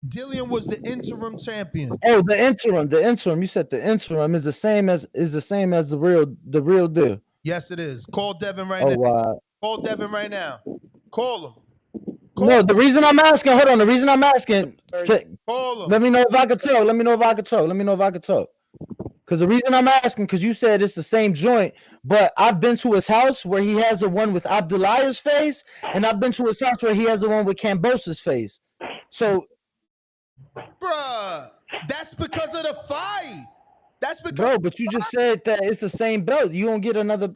Dillian was the interim champion. Oh, the interim. You said the interim is the same as the real deal. Yes, it is. Call Devin right now. Wow. Call Devin right now. Call him. No, the reason I'm asking, hold on. The reason I'm asking, call him. Let me know if I could talk. Because the reason I'm asking, because you said it's the same joint, but I've been to his house where he has the one with Abdullahi's face, and I've been to his house where he has the one with Cambosa's face. So, bruh, that's because of the fight. That's because. Bro, but you just said that it's the same belt. You don't get another.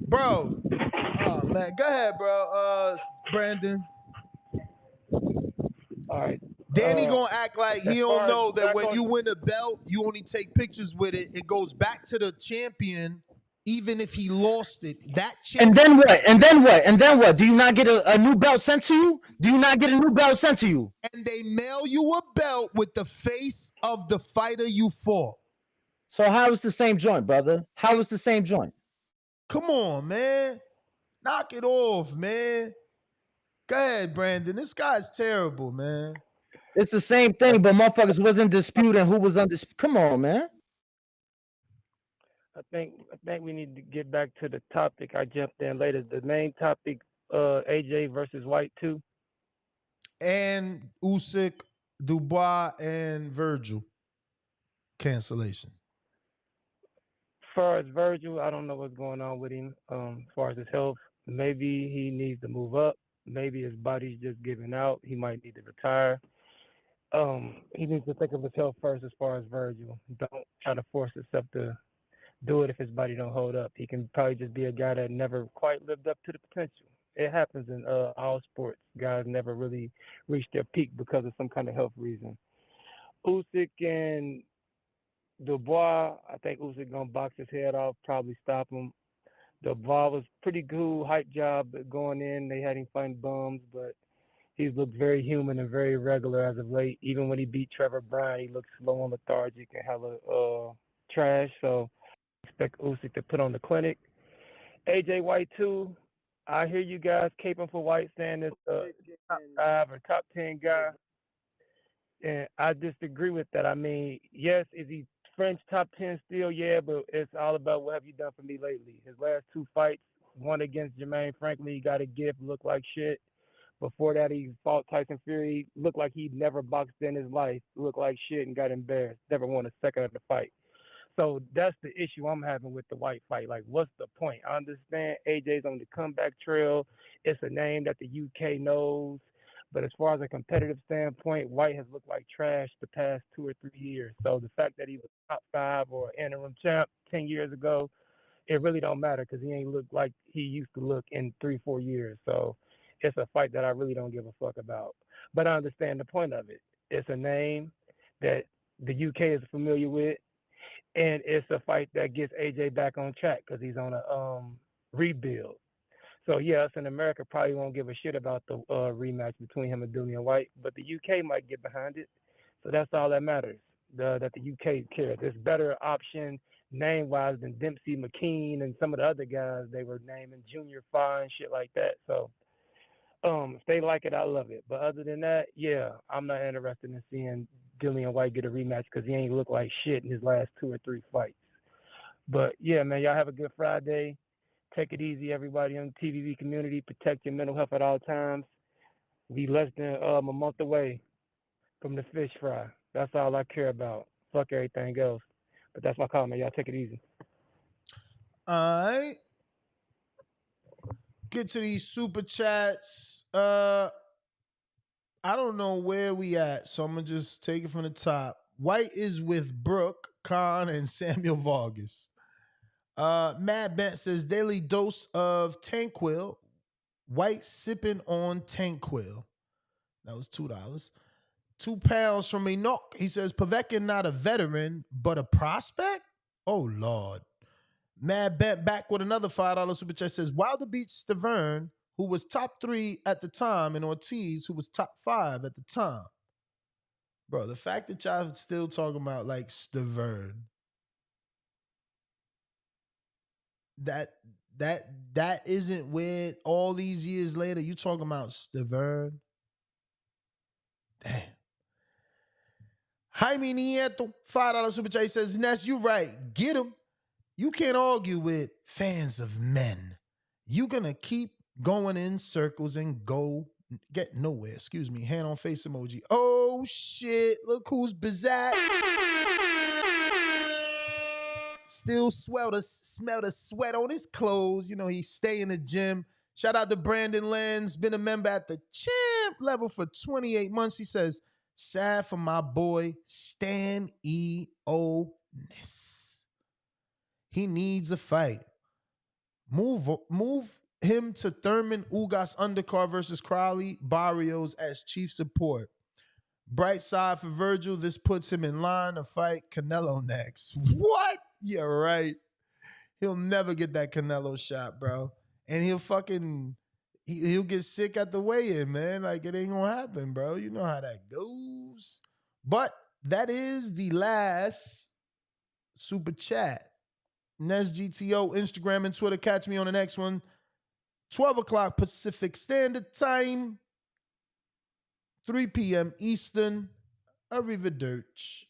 Bro. Oh man, go ahead, bro. Brandon. All right. Danny gonna act like he As don't far as know that back when on, you win a belt, you only take pictures with it. It goes back to the champion, even if he lost it. That And champion, then what? And then what? And then what? Do you not get a new belt sent to you? Do you not get a new belt sent to you? and they mail you a belt with the face of the fighter you fought. So how is the same joint, brother? How is the same joint? Come on, man. Knock it off, man. Go ahead, Brandon. This guy's terrible, man. It's the same thing, but motherfuckers wasn't disputing who was undisputed. Come on, man. I think we need to get back to the topic. I jumped in later. The main topic, AJ versus Whyte 2. And Usyk, Dubois, and Vergil. Cancellation. As far as Vergil, I don't know what's going on with him. As far as his health, maybe he needs to move up. Maybe his body's just giving out. He might need to retire. He needs to think of his health first as far as Vergil. Don't try to force himself to do it if his body don't hold up. He can probably just be a guy that never quite lived up to the potential. It happens in all sports. Guys never really reach their peak because of some kind of health reason. Usyk and Dubois, I think Usyk gonna box his head off, probably stop him. Dubois was pretty cool, hype job going in. They had him fighting bums, but he's looked very human and very regular as of late. Even when he beat Trevor Bryan, he looked slow and lethargic and hella trash. So expect Usyk to put on the clinic. AJ Whyte too. I hear you guys caping for Whyte, saying it's a top 5 or top 10 guy, and I disagree with that. I mean, yes, is he French top 10 still? Yeah, but it's all about what have you done for me lately. His last 2 fights, one against Jermaine Franklin, he got a gift, looked like shit. Before that, he fought Tyson Fury, looked like he'd never boxed in his life, looked like shit and got embarrassed. Never won a second of the fight. So that's the issue I'm having with the Whyte fight. Like, what's the point? I understand AJ's on the comeback trail. It's a name that the UK knows. But as far as a competitive standpoint, Whyte has looked like trash the past 2 or 3 years. So the fact that he was top 5 or interim champ 10 years ago, it really don't matter because he ain't looked like he used to look in 3-4 years. So it's a fight that I really don't give a fuck about. But I understand the point of it. It's a name that the UK is familiar with. And it's a fight that gets AJ back on track because he's on a rebuild. So, yeah, us in America probably won't give a shit about the rematch between him and Dillian Whyte, but the UK might get behind it. So that's all that matters, that the UK cares. It's better option name-wise than Dempsey, McKean, and some of the other guys they were naming, Junior Fire and shit like that. So if they like it, I love it. But other than that, yeah, I'm not interested in seeing Dillian Whyte get a rematch because he ain't looked like shit in his last 2 or 3 fights. But yeah, man, y'all have a good Friday. Take it easy, everybody in the TVV community. Protect your mental health at all times. We less than a month away from the fish fry. That's all I care about. Fuck everything else. But that's my comment. Y'all take it easy. All right. Get to these super chats. I don't know where we at, so I'm gonna just take it from the top. Whyte is with Brooke, Khan, and Samuel Vargas. Matt Bent says daily dose of Tanquil. Whyte sipping on Tanquil. That was $2. 2 pounds from Enoch. He says Povetkin not a veteran, but a prospect? Oh Lord. Mad Bent back with another $5 super chat says Wilder beats Stavern, who was top 3 at the time, and Ortiz, who was top 5 at the time. Bro, the fact that y'all still talking about like Stavern, that isn't where all these years later you talking about Stavern. Damn. Jaime Nieto, $5 super chat says, Ness, you right. Get him. You can't argue with fans of men. You gonna keep going in circles and get nowhere. Excuse me. Hand on face emoji. Oh shit. Look who's bizarre. Still smell the sweat on his clothes. You know, he stay in the gym. Shout out to Brandon Lenz. Been a member at the champ level for 28 months. He says, sad for my boy Stan E.O. Ness. He needs a fight. Move him to Thurman Ugas undercard versus Crowley Barrios as chief support. Bright side for Vergil, this puts him in line to fight Canelo next. What? Yeah, right. He'll never get that Canelo shot, bro. And he'll get sick at the weigh-in, man. Like, it ain't gonna happen, bro. You know how that goes. But that is the last super chat. Next GTO, Instagram and Twitter. Catch me on the next one. 12 o'clock Pacific Standard Time. 3 p.m. Eastern. Arrivederci.